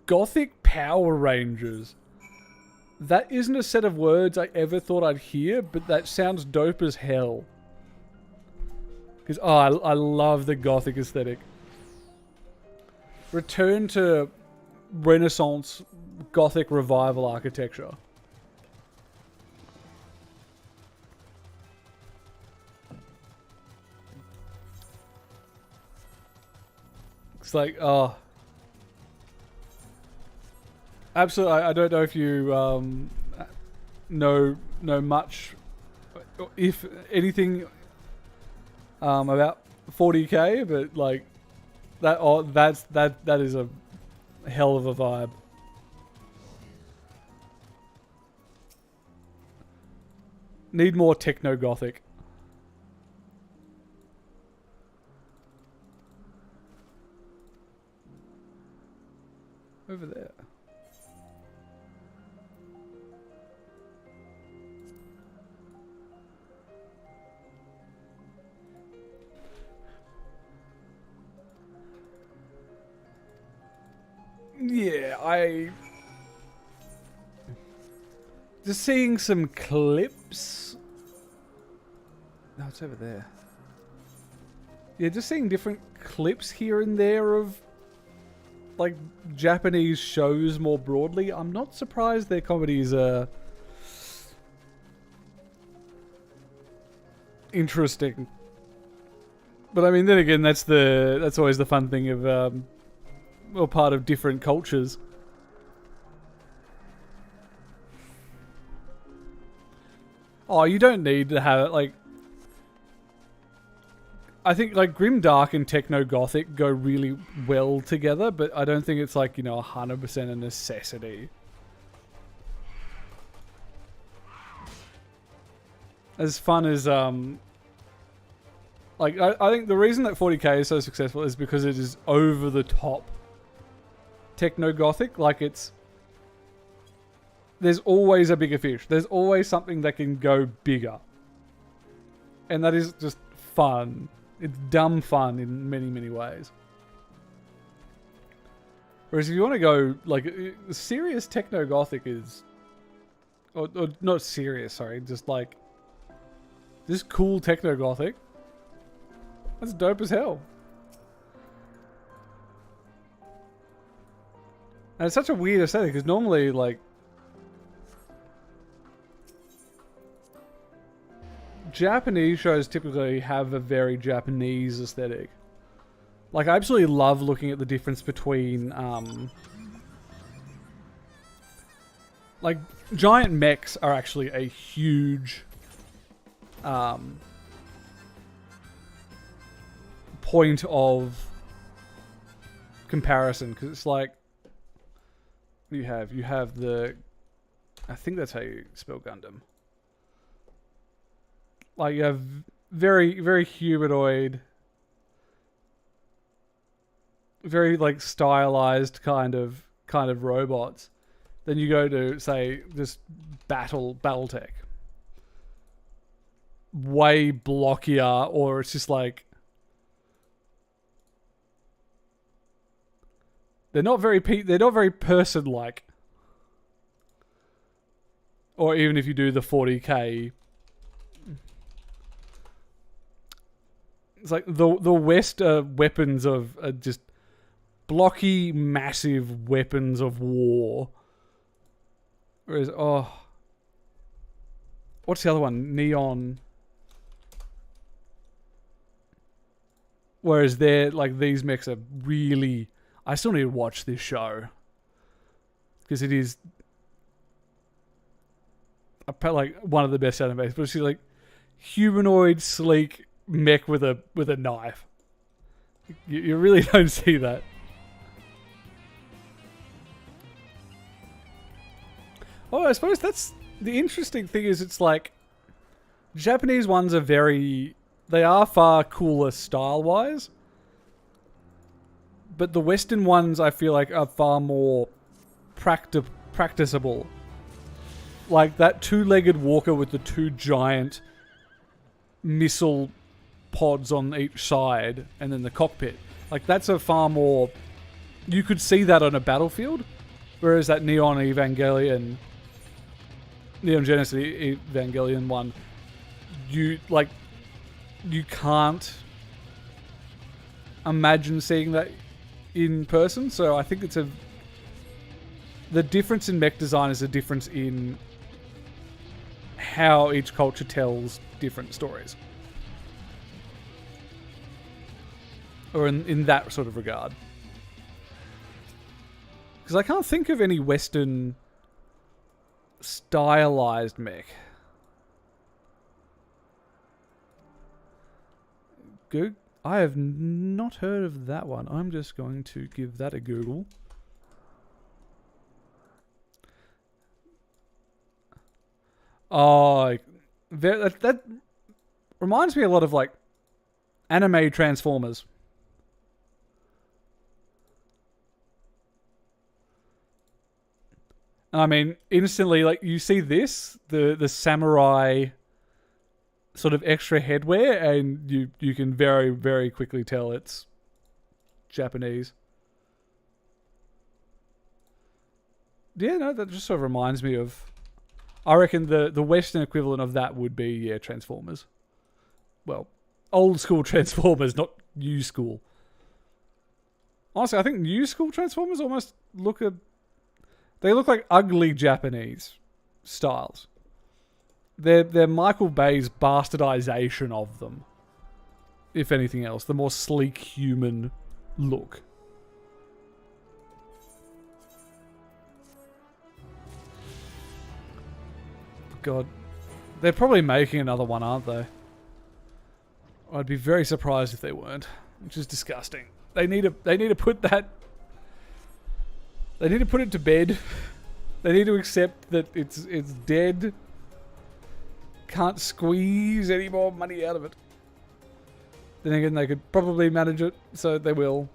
Gothic Power Rangers. That isn't a set of words I ever thought I'd hear, but that sounds dope as hell. Because, I love the Gothic aesthetic. Return to Renaissance Gothic revival architecture. It's like, absolutely. I don't know if you know much, if anything, about 40k, but like that is a hell of a vibe. Need more techno gothic. Over there. Yeah, just seeing some clips. No, it's over there. Yeah, just seeing different clips here and there of like Japanese shows more broadly. I'm not surprised their comedies are interesting. But I mean, then again, that's always the fun thing of well, part of different cultures. Oh, you don't need to have it like. I think like grim dark and techno gothic go really well together, but I don't think it's like, you know, 100% a necessity. As fun as like I think the reason that 40k is so successful is because it is over the top techno gothic. Like there's always a bigger fish. There's always something that can go bigger. And that is just fun. It's dumb fun in many, many ways. Whereas if you want to go, like, serious techno-gothic is... Or not serious, sorry. Just, like... This cool techno-gothic. That's dope as hell. And it's such a weird aesthetic, because normally, like... Japanese shows typically have a very Japanese aesthetic. Like, I absolutely love looking at the difference between, like, giant mechs are actually a huge, point of comparison. Because it's like, you have the, I think that's how you spell Gundam. Like, you have very, very humanoid, very like stylized kind of robots. Then you go to, say, just Battletech. Way blockier, or it's just like they're not very person-like. Or even if you do the 40k. It's like the West weapons of just blocky, massive weapons of war. Whereas, what's the other one? Neon. Whereas they're like, these mechs are really. I still need to watch this show because it is like one of the best animes. But it's like humanoid, sleek mech with a knife. You really don't see that. Oh, I suppose that's the interesting thing is it's like Japanese ones are they are far cooler style-wise. But the Western ones I feel like are far more practicable. Like that two-legged walker with the two giant missile pods on each side and then the cockpit. Like that's a far more... You could see that on a battlefield. Whereas that Neon Genesis Evangelion one, you can't imagine seeing that in person. So I think the difference in mech design is a difference in how each culture tells different stories. Or in that sort of regard. Because I can't think of any Western stylized mech. Good. I have not heard of that one. I'm just going to give that a Google. Oh, that reminds me a lot of like anime Transformers. I mean, instantly, like you see this, the samurai sort of extra headwear, and you can very, very quickly tell it's Japanese. Yeah, no, that just sort of reminds me of... I reckon the Western equivalent of that would be, Transformers. Well, old school Transformers, not new school. Honestly, I think new school Transformers almost they look like ugly Japanese styles. They're Michael Bay's bastardization of them. If anything else, the more sleek human look. God, they're probably making another one, aren't they? I'd be very surprised if they weren't, which is disgusting. They need to put that. They need to put it to bed. They need to accept that it's dead. Can't squeeze any more money out of it. Then again, they could probably manage it, so they will.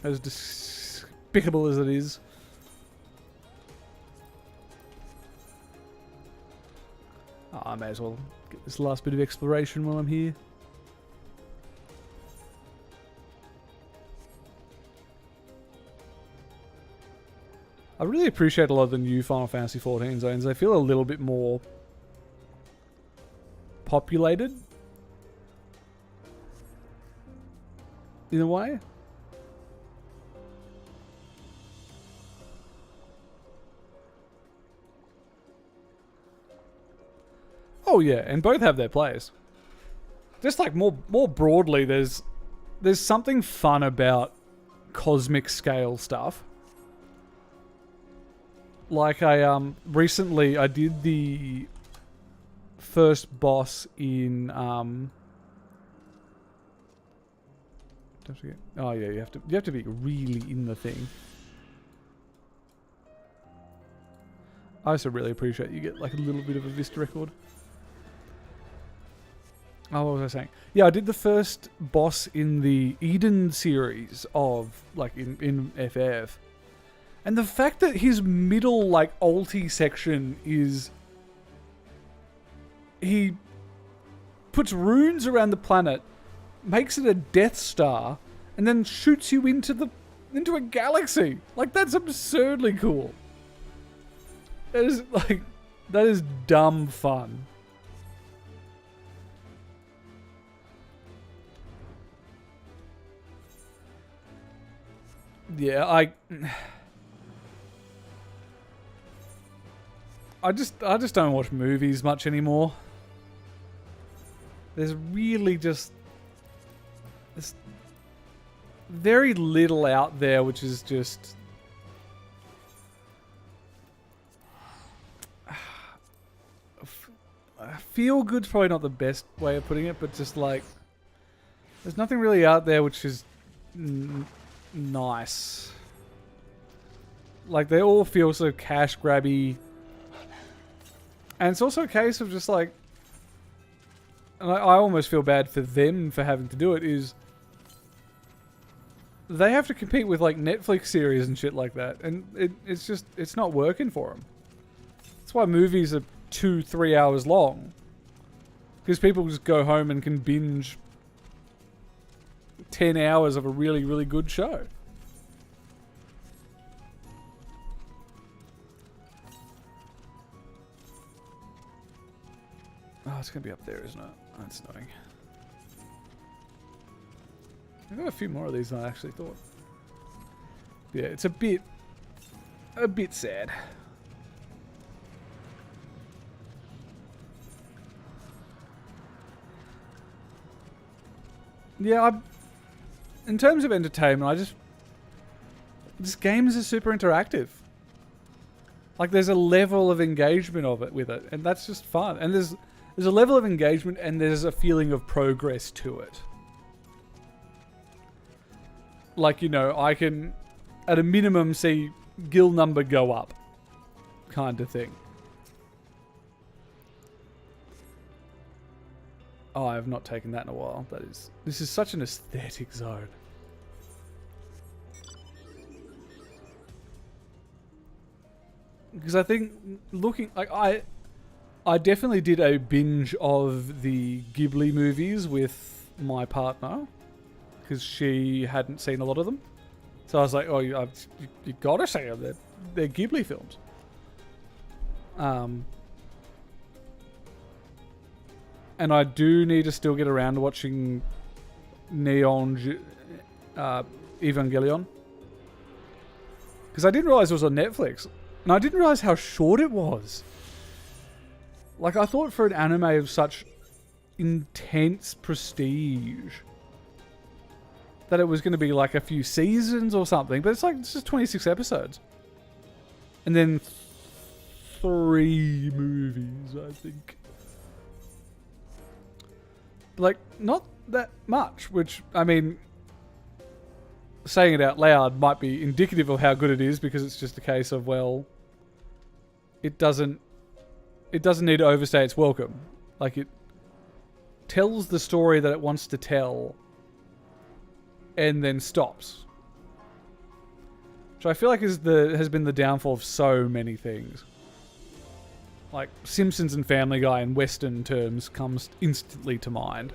As despicable as it is. I may as well get this last bit of exploration while I'm here. I really appreciate a lot of the new Final Fantasy XIV zones. They feel a little bit more populated. In a way. Oh yeah, and both have their place. Just like more broadly, there's something fun about cosmic scale stuff. Like recently I did the first boss in oh yeah, you have to be really in the thing. I also really appreciate you get like a little bit of a Vista record. Oh, what was I saying? Yeah, I did the first boss in the Eden series of like in FF. And the fact that his middle, like, ulti section is... He puts runes around the planet, makes it a Death Star, and then shoots you into a galaxy. Like, that's absurdly cool. That is dumb fun. Yeah, I just don't watch movies much anymore. There's really just... There's very little out there which is just... Feel good's probably not the best way of putting it, but just like... There's nothing really out there which is nice. Like, they all feel so cash grabby. And it's also a case of just like, and I almost feel bad for them for having to do it, is they have to compete with like Netflix series and shit like that. And it's just, it's not working for them. That's why movies are 2-3 hours long. Because people just go home and can binge 10 hours of a really, really good show. Oh, it's going to be up there, isn't it? Oh, that's annoying. I've got a few more of these than I actually thought. Yeah, it's a bit sad. Yeah, in terms of entertainment, this games are super interactive. Like, there's a level of engagement of it with it, and that's just fun. And there's a level of engagement, and there's a feeling of progress to it. Like, you know, I can, at a minimum, see guild number go up, kind of thing. Oh, I have not taken that in a while. This is such an aesthetic zone. Because I think looking like I definitely did a binge of the Ghibli movies with my partner because she hadn't seen a lot of them. So I was like, "Oh, you gotta see them. They're Ghibli films." And I do need to still get around to watching Evangelion. Because I didn't realize it was on Netflix. And I didn't realize how short it was. Like, I thought for an anime of such intense prestige that it was going to be like a few seasons or something. But it's just 26 episodes. And then 3 movies, I think. Like, not that much, which, I mean, saying it out loud might be indicative of how good it is, because it's just a case of, well, it doesn't need to overstay its welcome. Like, it tells the story that it wants to tell and then stops. Which I feel like has been the downfall of so many things. Like, Simpsons and Family Guy in Western terms comes instantly to mind.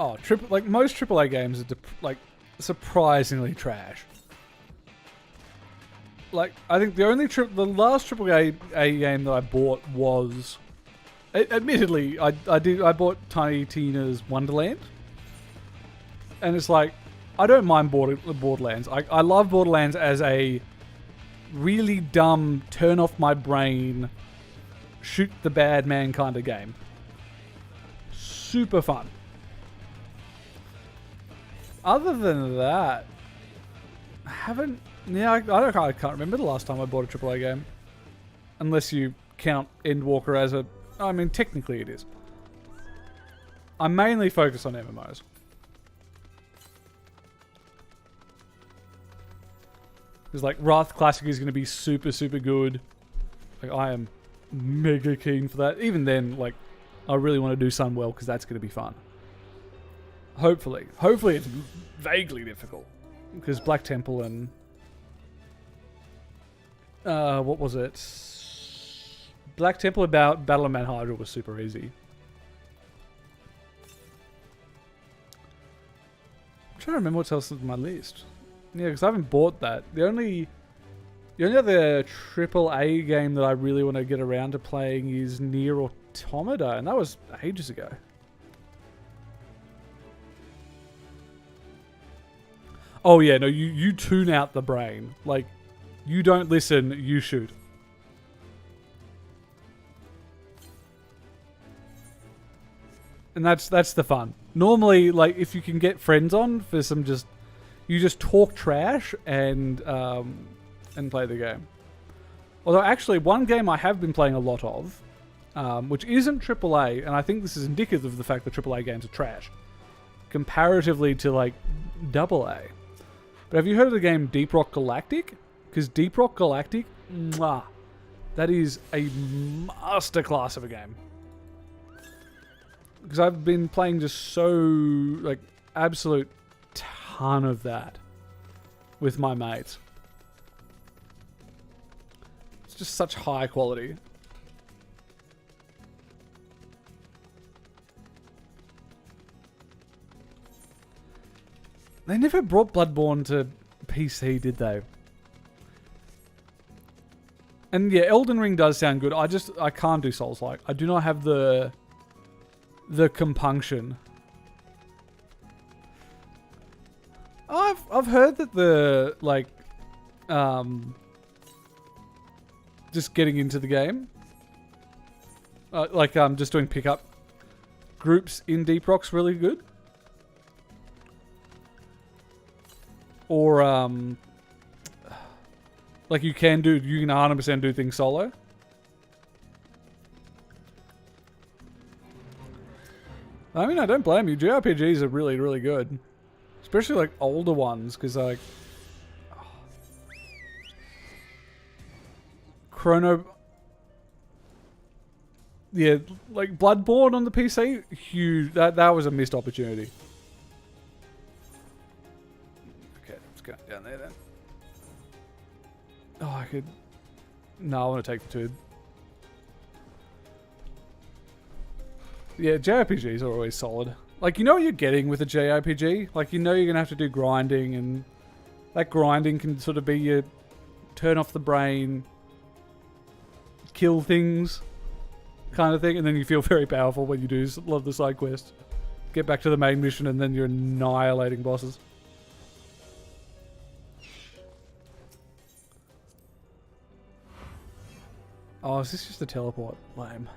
Oh, like most AAA games are like surprisingly trash. Like, I think the last AAA game that I bought was, admittedly, I bought Tiny Tina's Wonderland. And it's like, I don't mind Borderlands. I love Borderlands as a really dumb, turn off my brain, shoot the bad man kind of game. Super fun. Other than that, I can't remember the last time I bought a AAA game. Unless you count Endwalker as a, I mean, technically it is. I mainly focus on MMOs. Because, like, Wrath Classic is going to be super, super good. Like, I am mega keen for that. Even then, like, I really want to do Sunwell because that's going to be fun. Hopefully. Hopefully it's vaguely difficult. Because Black Temple and... what was it? Black Temple about Battle of Mount Hydra was super easy. I'm trying to remember what else is on my list. Yeah, because I haven't bought that. The only other AAA game that I really want to get around to playing is Nier Automata, and that was ages ago. Oh yeah, no, you tune out the brain. Like, you don't listen, you shoot. And that's the fun. Normally, like, if you can get friends on for some you just talk trash and play the game. Although actually one game I have been playing a lot of, which isn't AAA, and I think this is indicative of the fact that AAA games are trash, comparatively to like AA. But have you heard of the game Deep Rock Galactic? Because Deep Rock Galactic, mwah, that is a masterclass of a game. Because I've been playing just so, like, absolute ton of that with my mates. It's just such high quality. They never brought Bloodborne to PC, did they? And yeah, Elden Ring does sound good. I can't do Souls-like. I do not have the compunction. I've heard that the like just getting into the game, just doing pickup groups in Deep Rock's really good. Or like you can 100% do things solo. I mean, I don't blame you. JRPGs are really, really good. Especially, like, older ones, because, like... Chrono... Yeah, like, Bloodborne on the PC, huge. That was a missed opportunity. Okay, let's go down there, then. Oh, I could... No, I want to take the tube. Yeah, JRPGs are always solid. Like, you know what you're getting with a JRPG? Like, you know you're going to have to do grinding, and that grinding can sort of be your turn off the brain, kill things kind of thing, and then you feel very powerful when you do a lot of the side quests. Get back to the main mission, and then you're annihilating bosses. Oh, is this just a teleport? Lame.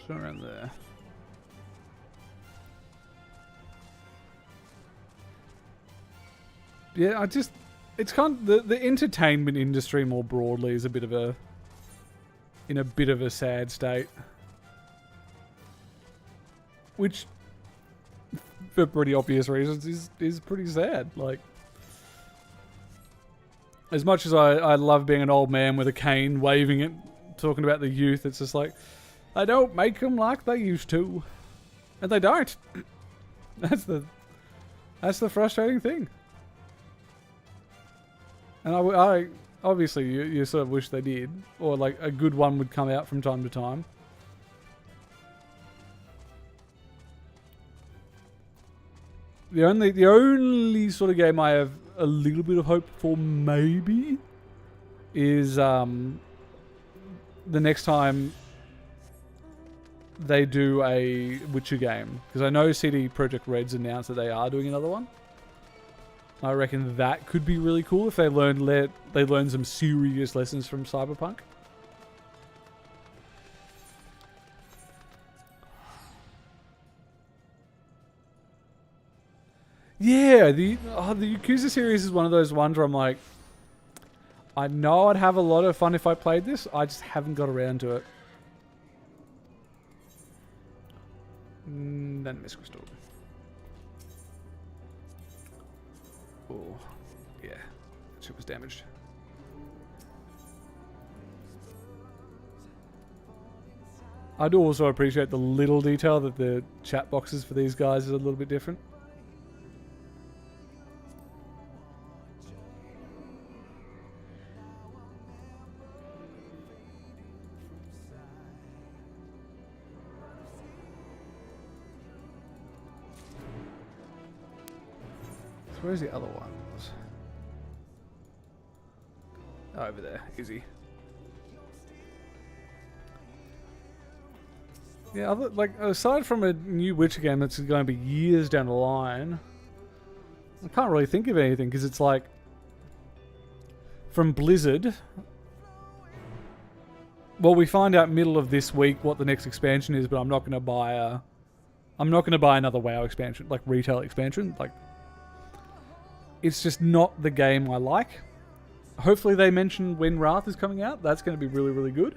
Around there. Yeah, it's kind of the entertainment industry more broadly is in a bit of a sad state, which for pretty obvious reasons is pretty sad. Like, as much as I love being an old man with a cane waving it, talking about the youth, it's just like, they don't make them like they used to. And they don't. That's the frustrating thing. And I obviously, you sort of wish they did. Or like a good one would come out from time to time. The only sort of game I have a little bit of hope for maybe is the next time they do a Witcher game, because I know CD Projekt Red's announced that they are doing another one. I reckon that could be really cool if they learn some serious lessons from Cyberpunk. Yeah, the Yakuza series is one of those ones where I'm like, I know I'd have a lot of fun if I played this. I just haven't got around to it. Then Miss Crystal. Oh, yeah. Ship was damaged. I do also appreciate the little detail that the chat boxes for these guys is a little bit different. Where's the other ones? Oh, over there. Easy. Yeah, aside from a new Witcher game that's going to be years down the line, I can't really think of anything, because it's like, from Blizzard, well, we find out middle of this week what the next expansion is, but I'm not going to buy I'm not going to buy another WoW expansion, like retail expansion. Like, it's just not the game I like. Hopefully they mention when Wrath is coming out. That's going to be really, really good.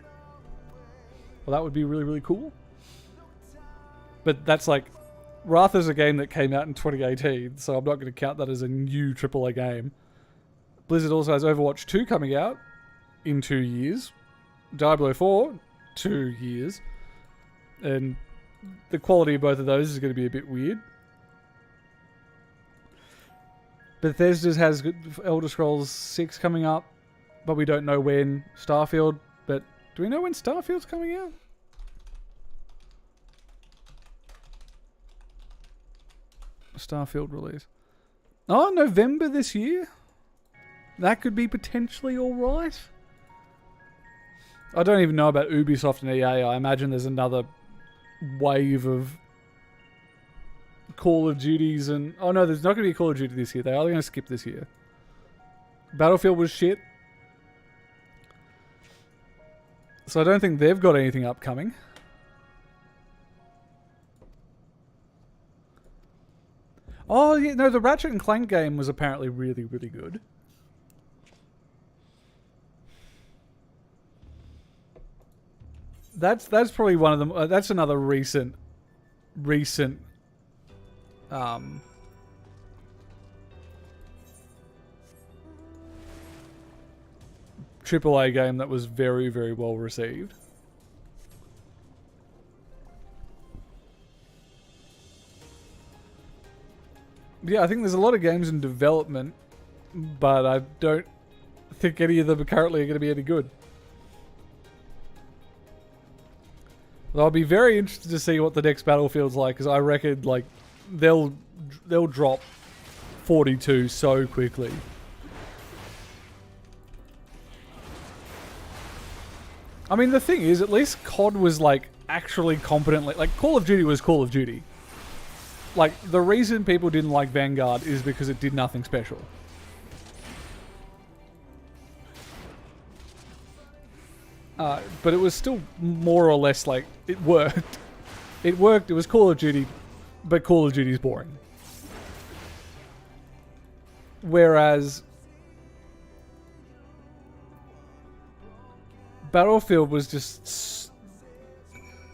Well, that would be really, really cool. But that's like, Wrath is a game that came out in 2018, so I'm not going to count that as a new AAA game. Blizzard also has Overwatch 2 coming out in 2 years. Diablo 4, 2 years. And the quality of both of those is going to be a bit weird. Bethesda has Elder Scrolls 6 coming up, but we don't know when. Starfield, but do we know when Starfield's coming out? Starfield release. Oh, November this year? That could be potentially alright. I don't even know about Ubisoft and EA. I imagine there's another wave of Call of Duties and... Oh no, there's not going to be a Call of Duty this year. They are going to skip this year. Battlefield was shit. So I don't think they've got anything upcoming. Oh, yeah, no, the Ratchet and Clank game was apparently really, really good. That's probably one of them. That's another recent AAA game that was very, very well received. Yeah, I think there's a lot of games in development, but I don't think any of them currently are going to be any good. Well, I'll be very interested to see what the next Battlefield's like, because I reckon like they'll drop 42 so quickly. I mean, the thing is, at least COD was like actually competently, like Call of Duty was Call of Duty. Like, the reason people didn't like Vanguard is because it did nothing special. But it was still more or less like, it worked. It worked, it was Call of Duty, but Call of Duty's boring. Whereas Battlefield was just...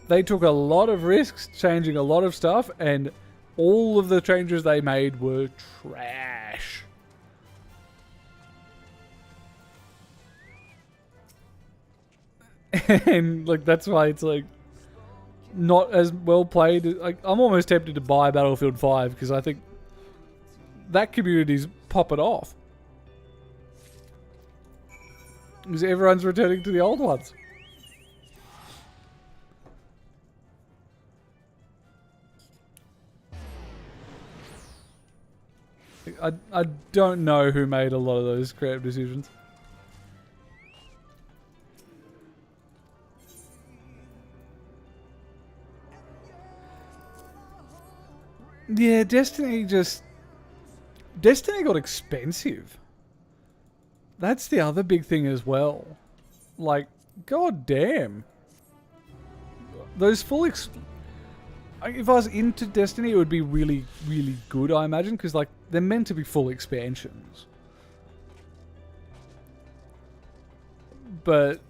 They took a lot of risks, changing a lot of stuff, and all of the changes they made were trash. And like that's why it's like not as well played. Like I'm almost tempted to buy Battlefield 5 because I think that community's popping off. Because everyone's returning to the old ones. I don't know who made a lot of those creative decisions. Yeah, Destiny got expensive. That's the other big thing as well. Like, god damn. Those full if I was into Destiny, it would be really, really good, I imagine, because like they're meant to be full expansions. But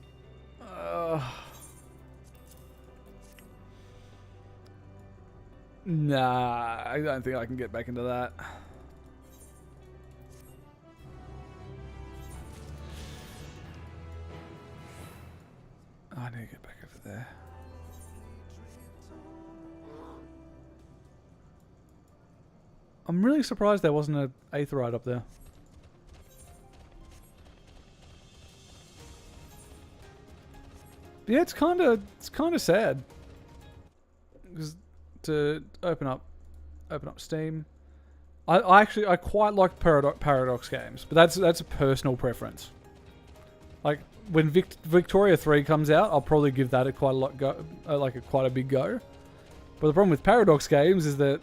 nah, I don't think I can get back into that. I need to get back over there. I'm really surprised there wasn't an Aetheryte up there. Yeah, it's kind of sad. Because to open up Steam, I quite like Paradox games, but that's a personal preference. Like when Victoria 3 comes out, I'll probably give that quite a big go. But the problem with Paradox games is that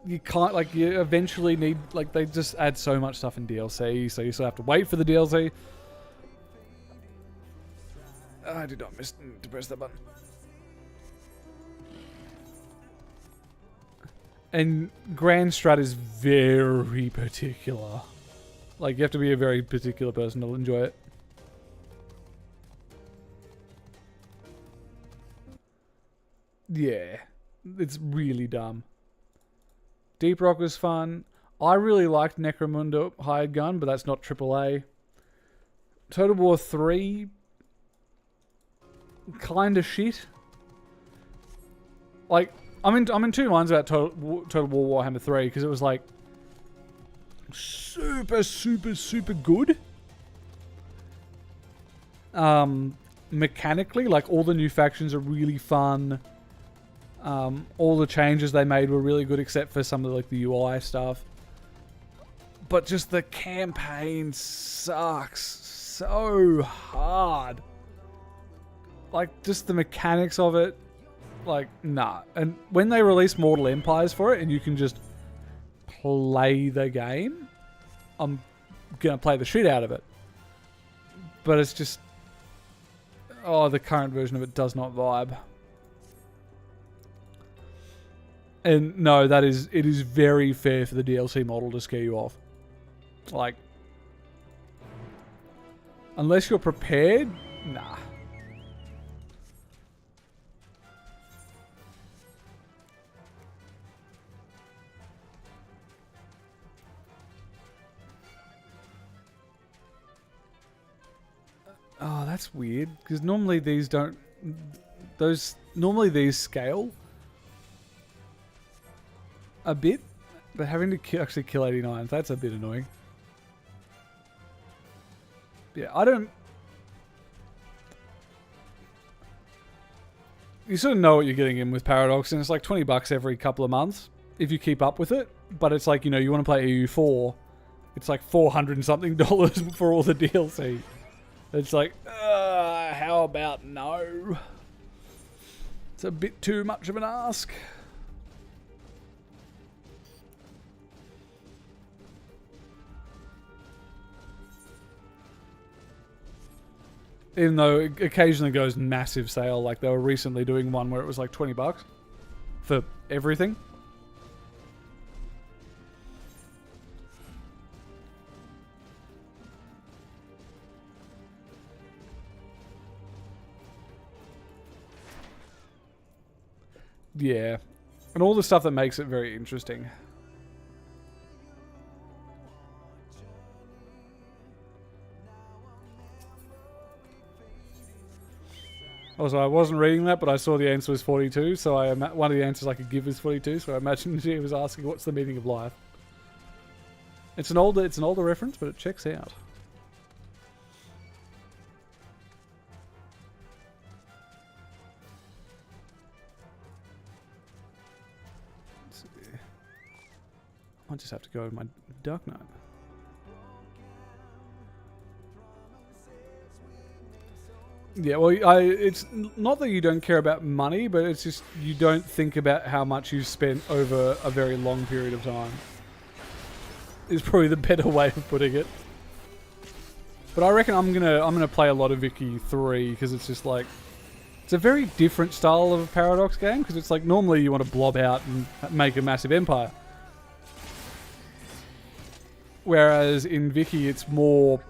you can't, like, you eventually need, like, they just add so much stuff in DLC, so you still have to wait for the DLC. I did not miss to press that button. And Grand Strat is very particular. Like, you have to be a very particular person to enjoy it. Yeah. It's really dumb. Deep Rock was fun. I really liked Necromunda Hired Gun, but that's not AAA. Total War 3... kind of shit. Like, I'm in two minds about Total War Warhammer 3, because it was like super good. Mechanically, like all the new factions are really fun. All the changes they made were really good, except for some of like the UI stuff. But just the campaign sucks so hard. Like, just the mechanics of it, like, nah. And when they release Mortal Empires for it, and you can just play the game, I'm gonna play the shit out of it. But it's just, oh, the current version of it does not vibe. And no, it is very fair for the DLC model to scare you off. Like, unless you're prepared, nah. Oh, that's weird. Because normally these don't... Normally these scale a bit. But having to actually kill 89, that's a bit annoying. Yeah, I don't... You sort of know what you're getting in with Paradox, and it's like $20 every couple of months if you keep up with it. But it's like, you know, you want to play EU4, it's like $400 and something for all the DLC. It's like, how about no? It's a bit too much of an ask. Even though it occasionally goes massive sale, like they were recently doing one where it was like $20 for everything. Yeah. And all the stuff that makes it very interesting. Also, I wasn't reading that, but I saw the answer was 42, so one of the answers I could give is 42, so I imagine she was asking what's the meaning of life. It's an older reference, but it checks out. I just have to go with my Dark Knight. Yeah, well, it's not that you don't care about money, but it's just you don't think about how much you've spent over a very long period of time. Is probably the better way of putting it. But I reckon I'm gonna play a lot of Vicky 3 because it's just like it's a very different style of a Paradox game because it's like normally you want to blob out and make a massive empire. Whereas in Vicky, it's more...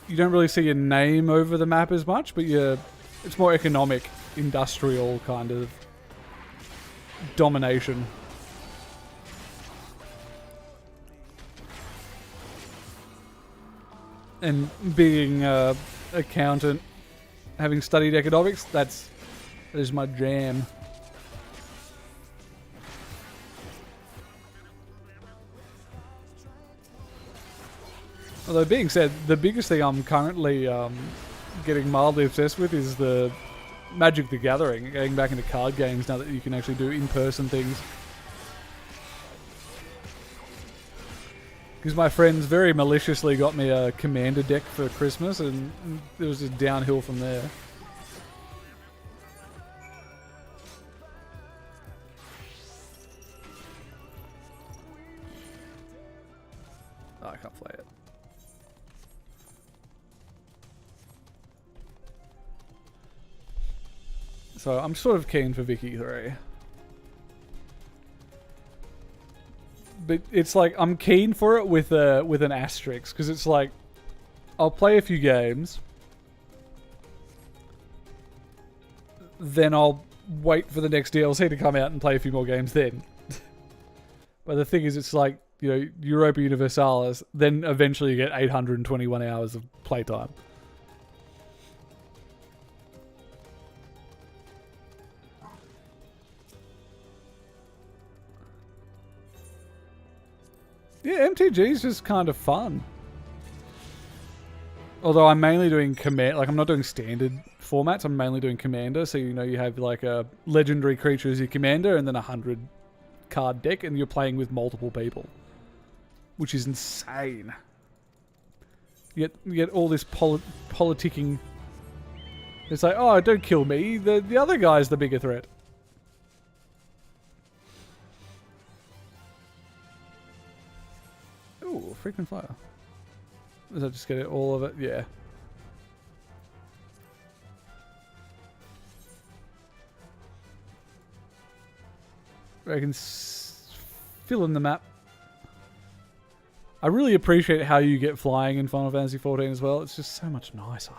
You don't really see your name over the map as much, but it's more economic, industrial kind of domination. And being an accountant, having studied economics, that is my jam. Although being said, the biggest thing I'm currently getting mildly obsessed with is the Magic the Gathering, getting back into card games now that you can actually do in-person things. Because my friends very maliciously got me a Commander deck for Christmas and it was just downhill from there. Oh, I can't play it. So I'm sort of keen for Vicky 3. but it's like I'm keen for it with an asterisk, because it's like I'll play a few games, then I'll wait for the next DLC to come out and play a few more games then. But the thing is, it's like, you know, Europa Universalis, then eventually you get 821 hours of playtime. Yeah, MTG is just kind of fun. Although I'm mainly doing I'm not doing standard formats, I'm mainly doing commander, so you know you have like a legendary creature as your commander and then 100 card deck, and you're playing with multiple people. Which is insane. You get all this politicking. It's like, oh, don't kill me, the other guy's the bigger threat. Ooh, freaking fire. Does that just get it, all of it? Yeah. I can fill in the map. I really appreciate how you get flying in Final Fantasy XIV as well. It's just so much nicer.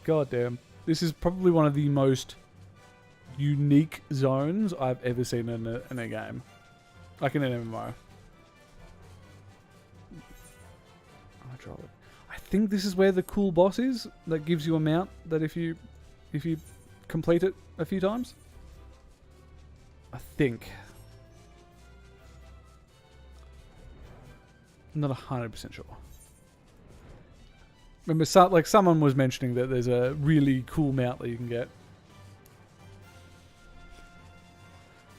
God damn. This is probably one of the most unique zones I've ever seen in a game. Like in an MMO. I think this is where the cool boss is that gives you a mount that if you complete it a few times. I think. I'm not 100% sure. Remember, someone was mentioning that there's a really cool mount that you can get.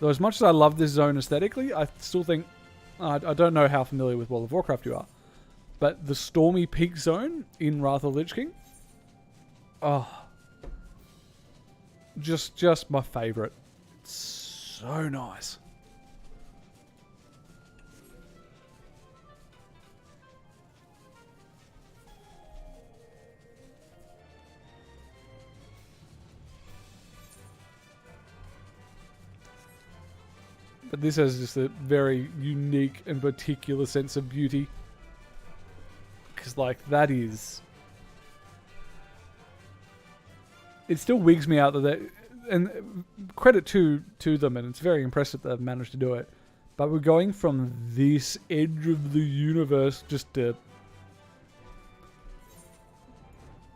Though as much as I love this zone aesthetically, I still think... I don't know how familiar with World of Warcraft you are. But the Stormy Peak zone in Wrath of the Lich King... Oh. Just my favourite. It's so nice. But this has just a very unique and particular sense of beauty. Because, like, that is... It still wigs me out that and credit to them, and it's very impressive that they've managed to do it. But we're going from this edge of the universe just to...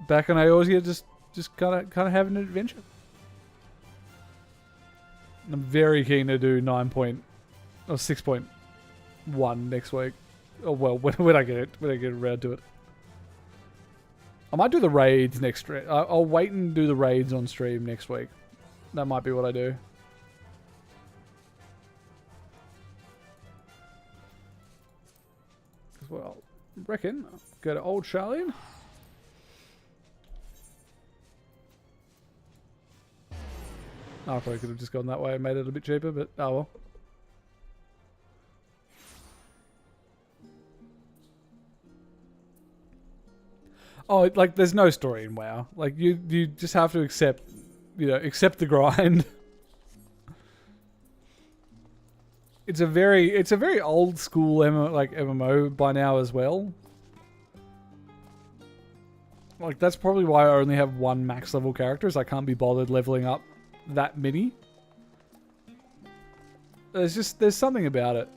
Back on Eorzea, just kind of having an adventure. I'm very keen to do 6.1 next week. Oh well, when I get around to it. I might do the raids next stream. I'll wait and do the raids on stream next week. That might be what I do. Well, I reckon go to Old Charlene. I probably could have just gone that way and made it a bit cheaper, but oh well. Oh, like there's no story in WoW. Like you just have to accept the grind. It's a very old school MMO by now as well. Like that's probably why I only have one max level character, is I can't be bothered leveling up that many. There's something about it.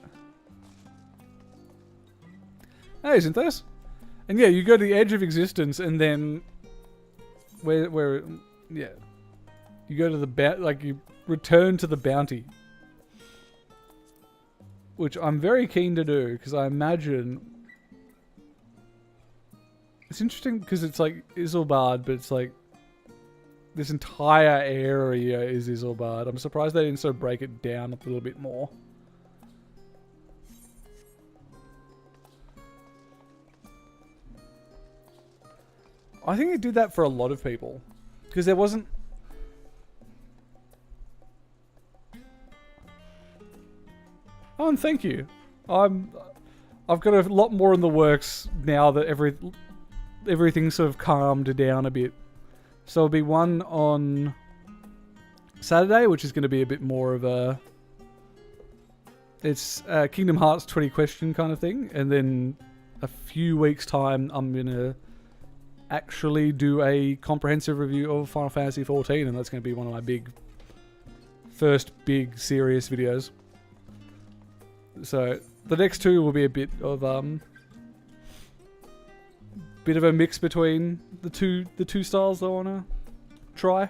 Hey, isn't this? And yeah, you go to the edge of existence, and then where yeah, you go to the you return to the bounty, which I'm very keen to do because I imagine it's interesting because it's like Isilbard, but it's like this entire area is Isilbard. I'm surprised they didn't sort of break it down a little bit more. I think it did that for a lot of people. Because there wasn't... Oh, and thank you. I've got a lot more in the works now that everything's sort of calmed down a bit. So there'll be one on Saturday, which is going to be a bit more of a It's a Kingdom Hearts 20 question kind of thing, and then a few weeks' time, I'm going to actually do a comprehensive review of Final Fantasy XIV, and that's going to be one of my first big serious videos. So the next two will be a bit of a mix between the two styles I want to try.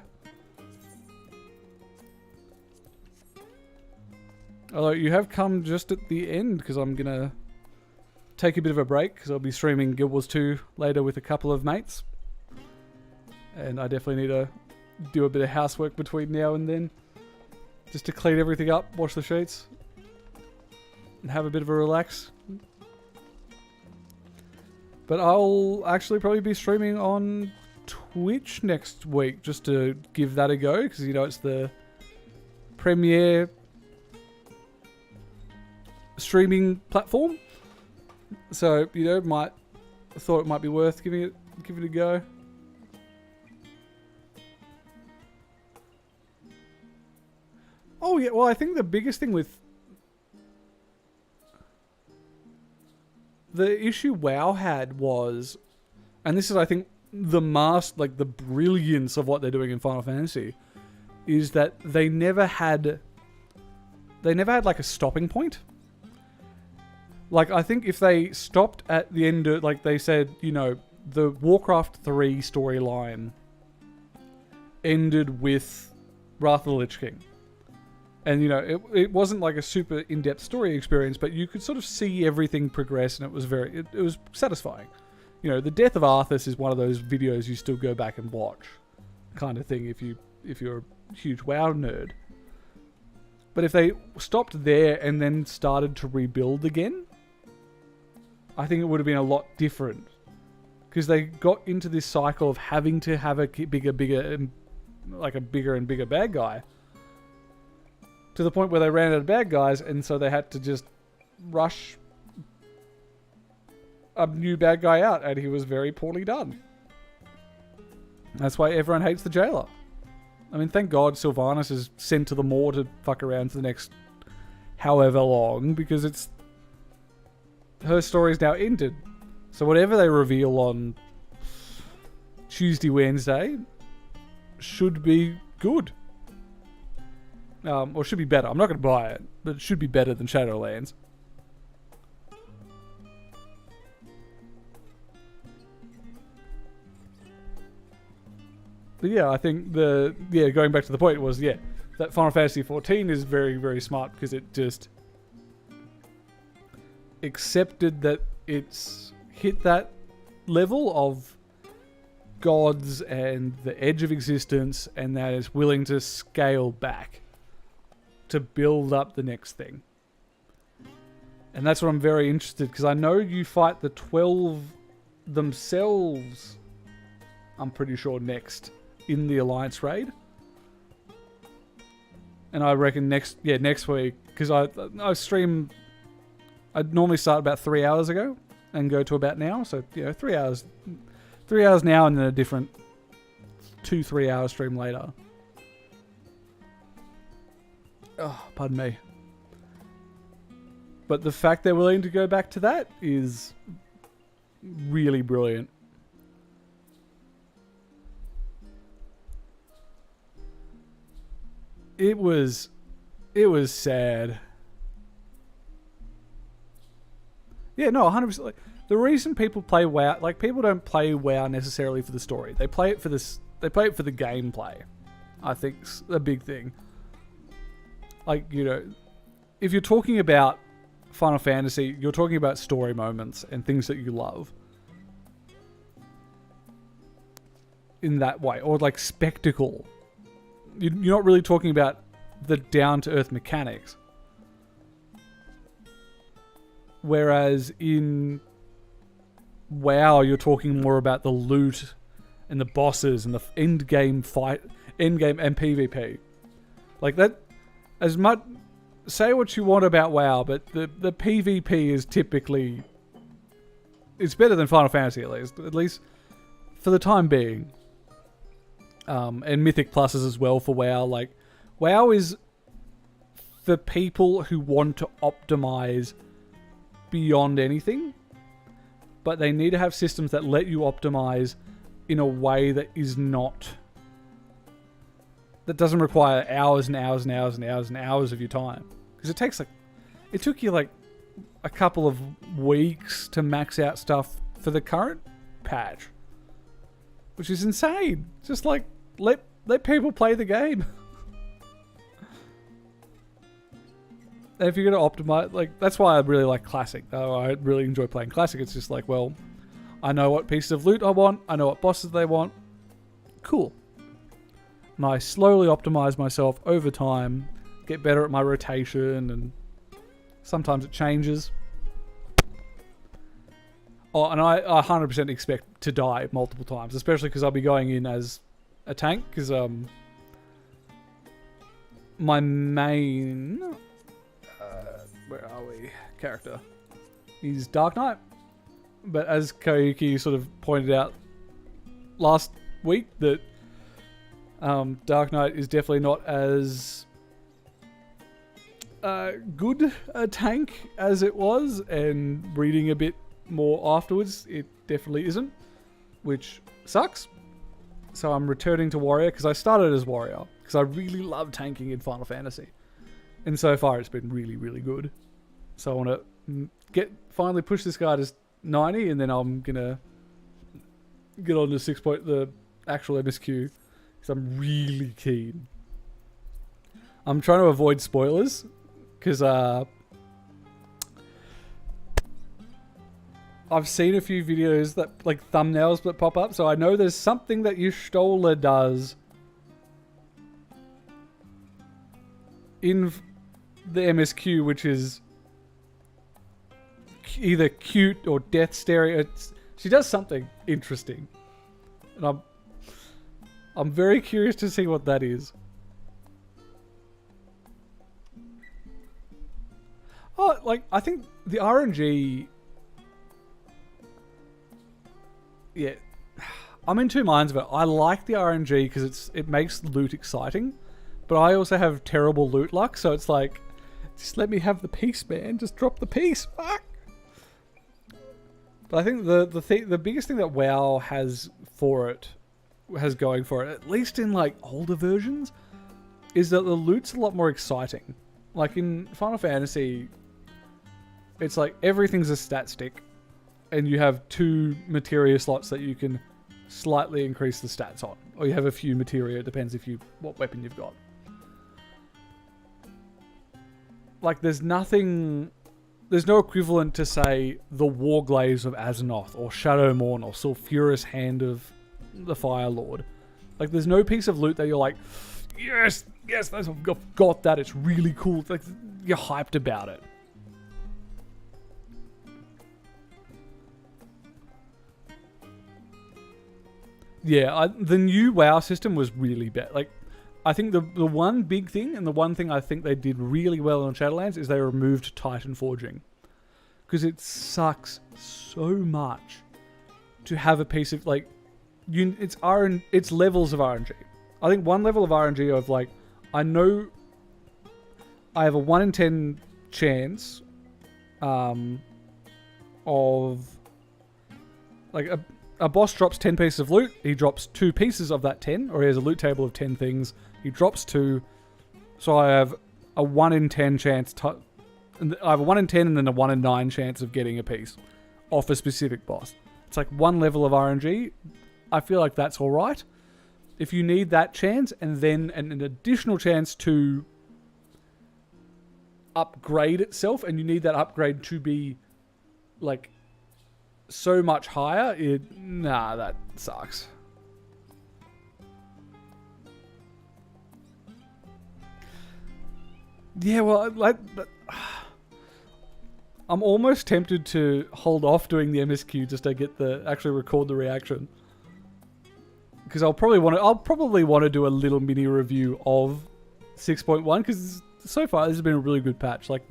Although you have come just at the end, because I'm going to take a bit of a break, because I'll be streaming Guild Wars 2 later with a couple of mates. And I definitely need to do a bit of housework between now and then, just to clean everything up, wash the sheets, and have a bit of a relax. But I'll actually probably be streaming on Twitch next week, just to give that a go, because, you know, it's the premiere streaming platform. So, you know, thought it might be worth giving it a go. Oh yeah, well, I think the biggest thing with the issue WoW had was, and this is, I think, the brilliance of what they're doing in Final Fantasy, is that they never had like a stopping point. Like, I think if they stopped at the end of, like they said, you know, the Warcraft 3 storyline ended with Wrath of the Lich King. And, you know, it wasn't like a super in-depth story experience, but you could sort of see everything progress, and it was it was satisfying. You know, the death of Arthas is one of those videos you still go back and watch, kind of thing, if you're a huge WoW nerd. But if they stopped there and then started to rebuild again, I think it would have been a lot different, because they got into this cycle of having to have a bigger and bigger bad guy, to the point where they ran out of bad guys, and so they had to just rush a new bad guy out, and he was very poorly done. That's why everyone hates the jailer. I mean, thank God Sylvanas is sent to the Maw to fuck around for the next however long, because her story's now ended. So whatever they reveal on Tuesday, Wednesday should be good. Or should be better. I'm not going to buy it, but it should be better than Shadowlands. But yeah, I think going back to the point was, that Final Fantasy XIV is very, very smart, because it just accepted that it's hit that level of gods and the edge of existence, and that it's willing to scale back to build up the next thing. And that's what I'm very interested, because I know you fight the 12 themselves, I'm pretty sure, next in the Alliance raid. And I reckon next week, because I stream, I'd normally start about 3 hours ago and go to about now. So, you know, 3 hours now, and then a different 2-3 hour stream later. Oh, pardon me. But the fact they're willing to go back to that is really brilliant. It was sad. Yeah, no, 100%. Like, the reason people play WoW, like, people don't play WoW necessarily for the story. They play it for the gameplay. I think's a big thing. Like, you know, if you're talking about Final Fantasy, you're talking about story moments and things that you love. In that way, or like spectacle. You're not really talking about the down-to-earth mechanics. Whereas in WoW, you're talking more about the loot and the bosses and the end-game fight, end-game and PvP. Like that, as much, say what you want about WoW, but the PvP is typically, it's better than Final Fantasy at least for the time being. And Mythic Pluses as well for WoW. Like, WoW is for people who want to optimize beyond anything, but they need to have systems that let you optimize in a way that is not, that doesn't require hours and hours and hours and hours and hours of your time. Because it took you like a couple of weeks to max out stuff for the current patch, which is insane. Just like let people play the game. And if you're going to optimize, like, that's why I really like Classic. I really enjoy playing Classic. It's just like, well, I know what pieces of loot I want. I know what bosses they want. Cool. And I slowly optimize myself over time, get better at my rotation, and sometimes it changes. Oh, and I 100% expect to die multiple times, especially because I'll be going in as a tank, because my main... where are we? Character. He's Dark Knight. But as Koyuki sort of pointed out last week, that Dark Knight is definitely not as good a tank as it was, and reading a bit more afterwards, it definitely isn't, which sucks. So I'm returning to Warrior, because I started as Warrior, because I really love tanking in Final Fantasy. And so far, it's been really, really good. So I want to finally push this guy to 90, and then I'm gonna get on to the actual MSQ, because I'm really keen. I'm trying to avoid spoilers, because I've seen a few videos that, like, thumbnails that pop up, so I know there's something that Y'shtola does in the MSQ, which is either cute or death stereo. She does something interesting, and I'm very curious to see what that is. Oh, like, I think the RNG... Yeah, I'm in two minds about it. I like the RNG because it makes loot exciting, but I also have terrible loot luck, so it's like, just let me have the piece, man. Just drop the piece. Fuck. But I think the biggest thing that WoW has going for it, at least in like older versions, is that the loot's a lot more exciting. Like in Final Fantasy, it's like everything's a stat stick, and you have 2 materia slots that you can slightly increase the stats on, or you have a few materia. It depends what weapon you've got. Like, there's no equivalent to, say, the Warglaze of Azeroth, or Shadowmourne, or Sulphurous Hand of the Fire Lord. Like, there's no piece of loot that you're like, yes, I've got that, it's really cool. It's like, you're hyped about it. Yeah, the new WoW system was really bad. Like, I think the one big thing, and the one thing I think they did really well on Shadowlands, is they removed Titan Forging. Because it sucks so much to have a piece of, like, it's levels of RNG. I think one level of RNG of, like, I know I have a 1 in 10 chance of, like, a boss drops 10 pieces of loot, he drops 2 pieces of that 10, or he has a loot table of 10 things, he drops 2, so I have a 1 in 10 chance, I have a 1 in 10 and then a 1 in 9 chance of getting a piece off a specific boss. It's like one level of RNG, I feel like that's alright. If you need that chance, and then an additional chance to upgrade itself, and you need that upgrade to be, like, so much higher, that sucks. Yeah, well, I'm almost tempted to hold off doing the MSQ just to actually record the reaction, because I'll probably want to do a little mini review of 6.1, because so far this has been a really good patch. Like,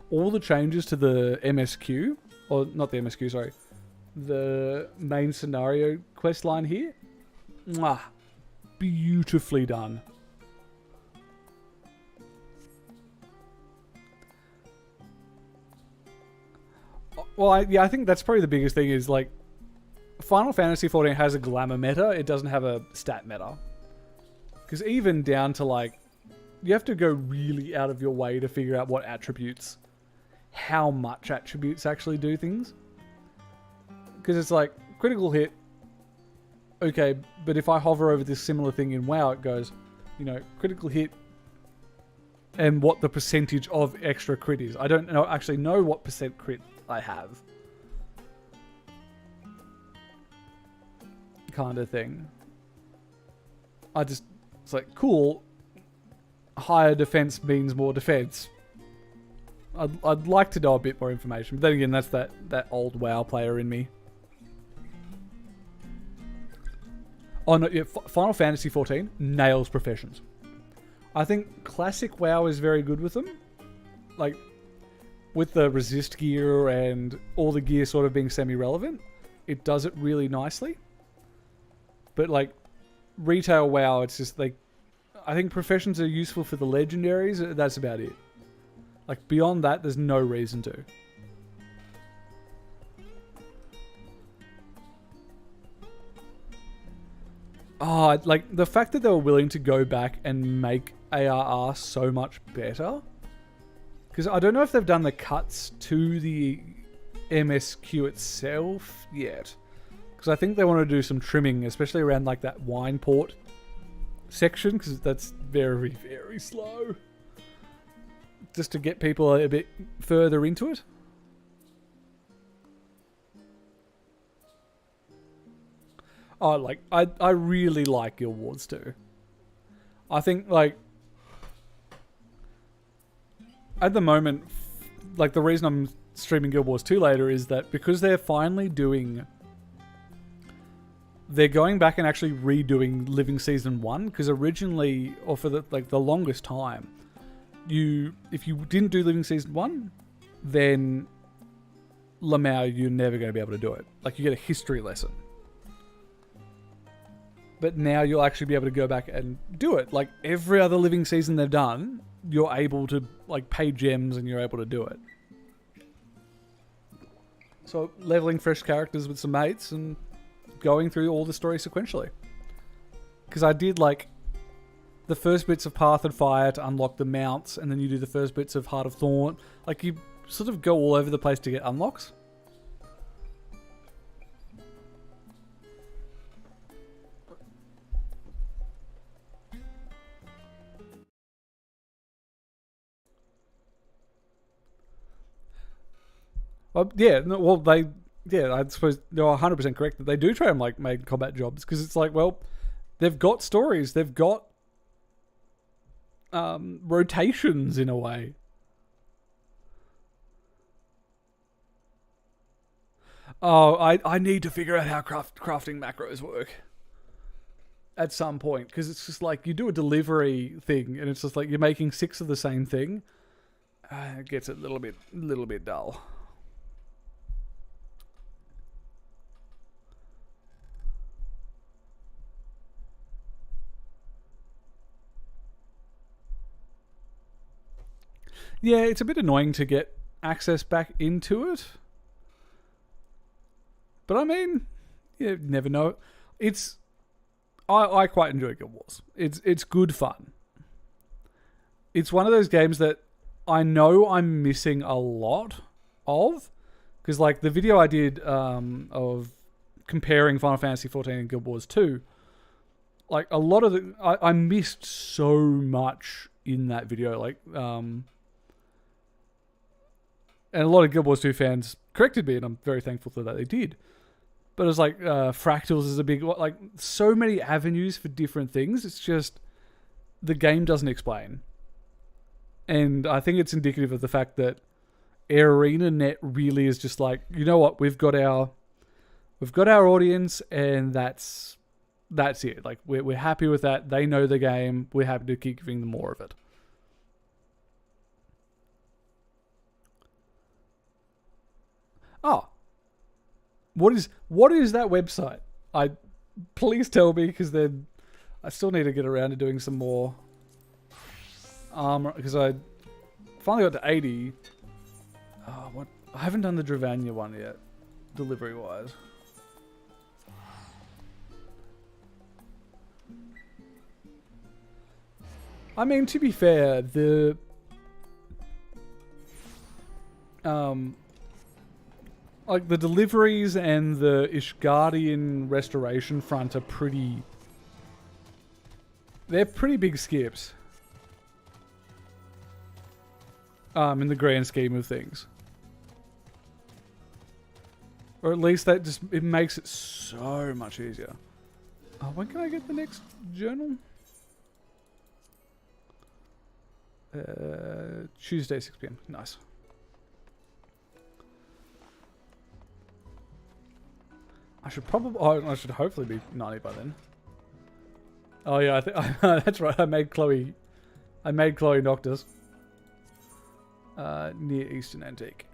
all the changes to the MSQ, or not the MSQ, sorry, the main scenario quest line here, beautifully done. Well, I think that's probably the biggest thing is like Final Fantasy XIV has a glamour meta. It doesn't have a stat meta. Because even down to like, you have to go really out of your way to figure out what attributes, how much attributes actually do things. Because it's like, critical hit, okay, but if I hover over this similar thing in WoW, it goes, you know, critical hit and what the percentage of extra crit is. I don't actually know what percent crit I have. Kind of thing. It's like, cool, higher defense means more defense. I'd like to know a bit more information, but then again, that's that old WoW player in me. Oh no, yeah, Final Fantasy XIV nails professions. I think classic WoW is very good with them. Like, with the resist gear and all the gear sort of being semi-relevant, it does it really nicely. But like, retail WoW, it's just like, I think professions are useful for the legendaries, that's about it. Like, beyond that, there's no reason to. Oh, like, the fact that they were willing to go back and make ARR so much better. Because I don't know if they've done the cuts to the MSQ itself yet. Because I think they want to do some trimming, especially around, like, that wine port section, because that's very, very slow. Just to get people a bit further into it. Oh, like, I really like Guild Wars 2. I think, like, at the moment, like, the reason I'm streaming Guild Wars 2 later is that because they're finally doing... They're going back and actually redoing Living Season 1, because originally, or for the longest time, if you didn't do Living Season 1, then Lamau, you're never going to be able to do it. Like, you get a history lesson. But now you'll actually be able to go back and do it. Like, every other Living Season they've done, you're able to, like, pay gems and you're able to do it. So, leveling fresh characters with some mates and going through all the story sequentially. Because I did, like, the first bits of Path and Fire to unlock the mounts, and then you do the first bits of Heart of Thorn. Like, you sort of go all over the place to get unlocks. Well, yeah, no, well, I suppose they're 100% correct that they do try and, like, make combat jobs, because it's like, well, they've got stories, they've got rotations in a way. Oh, I need to figure out how crafting macros work at some point, because it's just like you do a delivery thing and it's just like you're making 6 of the same thing. It gets a little bit dull. Yeah, it's a bit annoying to get access back into it. But I mean, you never know. I quite enjoy Guild Wars. It's good fun. It's one of those games that I know I'm missing a lot of. Because, like, the video I did of comparing Final Fantasy XIV and Guild Wars 2, like, a lot of I missed so much in that video. Like, and a lot of Guild Wars 2 fans corrected me, and I'm very thankful for that they did. But it was like, fractals is a big... Like, so many avenues for different things. It's just... The game doesn't explain. And I think it's indicative of the fact that ArenaNet really is just like, you know what, we've got our audience, and that's it. Like, we're happy with that. They know the game. We're happy to keep giving them more of it. Oh, what is that website? Please tell me, because then I still need to get around to doing some more armor, because I finally got to 80. Oh, I haven't done the Dravania one yet, delivery-wise. I mean, to be fair, the like the deliveries and the Ishgardian restoration front are pretty. They're pretty big skips. In the grand scheme of things. Or at least that just, it makes it so much easier. Oh, when can I get the next journal? Tuesday, 6 PM. Nice. I should probably, I should hopefully be 90 by then. Oh yeah, I think that's right. I made Chloe Noctis. Near Eastern Antique.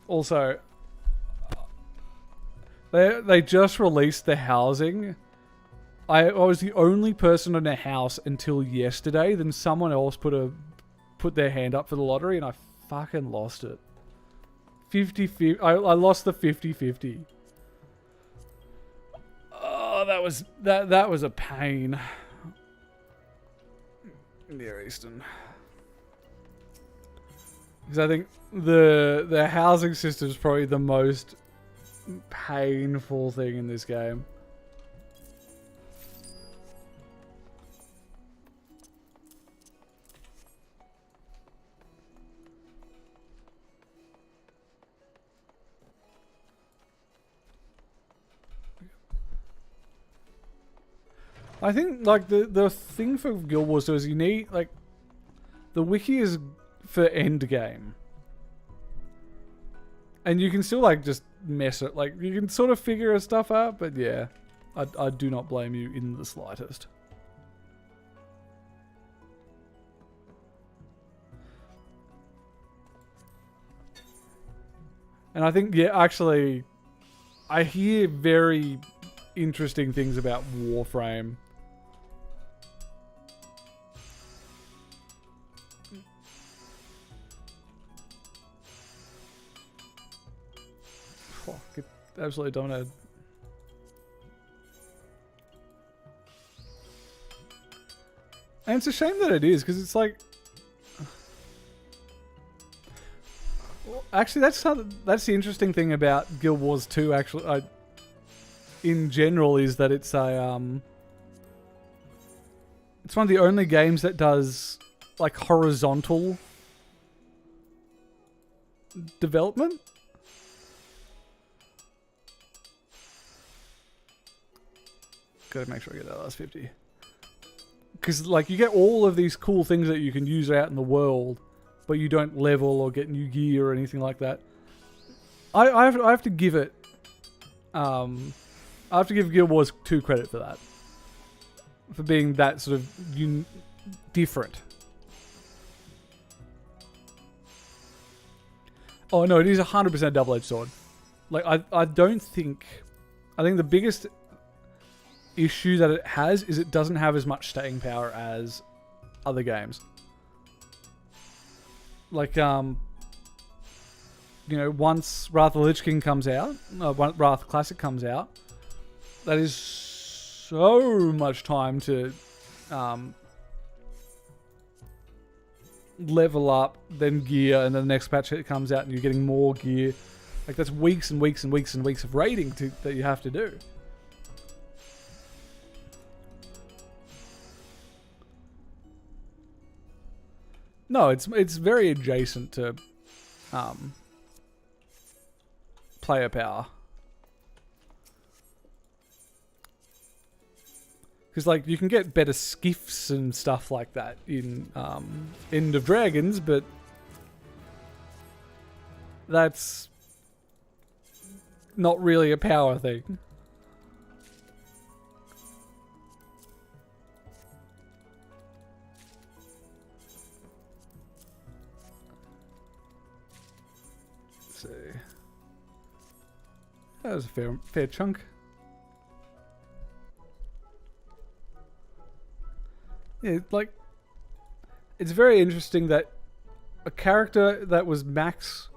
Also, they just released the housing. I was the only person in a house until yesterday. Then someone else put their hand up for the lottery, and I fucking lost it. 50-50. I lost the 50-50. Oh, that was a pain. Near Eastern. Because I think the housing system is probably the most painful thing in this game. I think like the thing for Guild Wars is you need like the wiki is for end game. And you can still like just mess it, like you can sort of figure stuff out, but yeah, I do not blame you in the slightest. And I think, yeah, actually, I hear very interesting things about Warframe. Oh, get absolutely dominated. And it's a shame that it is, because it's like... Actually, that's the interesting thing about Guild Wars 2, actually, in general, is that it's a... it's one of the only games that does, like, horizontal development. Gotta make sure I get that last 50. Because, like, you get all of these cool things that you can use out in the world, but you don't level or get new gear or anything like that. I have to give it... I have to give Guild Wars 2 credit for that. For being that sort of different. Oh no, it is 100% double-edged sword. Like, I don't think... I think the biggest issue that it has is it doesn't have as much staying power as other games. Like, you know, once Wrath of the Lich King comes out, Wrath Classic comes out, that is so much time to level up, then gear, and then the next patch it comes out and you're getting more gear. Like, that's weeks and weeks and weeks and weeks of raiding that you have to do. No, it's very adjacent to player power. Because, like, you can get better skiffs and stuff like that in End of Dragons, but that's not really a power thing. Let's see. That was a fair chunk. Yeah, like, it's very interesting that a character that was max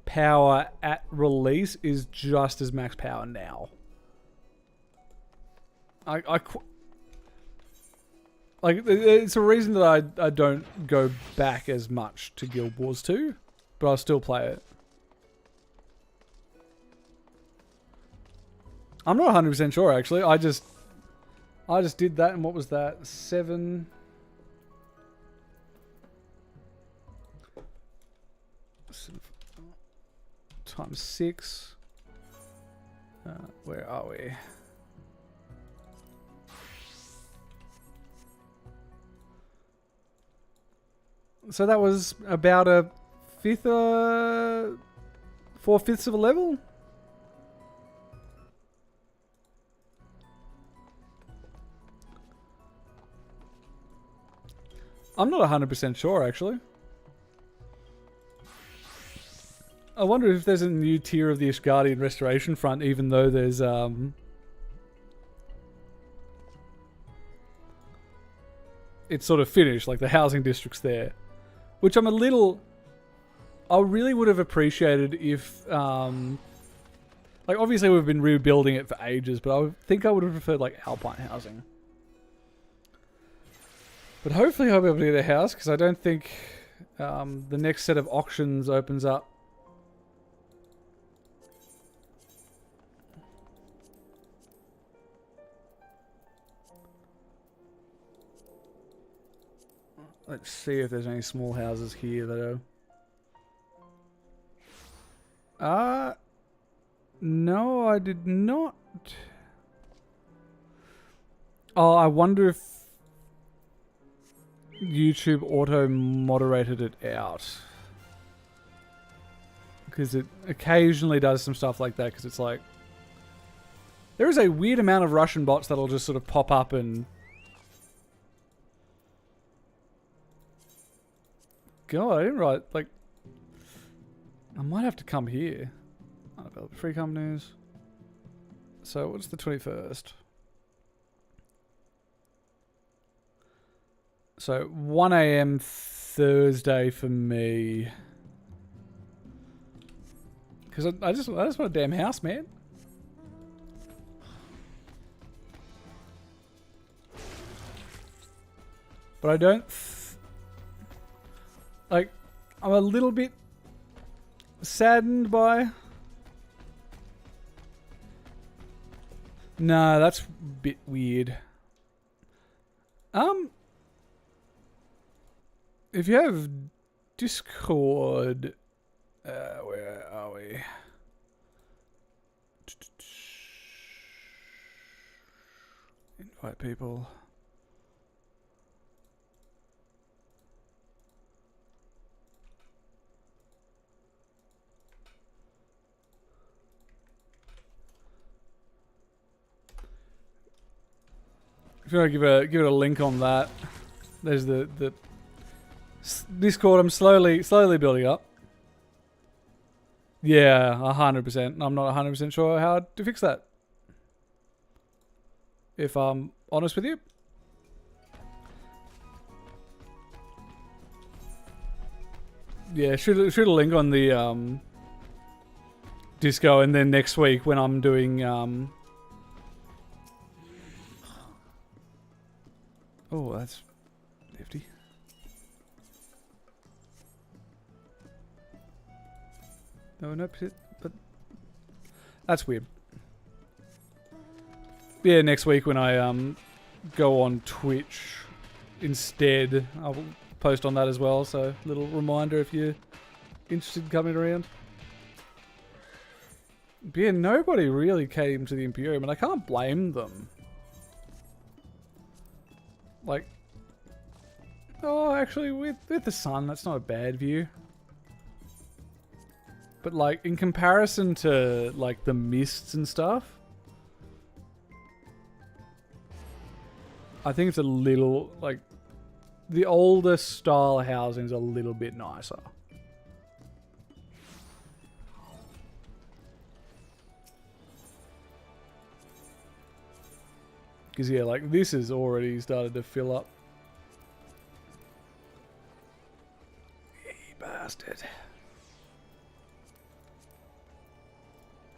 power at release is just as max power now. Like, it's a reason that I don't go back as much to Guild Wars 2, but I'll still play it. I'm not 100% sure, actually. I just did that, and what was that? 7... times 6. Where are we? So that was about a fifth, 4/5 of a level. I'm not 100% sure, actually. I wonder if there's a new tier of the Ishgardian Restoration Front, even though there's it's sort of finished, like the housing district's there. Which I'm a little... I really would have appreciated if... like, obviously we've been rebuilding it for ages, but I think I would have preferred, like, Alpine housing. But hopefully I'll be able to get a house, because I don't think the next set of auctions opens up. Let's see if there's any small houses here that are... no, I did not. Oh, I wonder if YouTube auto-moderated it out. Because it occasionally does some stuff like that, because it's like... there is a weird amount of Russian bots that'll just sort of pop up and... God, I didn't write, like... I might have to come here. Undeveloped free companies. So, what's the 21st? So, 1 AM Thursday for me. Because I just want a damn house, man. But I don't... like, I'm a little bit saddened by... no, that's a bit weird. If you have Discord... where are we? Invite people... if you want to give it a link on that, there's the Discord. I'm slowly building up. Yeah, 100%. I'm not 100% sure how to fix that, if I'm honest with you. Yeah, shoot a link on the Disco, and then next week when I'm doing oh, that's nifty. No, but that's weird. Yeah, next week when I go on Twitch instead, I'll post on that as well. So, little reminder if you're interested in coming around. But yeah, nobody really came to the Imperium, and I can't blame them. Like, oh, actually, with the sun, that's not a bad view. But like, in comparison to like the mists and stuff, I think it's a little, like, the older style housing is a little bit nicer. Because yeah, like, this has already started to fill up bastard.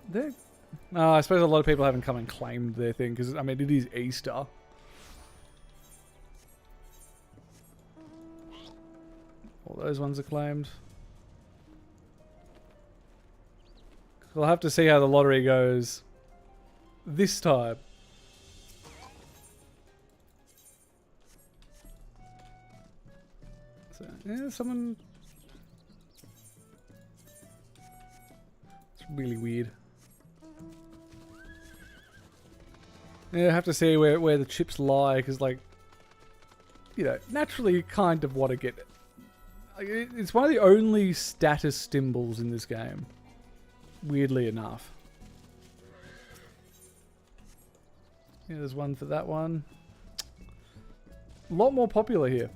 There. I suppose a lot of people haven't come and claimed their thing because, I mean, it is Easter. All those ones are claimed. We'll have to see how the lottery goes this time. So, yeah, someone... It's really weird. Yeah, I have to see where the chips lie, because, like, you know, naturally you kind of want to get it. Like, it's one of the only status symbols in this game. Weirdly enough. Yeah, there's one for that one. A lot more popular here.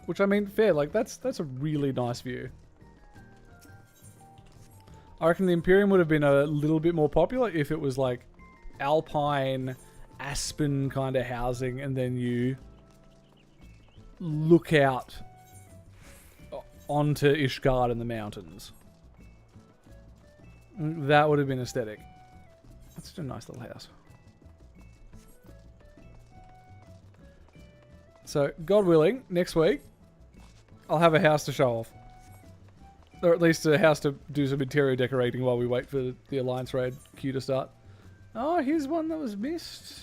Which, I mean, fair, like, that's a really nice view. I reckon the Imperium would have been a little bit more popular if it was, like, alpine, aspen kind of housing, and then you look out onto Ishgard and the mountains. That would have been aesthetic. That's just a nice little house. So, God willing, next week, I'll have a house to show off. Or at least a house to do some interior decorating while we wait for the Alliance Raid queue to start. Oh, here's one that was missed.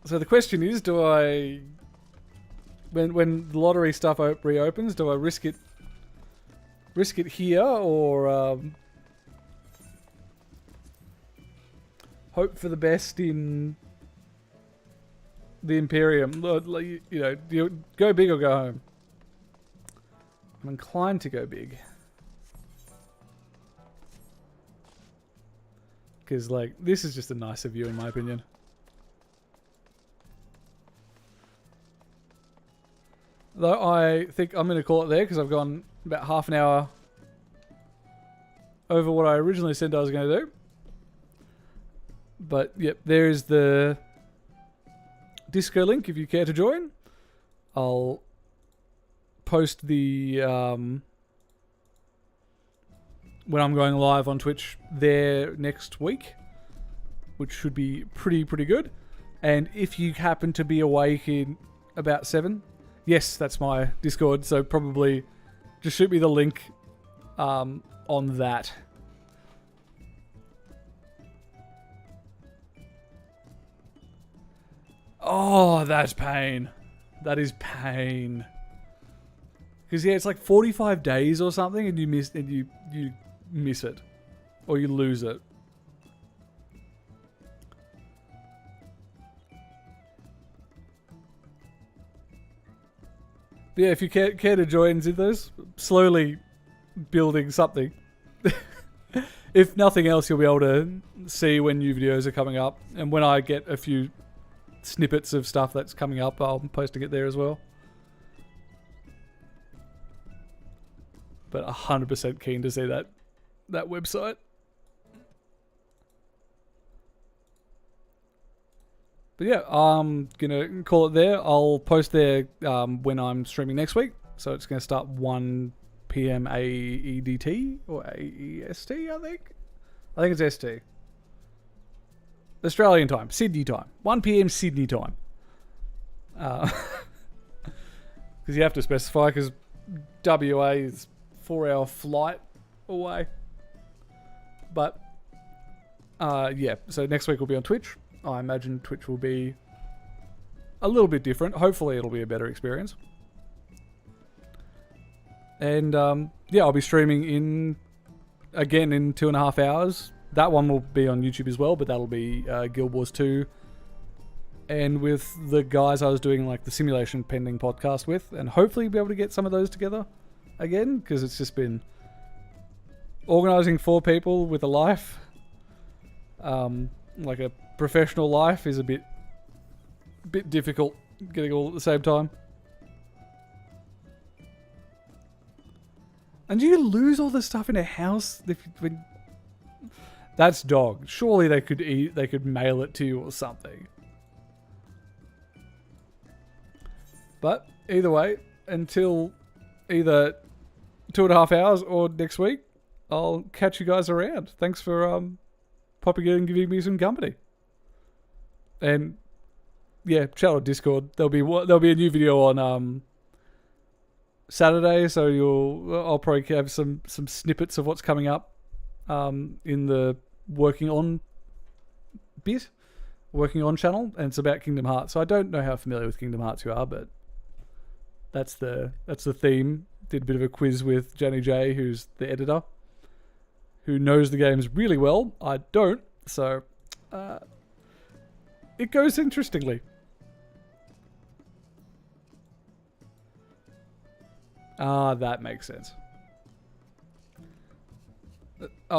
So the question is, do I... When the lottery stuff reopens, do I risk it here, or hope for the best in the Imperium? You know, do you go big or go home? I'm inclined to go big. Because, like, this is just a nicer view in my opinion. Though I think I'm going to call it there because I've gone about half an hour over what I originally said I was going to do. But, yep, there is the Disco link if you care to join. I'll post the... when I'm going live on Twitch there next week, which should be pretty good. And if you happen to be awake in about 7, yes, that's my Discord, so probably just shoot me the link on that. Oh, that's pain. That is pain. Because yeah, it's like 45 days or something, and you miss it, or you lose it. But yeah, if you care to join Zinthos, slowly building something. If nothing else, you'll be able to see when new videos are coming up, and when I get a few snippets of stuff that's coming up, I'll be posting it there as well. But 100% keen to see that website. But yeah, I'm gonna call it there. I'll post there when I'm streaming next week. So it's gonna start 1 PM AEDT or AEST, I think. I think it's ST. Australian time, Sydney time, 1 PM Sydney time. Because you have to specify, because WA is 4-hour flight away. But yeah, so next week will be on Twitch. I imagine Twitch will be a little bit different. Hopefully it'll be a better experience. And yeah, I'll be streaming again in 2.5 hours. That one will be on YouTube as well, but that'll be Guild Wars 2. And with the guys I was doing like the Simulation Pending podcast with, and hopefully be able to get some of those together again, because it's just been organising 4 people with a life, like a professional life, is a bit difficult getting all at the same time. And you lose all the stuff in a house when that's dog. Surely they could mail it to you or something. But either way, until either 2.5 hours or next week, I'll catch you guys around. Thanks for popping in and giving me some company. And yeah, chat on Discord. There'll be a new video on Saturday, so I'll probably have some snippets of what's coming up in the working on channel, and it's about Kingdom Hearts. So I don't know how familiar with Kingdom Hearts you are, but that's the theme. Did a bit of a quiz with Jenny J, who's the editor, who knows the games really well. I don't, so it goes interestingly. That makes sense.